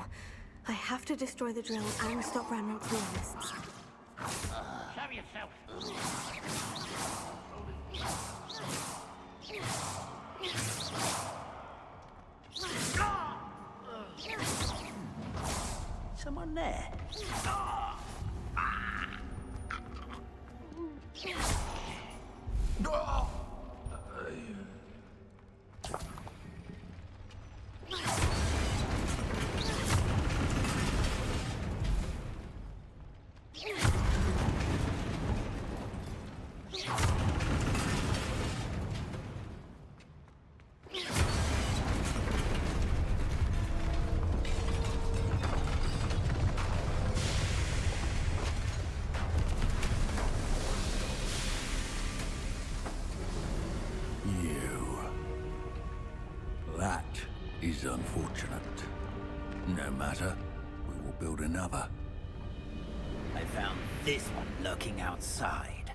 I have to destroy the drill and stop Ranrock's loyalists. Show yourself. Someone there? That is unfortunate. No matter, we will build another. I found this one lurking outside.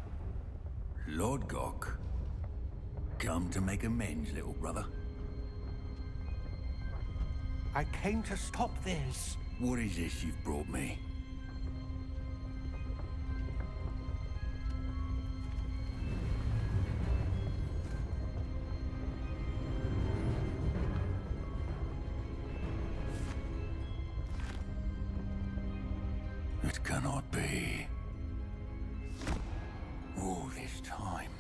Lodgok, come to make amends, little brother. I came to stop this. What is this you've brought me? It cannot be. All this time,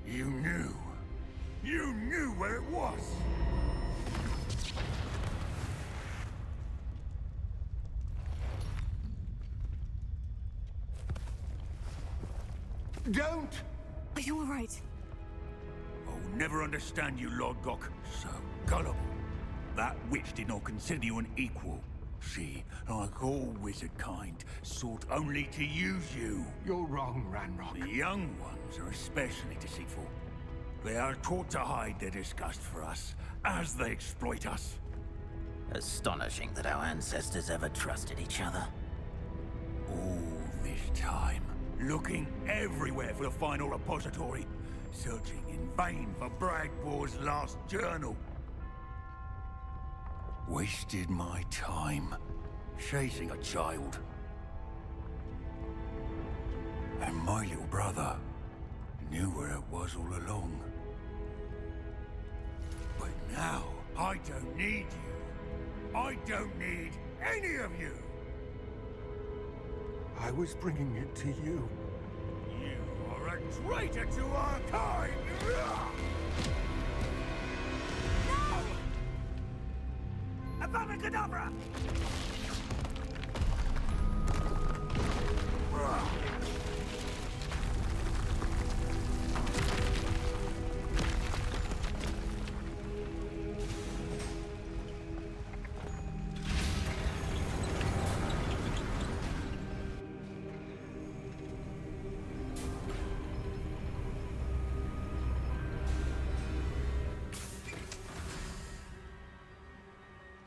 you knew. You knew where it was. Don't! Are you all right? I'll never understand you, Lodgok. So gullible. That witch did not consider you an equal. She, like all wizard kind, sought only to use you. You're wrong, Ranrock. The young ones are especially deceitful. They are taught to hide their disgust for us, as they exploit us. Astonishing that our ancestors ever trusted each other. All this time, looking everywhere for the final repository, searching in vain for Bragbor's last journal. Wasted my time chasing a child. And my little brother knew where it was all along. But now, I don't need you. I don't need any of you. I was bringing it to you. You are a traitor to our kind! Avada Kedavra!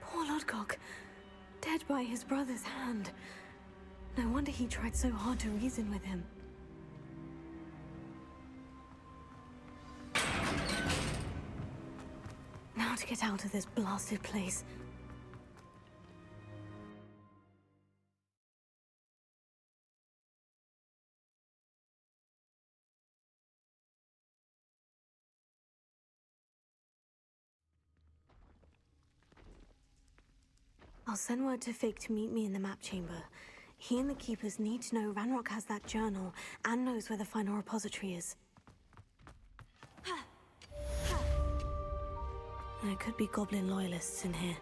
Poor Lodgok. Dead by his brother's hand. No wonder he tried so hard to reason with him. Now to get out of this blasted place. I'll send word to Fig to meet me in the map chamber. He and the Keepers need to know Ranrock has that journal and knows where the final repository is. There could be Goblin loyalists in here.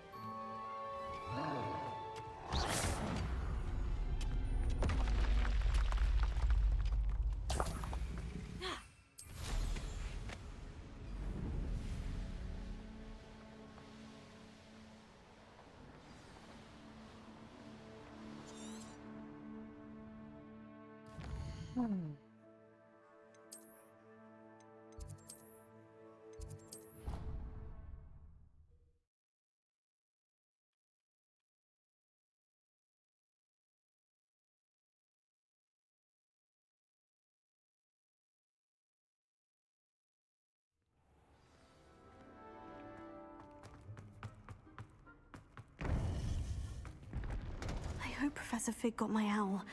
I hope Professor Fig got my owl.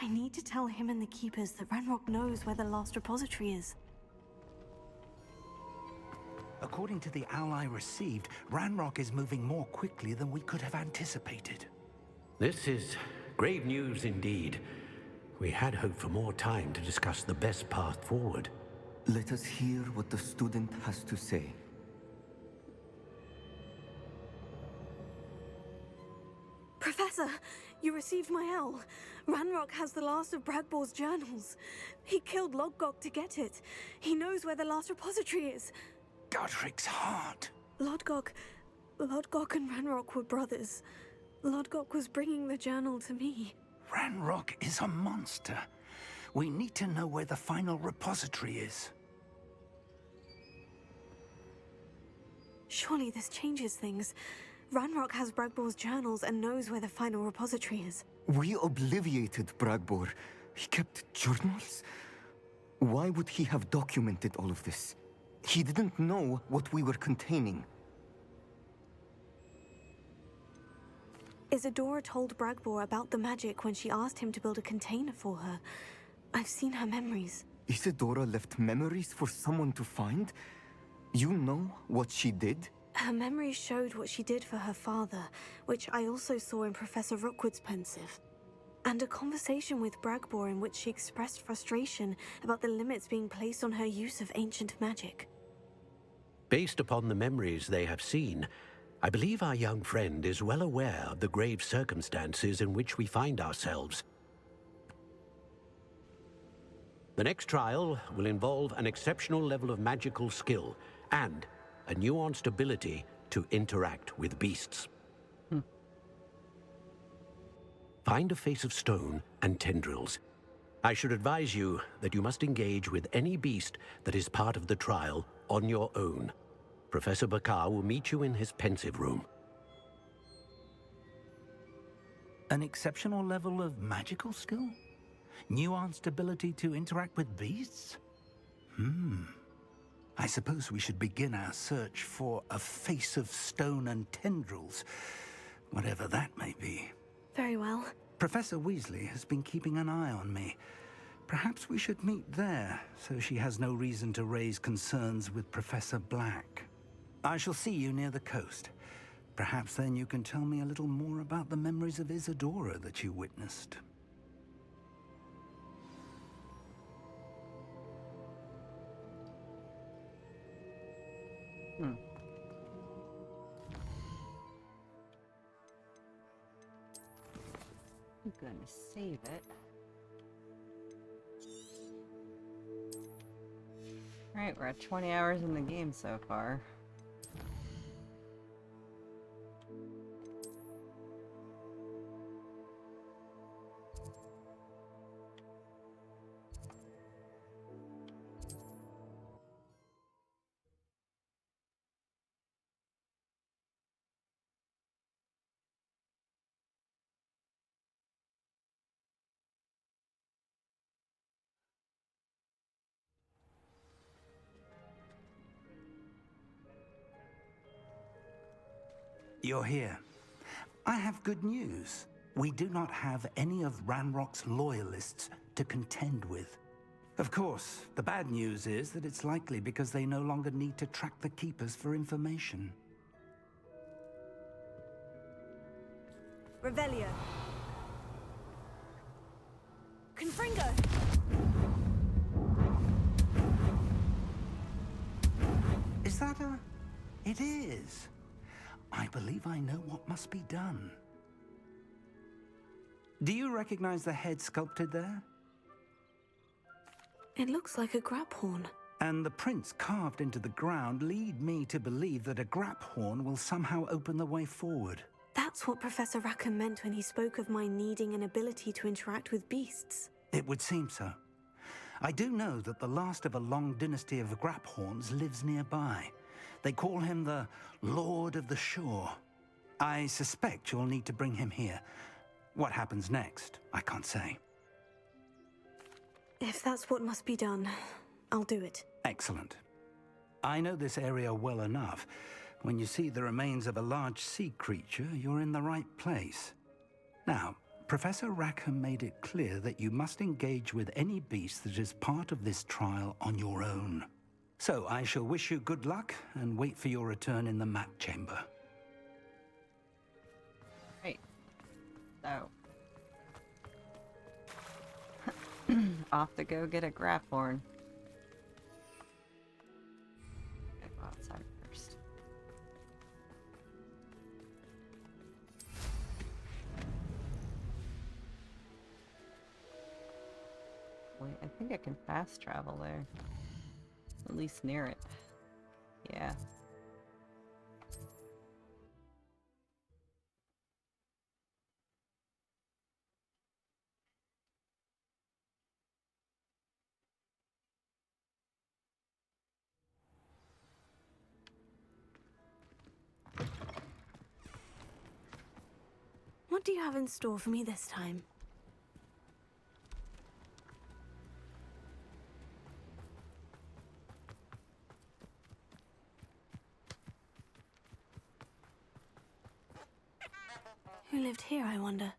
I need to tell him and the Keepers that Ranrock knows where the last repository is. According to the owl I received, Ranrock is moving more quickly than we could have anticipated. This is grave news indeed. We had hoped for more time to discuss the best path forward. Let us hear what the student has to say. Professor, you received my owl. Ranrock has the last of Bragbor's journals. He killed Lodgok to get it. He knows where the last repository is. Godric's heart. Lodgok and Ranrock were brothers. Lodgok was bringing the journal to me. Ranrock is a monster. We need to know where the final repository is. Surely this changes things. Ranrock has Bragbor's journals and knows where the final repository is. We obliviated Bragbor. He kept journals? Why would he have documented all of this? He didn't know what we were containing. Isadora told Bragbor about the magic when she asked him to build a container for her. I've seen her memories. Isadora left memories for someone to find? You know what she did? Her memories showed what she did for her father, which I also saw in Professor Rookwood's pensive. And a conversation with Bragbor in which she expressed frustration about the limits being placed on her use of ancient magic. Based upon the memories they have seen, I believe our young friend is well aware of the grave circumstances in which we find ourselves. The next trial will involve an exceptional level of magical skill and a nuanced ability to interact with beasts. Find a face of stone and tendrils. I should advise you that you must engage with any beast that is part of the trial on your own. Professor Bakar will meet you in his pensive room. An exceptional level of magical skill? Nuanced ability to interact with beasts? I suppose we should begin our search for a face of stone and tendrils, whatever that may be. Very well. Professor Weasley has been keeping an eye on me. Perhaps we should meet there, so she has no reason to raise concerns with Professor Black. I shall see you near the coast. Perhaps then you can tell me a little more about the memories of Isadora that you witnessed. I'm gonna save it. Alright, we're at 20 hours in the game so far. You're here. I have good news. We do not have any of Ranrock's loyalists to contend with. Of course, the bad news is that it's likely because they no longer need to track the Keepers for information. Revelio. Confringo. Is that a... It is. I believe I know what must be done. Do you recognize the head sculpted there? It looks like a grap horn. And the prints carved into the ground lead me to believe that a grap horn will somehow open the way forward. That's what Professor Rackham meant when he spoke of my needing an ability to interact with beasts. It would seem so. I do know that the last of a long dynasty of grap horns lives nearby. They call him the Lord of the Shore. I suspect you'll need to bring him here. What happens next, I can't say. If that's what must be done, I'll do it. Excellent. I know this area well enough. When you see the remains of a large sea creature, you're in the right place. Now, Professor Rackham made it clear that you must engage with any beast that is part of this trial on your own. So I shall wish you good luck and wait for your return in the map chamber. Right. So. Off to go get a grap horn. Gotta go outside first. Wait, I think I can fast travel there. At least near it. Yeah. What do you have in store for me this time? Who lived here, I wonder?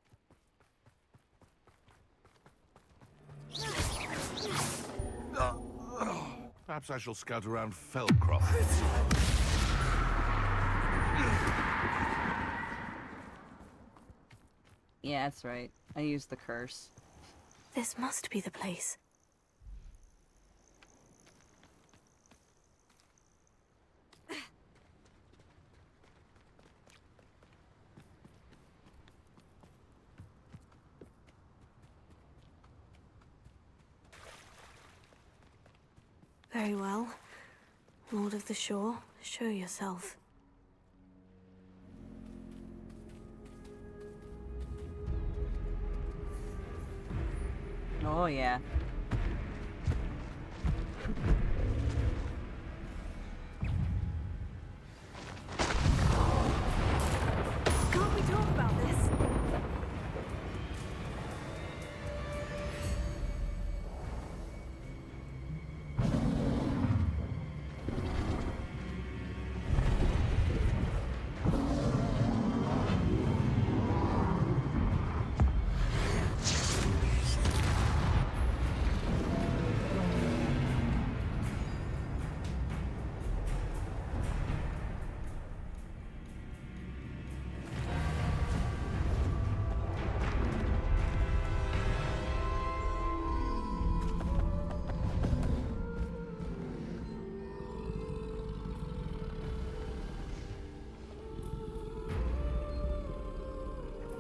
Perhaps I shall scout around Feldcroft. Yeah, that's right. I used the curse. This must be the place. Very well. Lord of the Shore, show yourself. Oh, yeah. Can't we talk about this?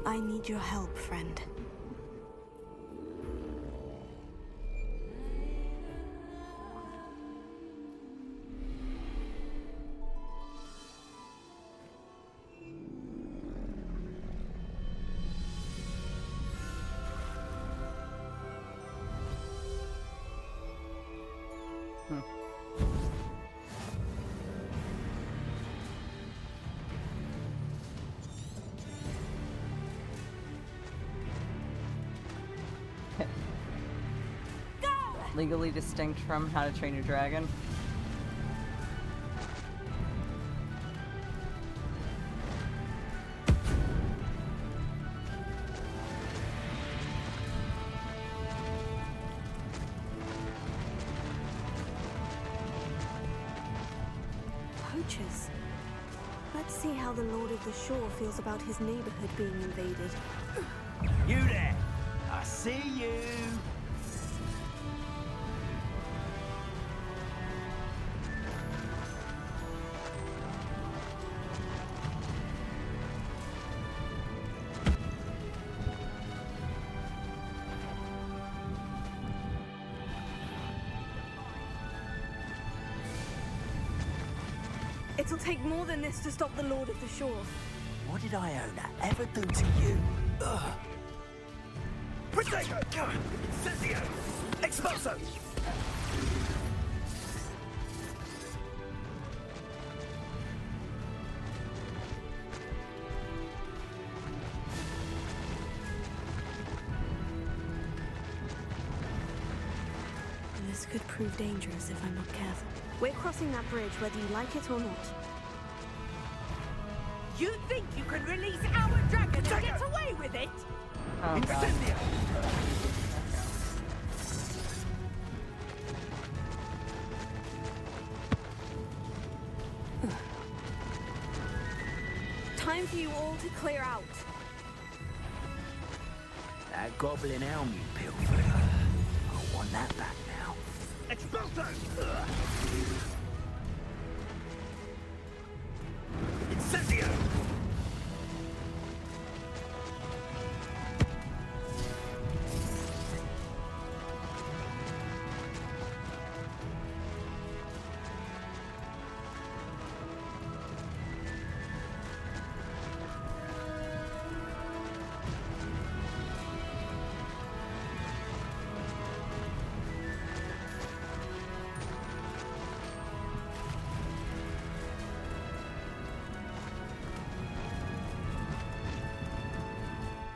I need your help, friend. Legally distinct from How to Train Your Dragon. Poachers. Let's see how the Lord of the Shore feels about his neighborhood being invaded. You there! I see you! It'll take more than this to stop the Lord of the Shore. What did Iona ever do to you? Ugh. Protego! Incendio! Expulso! This could prove dangerous if I'm not careful. We're crossing that bridge whether you like it or not. You think you can release our dragon and get away with it? Oh, God. Time for you all to clear out. That goblin helm you pilfered. I want that back now. Expulso! Incendio!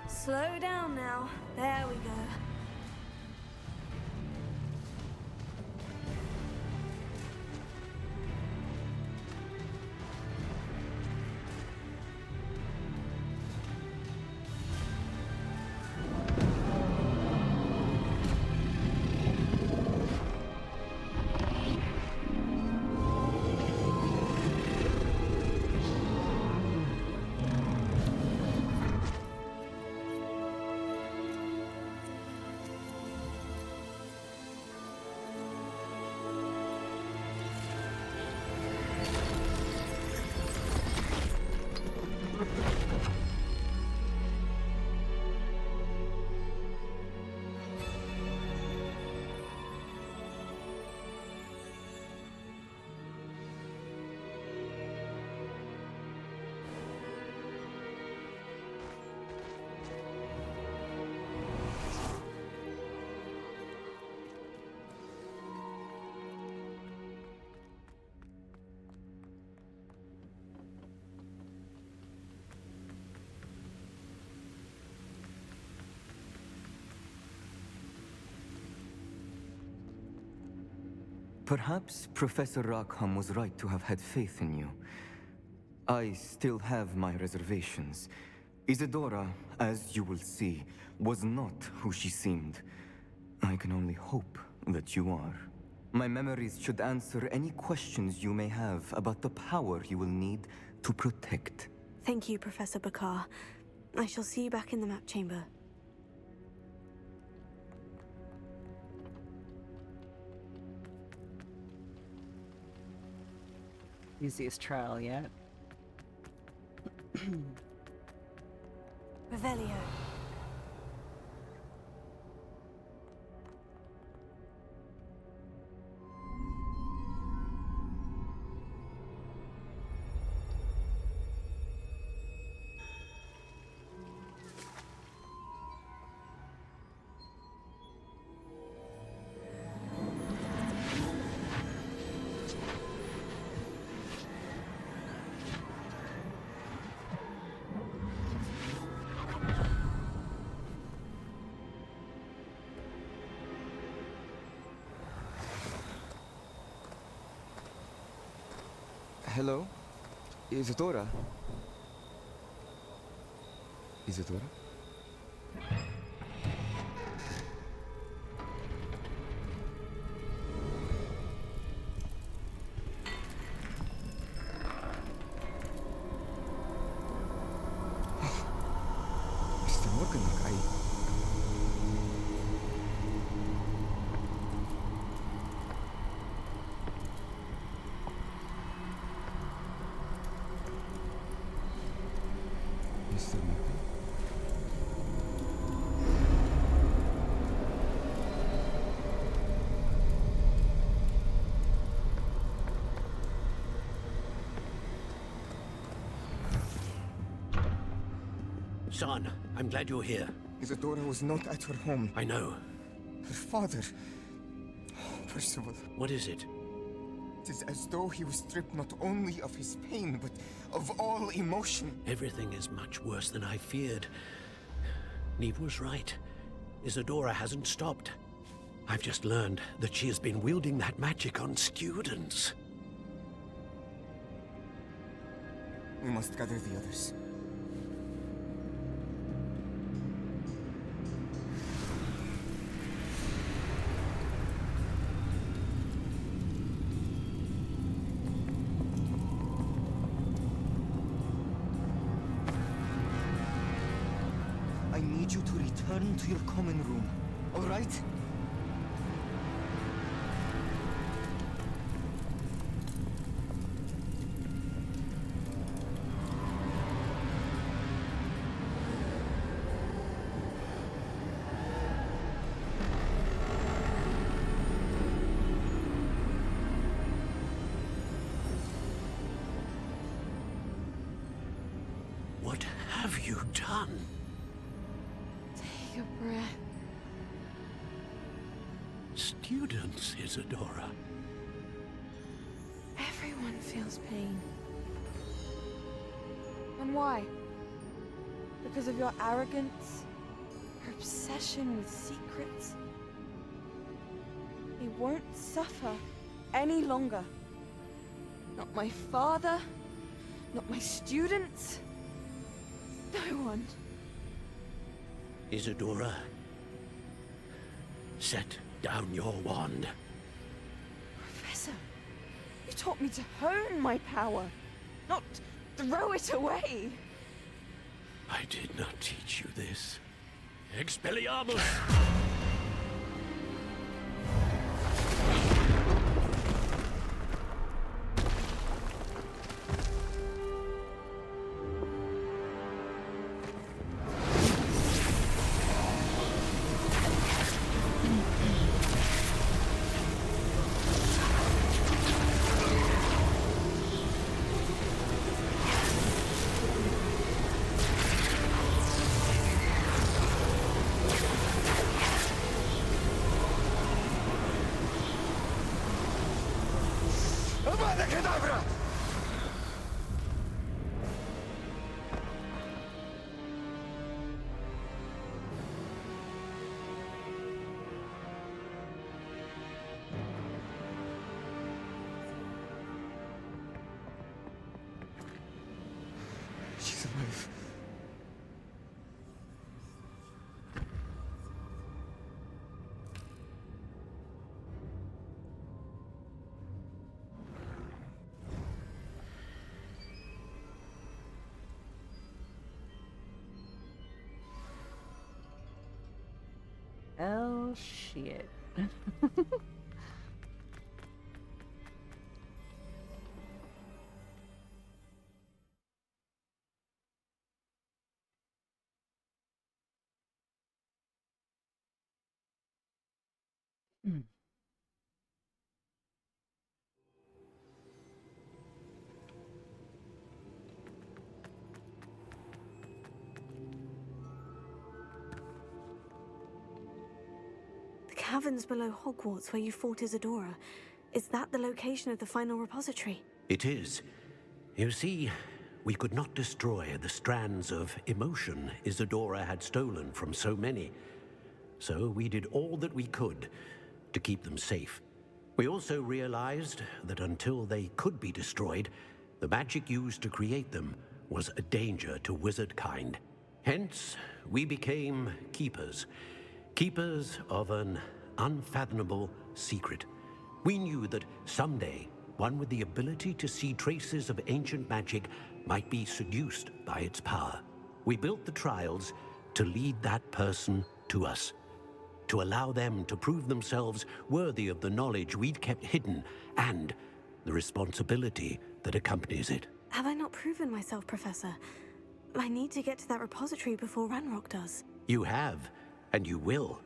Slow down now. There we go. Perhaps Professor Rackham was right to have had faith in you. I still have my reservations. Isadora, as you will see, was not who she seemed. I can only hope that you are. My memories should answer any questions you may have about the power you will need to protect. Thank you, Professor Bakar. I shall see you back in the map chamber. Easiest trial yet. Revelio. Hello? Isadora? Isadora? Mr. Nippy? Son, I'm glad you're here. Isadora was not at her home. I know. Her father... Oh, Percival. What is it? It is as though he was stripped not only of his pain, but of all emotion. Everything is much worse than I feared. Neve was right. Isadora hasn't stopped. I've just learned that she has been wielding that magic on students. We must gather the others. I need you to return to your common room, all right? What have you done? Take a breath. Students, Isadora. Everyone feels pain. And why? Because of your arrogance? Your obsession with secrets? He won't suffer any longer. Not my father, not my students, no one. Isadora, set down your wand. Professor, you taught me to hone my power, not throw it away. I did not teach you this. Expelliarmus! She's alive. Oh, shit. Hmm. The caverns below Hogwarts where you fought Isadora. Is that the location of the final repository? It is. You see, we could not destroy the strands of emotion Isadora had stolen from so many. So we did all that we could to keep them safe. We also realized that until they could be destroyed, the magic used to create them was a danger to wizard kind. Hence, we became keepers. Keepers of an unfathomable secret. We knew that someday, one with the ability to see traces of ancient magic might be seduced by its power. We built the trials to lead that person to us, to allow them to prove themselves worthy of the knowledge we'd kept hidden and the responsibility that accompanies it. Have I not proven myself, Professor? I need to get to that repository before Ranrock does. You have, and you will.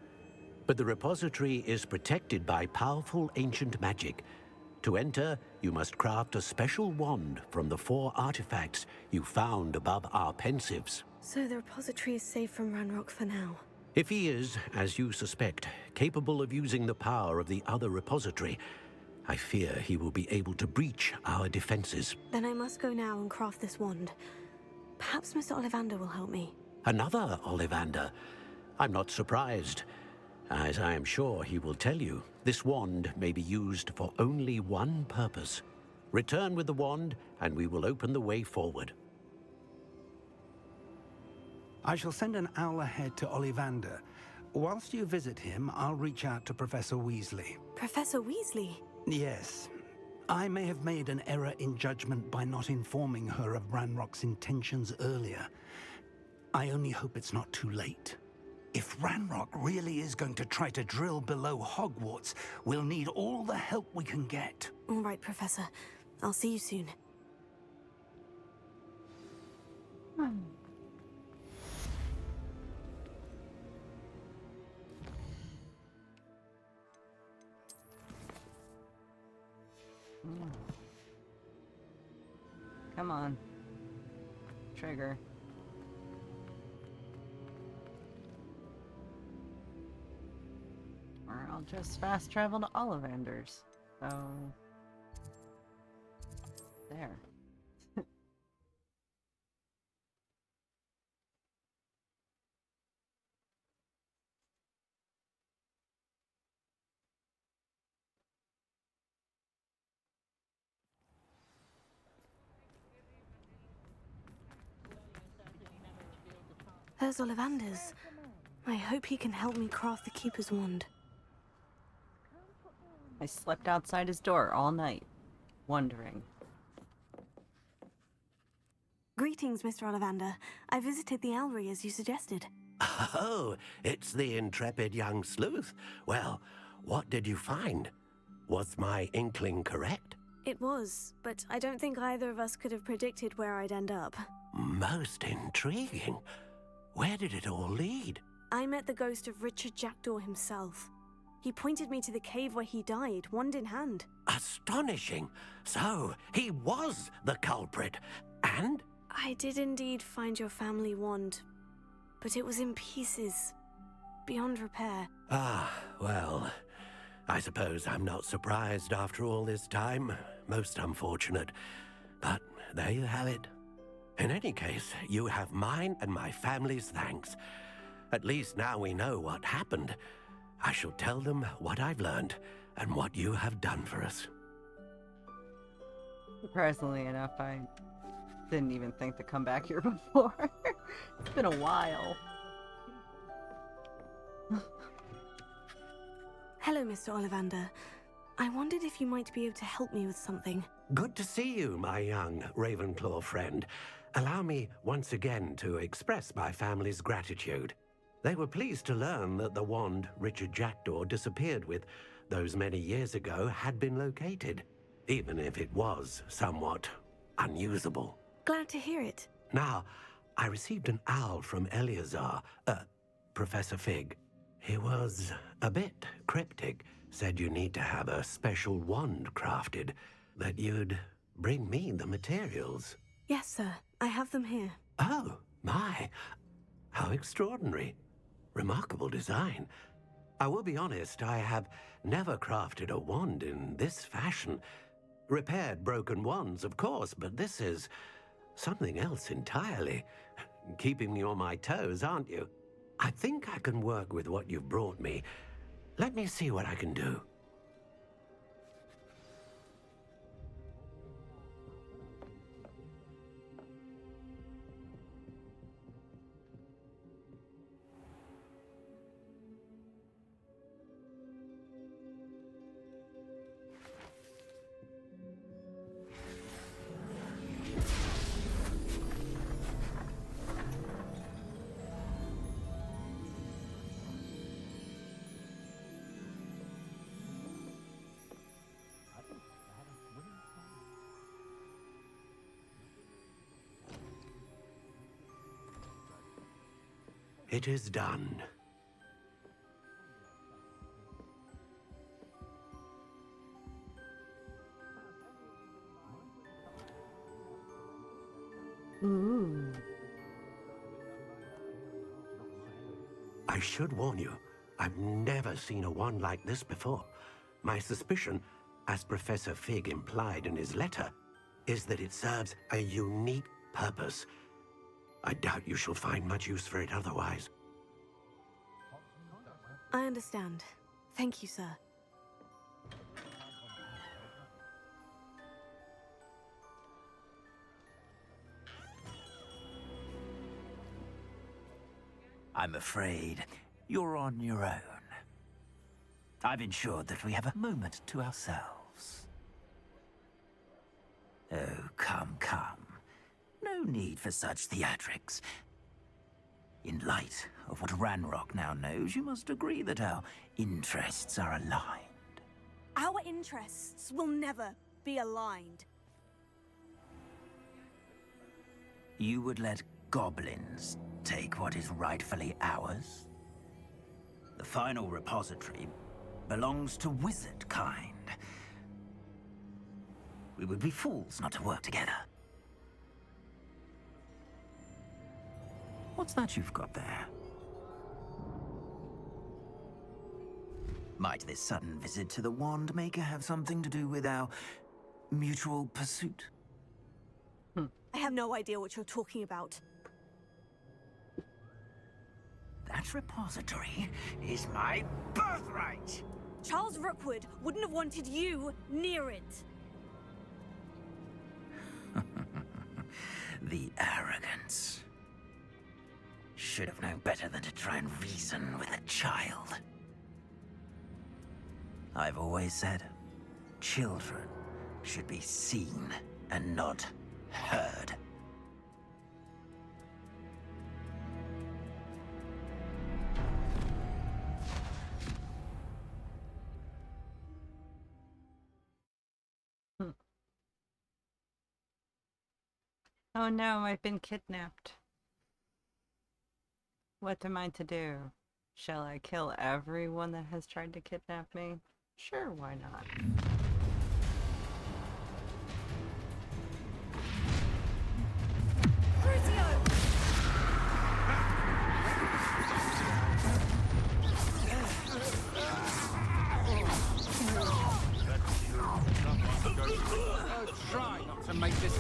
But the repository is protected by powerful ancient magic. To enter, you must craft a special wand from the 4 artifacts you found above our pensives. So the repository is safe from Ranrock for now. If he is, as you suspect, capable of using the power of the other repository, I fear he will be able to breach our defenses. Then I must go now and craft this wand. Perhaps Mr. Ollivander will help me. Another Ollivander? I'm not surprised. As I am sure he will tell you, this wand may be used for only one purpose. Return with the wand, and we will open the way forward. I shall send an owl ahead to Ollivander. Whilst you visit him, I'll reach out to Professor Weasley. Professor Weasley? Yes. I may have made an error in judgment by not informing her of Ranrock's intentions earlier. I only hope it's not too late. If Ranrock really is going to try to drill below Hogwarts, we'll need all the help we can get. All right, Professor. I'll see you soon. Come on. Trigger. Or I'll just fast travel to Ollivander's. So... there. There's Ollivander's. I hope he can help me craft the Keeper's wand. I slept outside his door all night, wondering. Greetings, Mr. Ollivander. I visited the Owlry as you suggested. Oh, it's the intrepid young sleuth. Well, what did you find? Was my inkling correct? It was, but I don't think either of us could have predicted where I'd end up. Most intriguing. Where did it all lead? I met the ghost of Richard Jackdaw himself. He pointed me to the cave where he died, wand in hand. Astonishing. So, he was the culprit. And? I did indeed find your family wand, but it was in pieces, beyond repair. Ah, well, I suppose I'm not surprised after all this time. Most unfortunate. But there you have it. In any case, you have mine and my family's thanks. At least now we know what happened. I shall tell them what I've learned and what you have done for us. Surprisingly enough, I didn't even think to come back here before. It's been a while. Hello, Mr. Ollivander. I wondered if you might be able to help me with something. Good to see you, my young Ravenclaw friend. Allow me once again to express my family's gratitude. They were pleased to learn that the wand Richard Jackdaw disappeared with those many years ago had been located, even if it was somewhat unusable. Glad to hear it. Now, I received an owl from Eleazar, Professor Fig. He was a bit cryptic, said you need to have a special wand crafted, that you'd bring me the materials. Yes, sir. I have them here. Oh, my. How extraordinary. Remarkable design. I will be honest, I have never crafted a wand in this fashion. Repaired broken wands, of course, but this is something else entirely. Keeping me on my toes, aren't you? I think I can work with what you've brought me. Let me see what I can do. It is done. Ooh. I should warn you, I've never seen a wand like this before. My suspicion, as Professor Fig implied in his letter, is that it serves a unique purpose. I doubt you shall find much use for it otherwise. I understand. Thank you, sir. I'm afraid you're on your own. I've ensured that we have a moment to ourselves. Oh, come, come. No need for such theatrics. In light of what Ranrock now knows, you must agree that our interests are aligned. Our interests will never be aligned. You would let goblins take what is rightfully ours? The final repository belongs to wizard kind. We would be fools not to work together. What's that you've got there? Might this sudden visit to the Wand Maker have something to do with our mutual pursuit? I have no idea what you're talking about. That repository is my birthright! Charles Rookwood wouldn't have wanted you near it. The arrogance. Should have known better than to try and reason with a child. I've always said, children should be seen and not heard. Oh no, I've been kidnapped. What am I to do? Shall I kill everyone that has tried to kidnap me? Sure, why not? Try not to make this.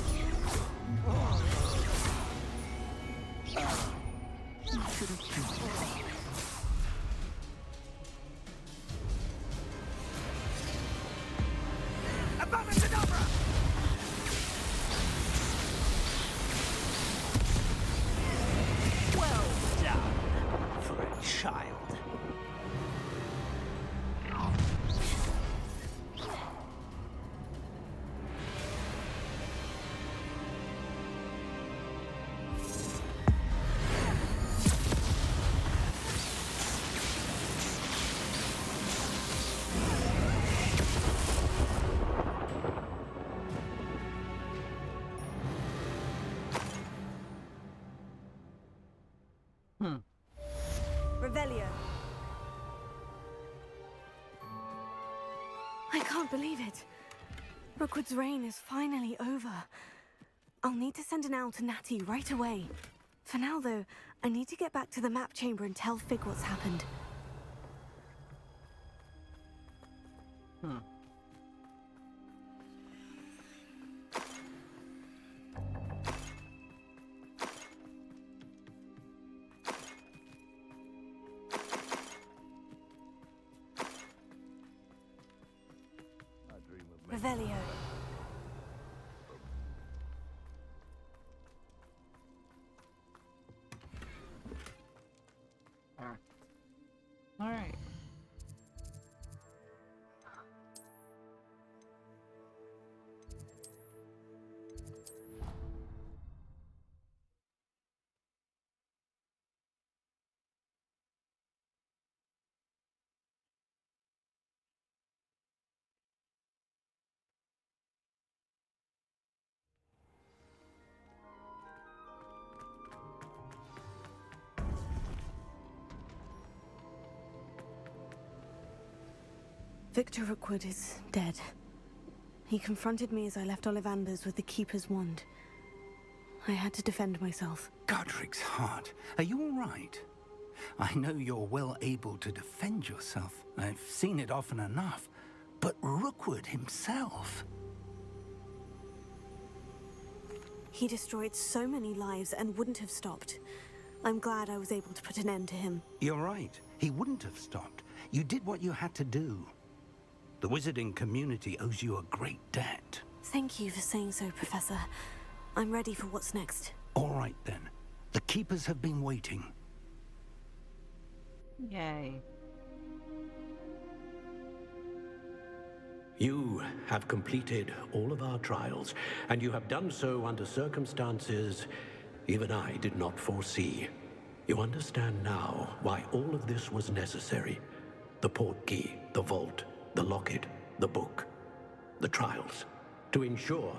Well done for a child. Revelio. I can't believe it. Rookwood's reign is finally over. I'll need to send an owl to Natty right away. For now, though, I need to get back to the map chamber and tell Fig what's happened. Revelio. All right. Victor Rookwood is dead. He confronted me as I left Ollivanders with the Keeper's wand. I had to defend myself. Godric's heart. Are you all right? I know you're well able to defend yourself. I've seen it often enough. But Rookwood himself... He destroyed so many lives and wouldn't have stopped. I'm glad I was able to put an end to him. You're right. He wouldn't have stopped. You did what you had to do. The wizarding community owes you a great debt. Thank you for saying so, Professor. I'm ready for what's next. All right, then. The Keepers have been waiting. Yay. You have completed all of our trials, and you have done so under circumstances even I did not foresee. You understand now why all of this was necessary. The portkey, the vault, the locket, the book, the trials. To ensure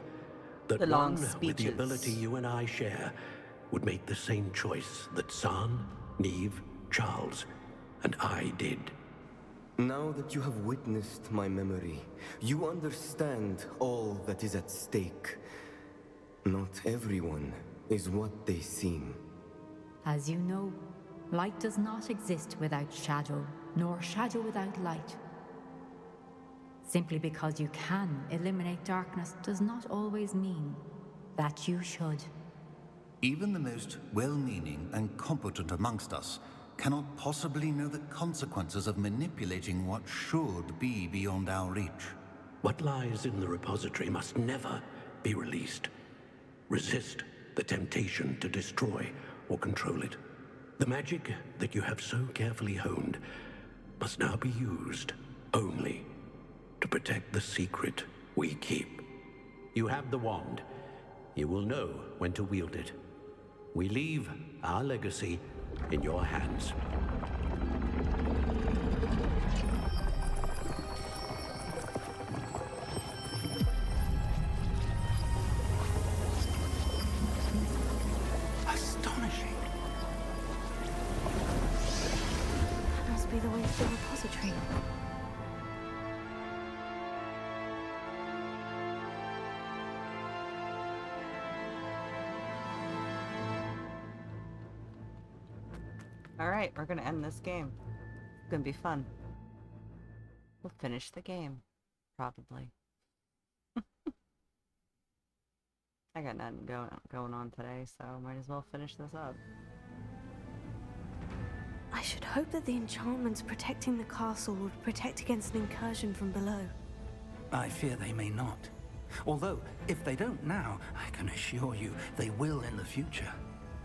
that The long one with the speeches. ability you and I share would make the same choice that San, Neve, Charles, and I did. Now that you have witnessed my memory, you understand all that is at stake. Not everyone is what they seem. As you know, light does not exist without shadow, nor shadow without light. Simply because you can eliminate darkness does not always mean that you should. Even the most well-meaning and competent amongst us cannot possibly know the consequences of manipulating what should be beyond our reach. What lies in the repository must never be released. Resist the temptation to destroy or control it. The magic that you have so carefully honed must now be used only to protect the secret we keep. You have the wand. You will know when to wield it. We leave our legacy in your hands. Astonishing. That must be the way to the repository. Alright, we're gonna end this game. It's gonna be fun. We'll finish the game. Probably. I got nothing going on today, so might as well finish this up. I should hope that the enchantments protecting the castle would protect against an incursion from below. I fear they may not. Although, if they don't now, I can assure you they will in the future.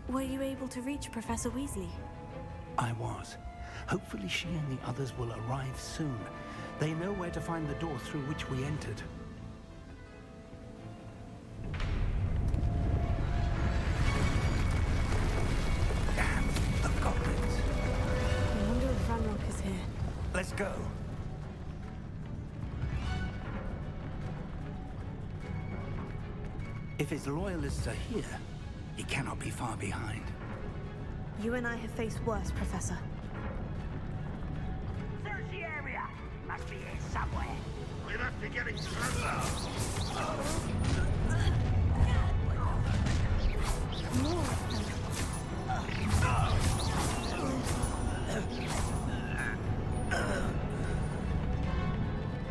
Were you able to reach Professor Weasley? I was. Hopefully she and the others will arrive soon. They know where to find the door through which we entered. Damn, the goblins. I wonder if Ranrock is here. Let's go. If his loyalists are here, he cannot be far behind. You and I have faced worse, Professor. Search the area! Must be here somewhere. We must be getting closer. More of them.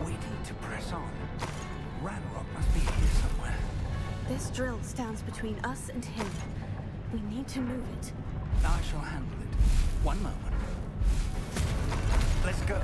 We need to press on. Ranrock must be here somewhere. This drill stands between us and him. We need to move it. I shall handle it. One moment. Let's go.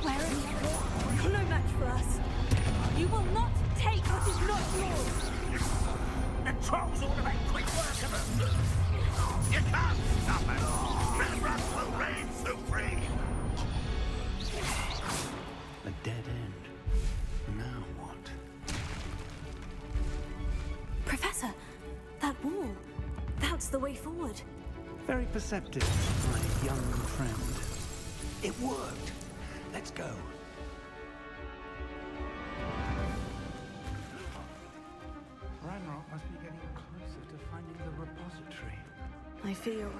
Where are you? You're no match for us. You will not take what is not yours. The trolls ought to make quick work of us. You can't stop us. Ranrock will reign supreme. A dead end. Now what? Professor, that wall. That's the way forward. Very perceptive, my young friend. It worked. Let's go. Ranrock must be getting closer to finding the repository. I feel...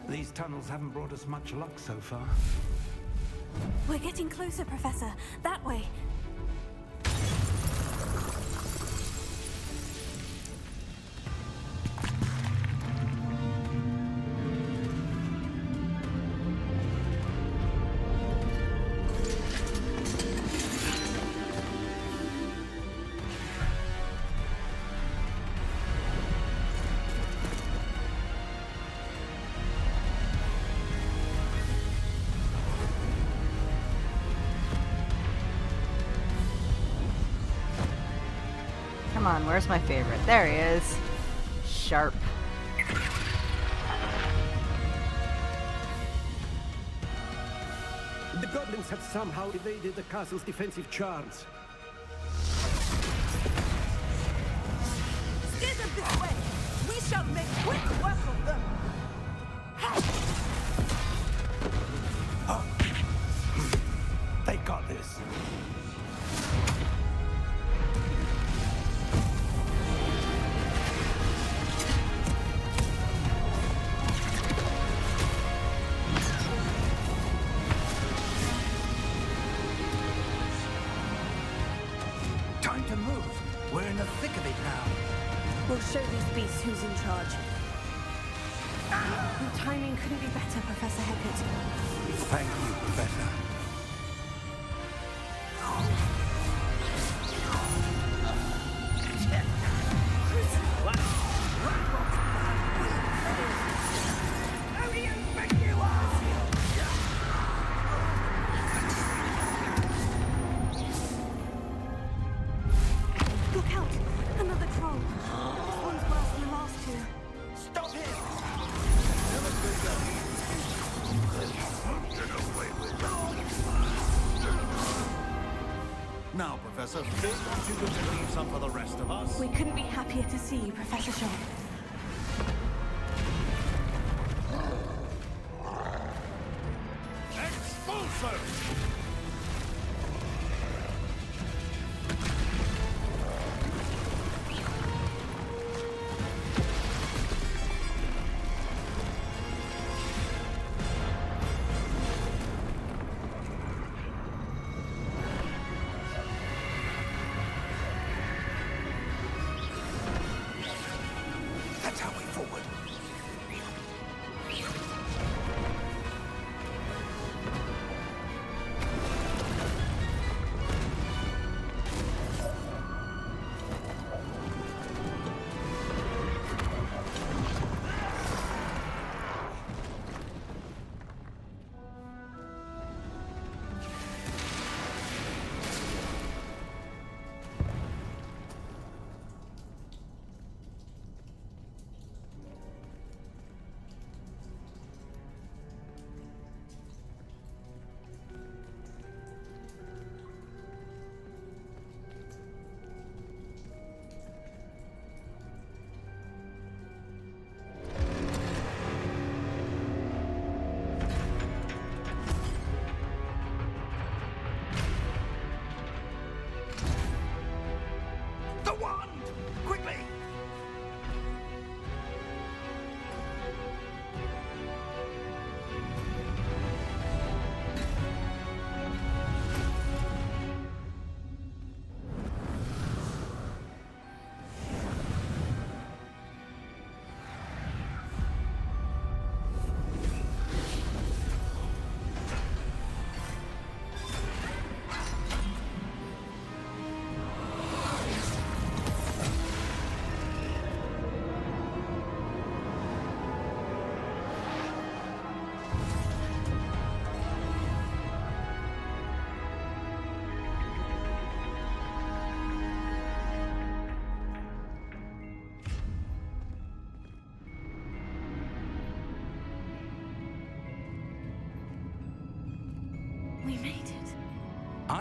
These tunnels haven't brought us much luck so far. We're getting closer, Professor. That way. Come on, where's my favorite? There he is. Sharp. The goblins have somehow evaded the castle's defensive charms. Steer them this way! We shall make quick work of them! They got this. Time to move. We're in the thick of it now. We'll show these beasts who's in charge. Your timing couldn't be better, Professor Hecat. Thank you, Professor. Look out! Another troll. This one's worse than the last two. Stop him! Now, Professor, feel too good to leave some for the rest of us. We couldn't be happier to see you, Professor Sharp. Expulso! That's our way forward.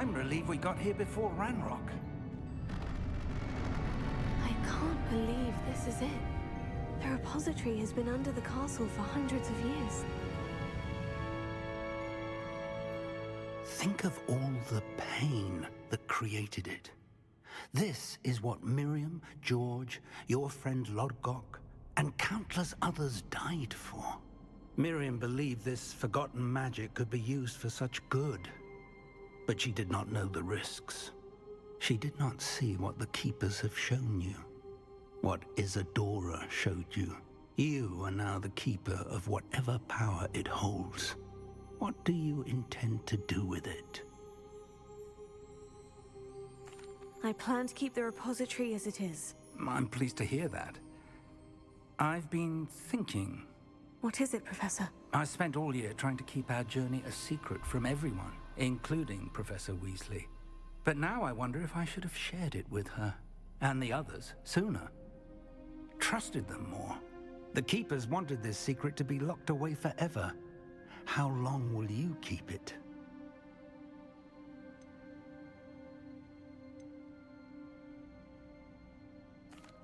I'm relieved we got here before Ranrock. I can't believe this is it. The repository has been under the castle for hundreds of years. Think of all the pain that created it. This is what Miriam, George, your friend Lodgok, and countless others died for. Miriam believed this forgotten magic could be used for such good. But she did not know the risks. She did not see what the Keepers have shown you. What Isadora showed you. You are now the Keeper of whatever power it holds. What do you intend to do with it? I plan to keep the repository as it is. I'm pleased to hear that. I've been thinking. What is it, Professor? I spent all year trying to keep our journey a secret from everyone, including Professor Weasley. But now I wonder if I should have shared it with her, and the others, sooner. Trusted them more. The Keepers wanted this secret to be locked away forever. How long will you keep it?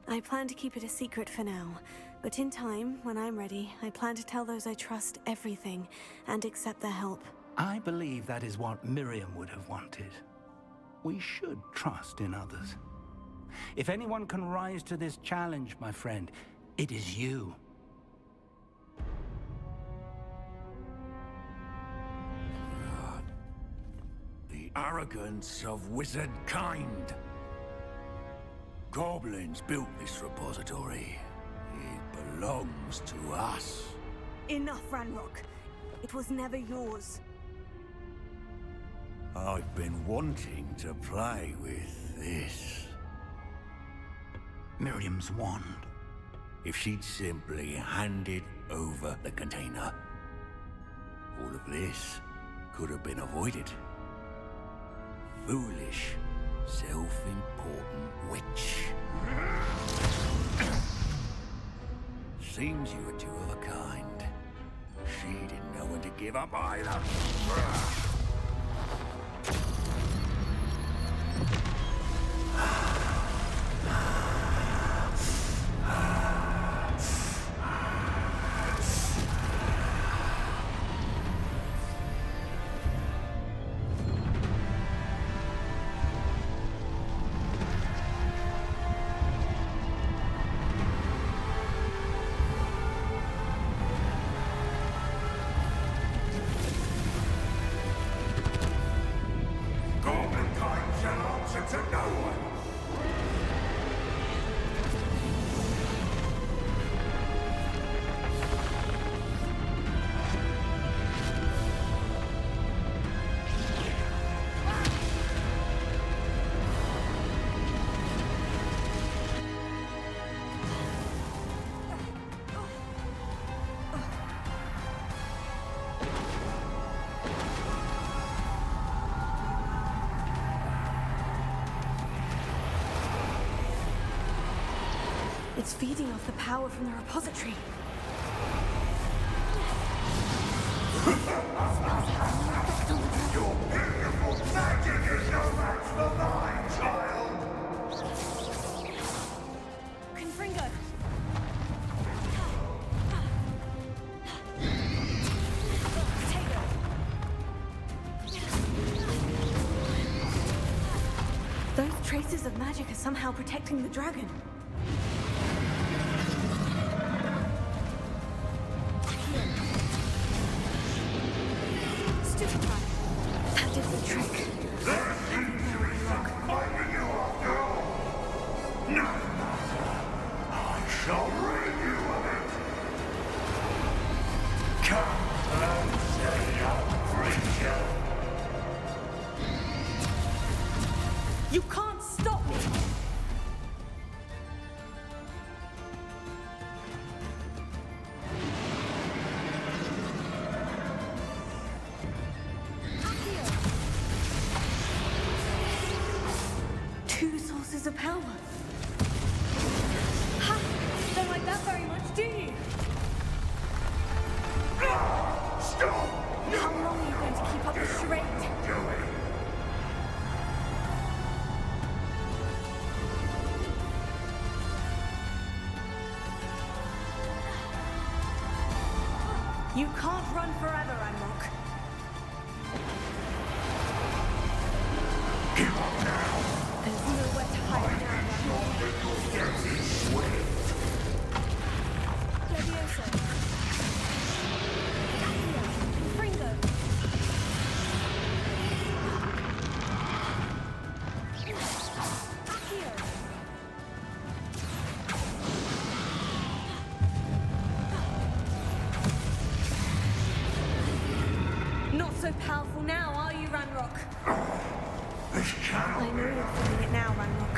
I plan to keep it a secret for now, but in time, when I'm ready, I plan to tell those I trust everything and accept their help. I believe that is what Miriam would have wanted. We should trust in others. If anyone can rise to this challenge, my friend, it is you. The arrogance of wizard kind. Goblins built this repository. It belongs to us. Enough, Ranrock. It was never yours. I've been wanting to play with this. Miriam's wand. If she'd simply handed over the container, all of this could have been avoided. Foolish, self-important witch. Seems you were two of a kind. She didn't know when to give up either. It's feeding off the power from the repository. Your beautiful magic is no match for mine, child! Confringo! Those traces of magic are somehow protecting the dragon. That did the trick. Finding you after all! No! I shall rid you of it! Come closer, young creature! You can't stop me! Two sources of power. Ha! Don't like that very much, do you? Stop! How long are you going to keep up the charade? You can't run forever, Ranrock. There's nowhere to hide now, Ranrock. Levioso. Fringo. Accio. Not so powerful now, are you, Ranrock? I know you're feeling it now, Ranrock.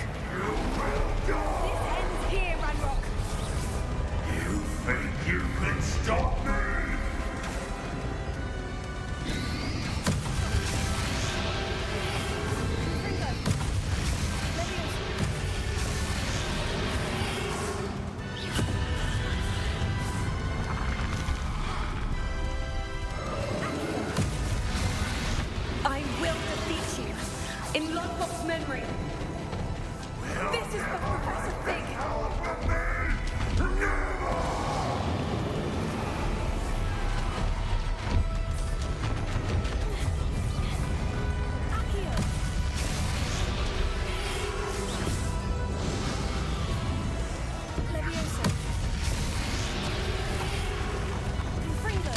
This ends here, Ranrock. You think you can stop me? I will defeat you in Lodbok's memory. This is for Professor Fig. Accio. Levioso. Fringo.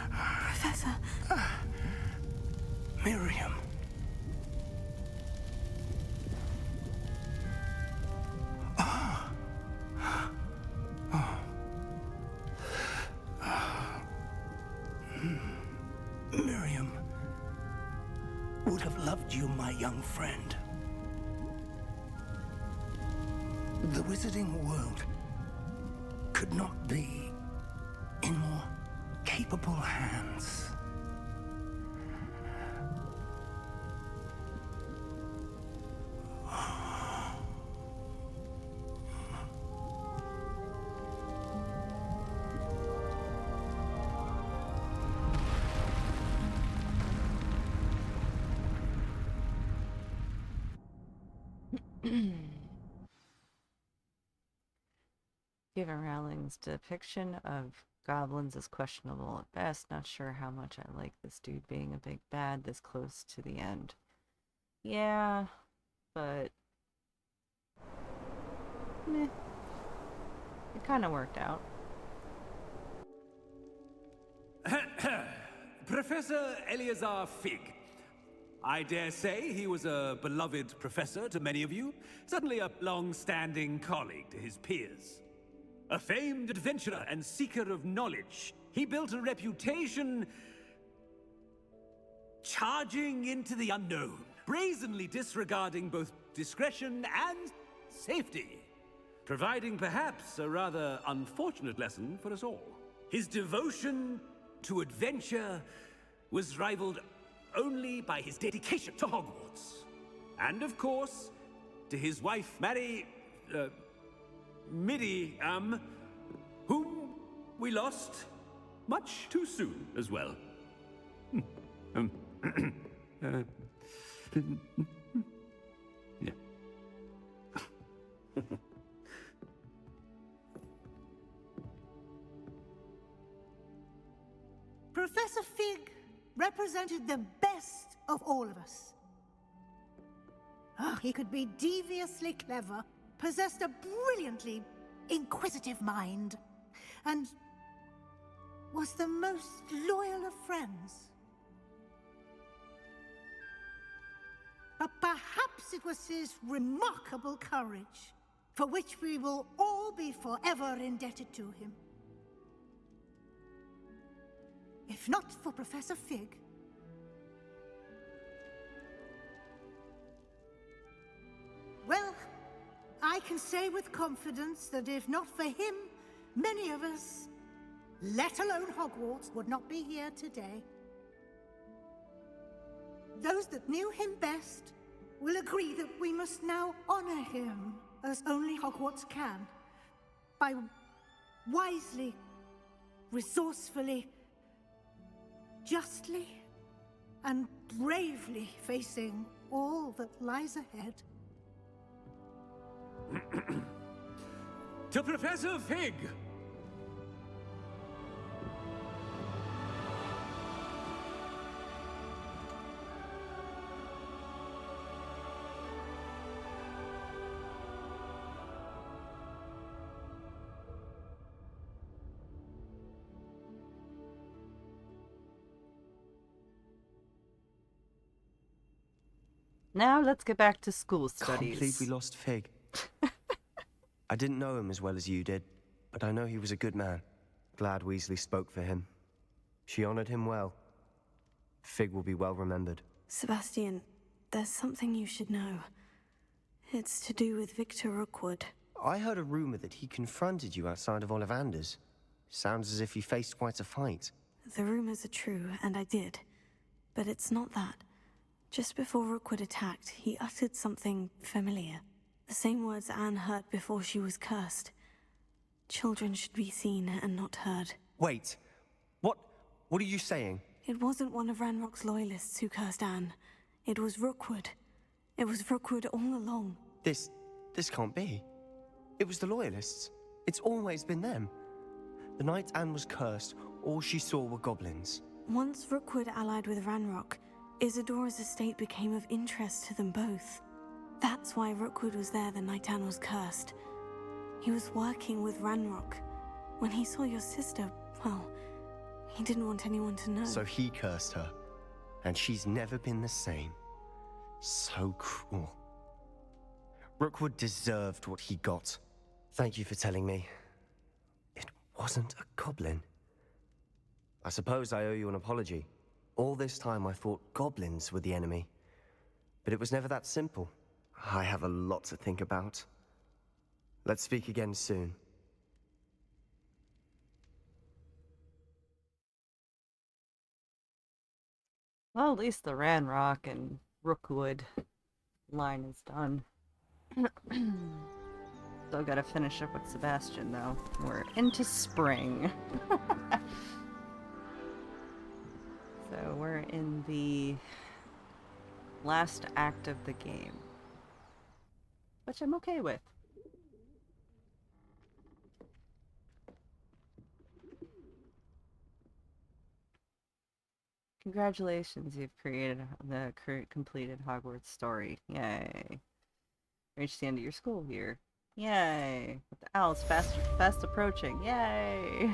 Professor. Miriam. Miriam would have loved you, my young friend. The wizarding world could not be in more capable hands. Stephen Rowling's depiction of goblins is questionable at best. Not sure how much I like this dude being a big bad this close to the end. Yeah, but meh. It kind of worked out. Professor Eleazar Fig, I dare say he was a beloved professor to many of you, certainly a long-standing colleague to his peers. A famed adventurer and seeker of knowledge, he built a reputation charging into the unknown, brazenly disregarding both discretion and safety, providing perhaps a rather unfortunate lesson for us all. His devotion to adventure was rivaled only by his dedication to Hogwarts. And of course, to his wife, Midi, whom we lost much too soon as well. Yeah. Professor Fig represented the best of all of us. Oh, he could be deviously clever, possessed a brilliantly inquisitive mind, and was the most loyal of friends. But perhaps it was his remarkable courage, for which we will all be forever indebted to him. If not for Professor Fig, well, I can say with confidence that if not for him, many of us, let alone Hogwarts, would not be here today. Those that knew him best will agree that we must now honor him as only Hogwarts can, by wisely, resourcefully, justly, and bravely facing all that lies ahead. To Professor Fig! Now let's get back to school studies. Can't believe we lost Fig. I didn't know him as well as you did, but I know he was a good man. Glad Weasley spoke for him. She honored him well. Fig will be well remembered. Sebastian, there's something you should know. It's to do with Victor Rookwood. I heard a rumor that he confronted you outside of Ollivander's. Sounds as if he faced quite a fight. The rumors are true, and I did. But it's not that. Just before Rookwood attacked, he uttered something familiar. The same words Anne heard before she was cursed. Children should be seen and not heard. Wait. What are you saying? It wasn't one of Ranrock's loyalists who cursed Anne. It was Rookwood. It was Rookwood all along. This can't be. It was the loyalists. It's always been them. The night Anne was cursed, all she saw were goblins. Once Rookwood allied with Ranrock, Isadora's estate became of interest to them both. That's why Rookwood was there the night Anne was cursed. He was working with Ranrock. When he saw your sister, well, he didn't want anyone to know. So he cursed her, and she's never been the same. So cruel. Rookwood deserved what he got. Thank you for telling me. It wasn't a goblin. I suppose I owe you an apology. All this time I thought goblins were the enemy. But it was never that simple. I have a lot to think about. Let's speak again soon. Well, at least the Ranrock and Rookwood line is done. Still gotta finish up with Sebastian, though. We're into spring. So we're in the last act of the game, which I'm okay with. Congratulations, you've completed Hogwarts story. Yay. Reached the end of your school year. Yay. With the owls fast approaching. Yay.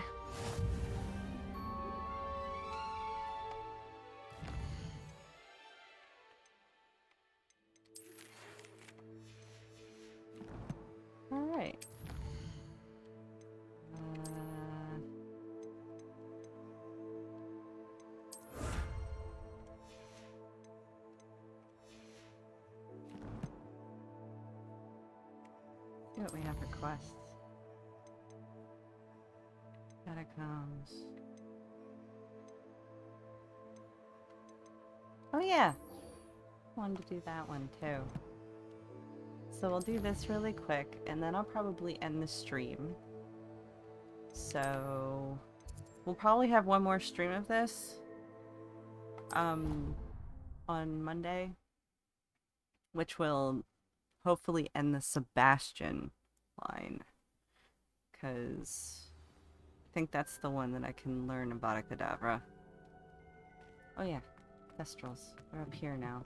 see what we have for quests. Catacombs. Oh yeah! Wanted to do that one too. So we'll do this really quick, and then I'll probably end the stream. So we'll probably have one more stream of this on Monday, which will hopefully end the Sebastian line, because I think that's the one that I can learn about Kadabra. Oh yeah, Thestrals. They're up here now.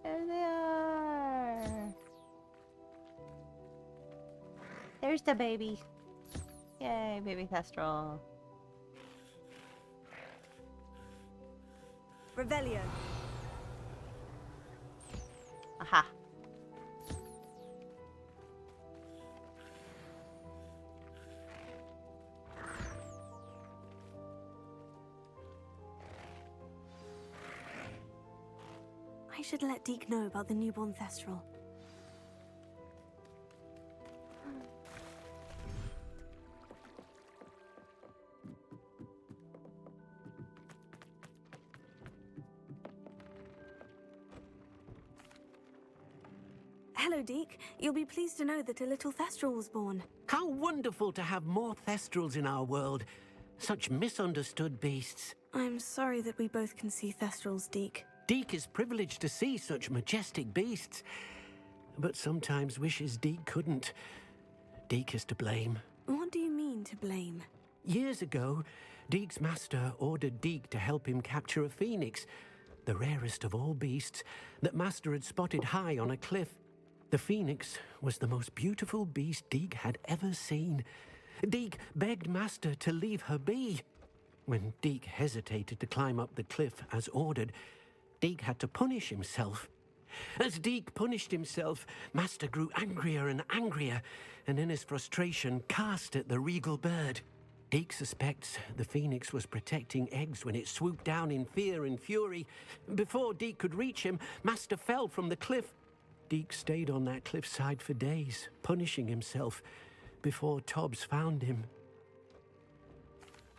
There they are! There's the baby. Yay, baby Thestral. Revelio. Aha. I should let Deke know about the newborn Thestral. Hello, Deke. You'll be pleased to know that a little Thestral was born. How wonderful to have more Thestrals in our world. Such misunderstood beasts. I'm sorry that we both can see Thestrals, Deke. Deke is privileged to see such majestic beasts, but sometimes wishes Deke couldn't. Deke is to blame. What do you mean, to blame? Years ago, Deke's master ordered Deke to help him capture a phoenix, the rarest of all beasts, that master had spotted high on a cliff. The phoenix was the most beautiful beast Deke had ever seen. Deke begged master to leave her be. When Deke hesitated to climb up the cliff as ordered, Deke had to punish himself. As Deke punished himself, master grew angrier and angrier, and in his frustration cast at the regal bird. Deke suspects the phoenix was protecting eggs when it swooped down in fear and fury. Before Deke could reach him, master fell from the cliff. Deke stayed on that cliffside for days, punishing himself, before Tobbs found him.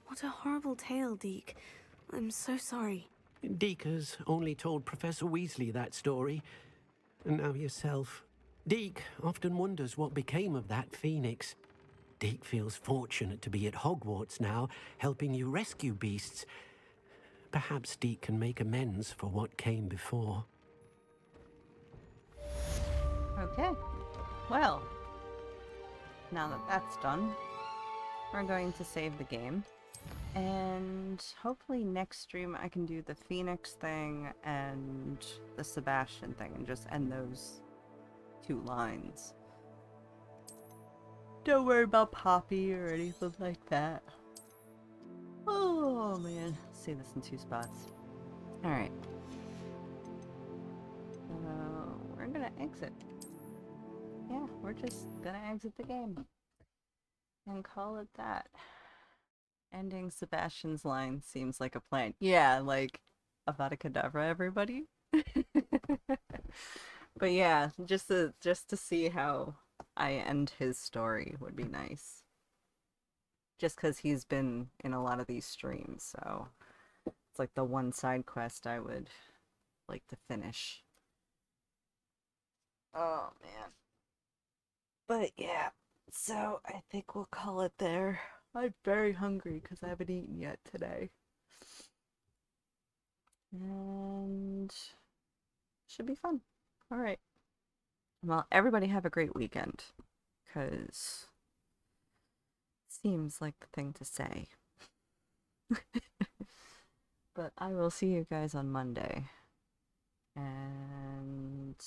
What a horrible tale, Deke. I'm so sorry. Deke has only told Professor Weasley that story, and now yourself. Deke often wonders what became of that phoenix. Deke feels fortunate to be at Hogwarts now, helping you rescue beasts. Perhaps Deke can make amends for what came before. Okay. Well, now that that's done, we're going to save the game. And hopefully next stream I can do the Phoenix thing and the Sebastian thing and just end those 2 lines. Don't worry about Poppy or anything like that. Oh man, let's see this in 2 spots. Alright. We're gonna exit. Yeah, we're just gonna exit the game. And call it that. Ending Sebastian's line seems like a plan. Yeah, like Avada Kedavra, everybody. But yeah, just to see how I end his story would be nice. Just because he's been in a lot of these streams, so it's like the one side quest I would like to finish. Oh man. But yeah, so I think we'll call it there. I'm very hungry because I haven't eaten yet today. And should be fun. Alright. Well, everybody have a great weekend. Because it seems like the thing to say. But I will see you guys on Monday. And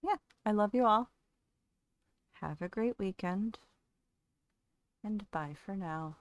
yeah, I love you all. Have a great weekend. And bye for now.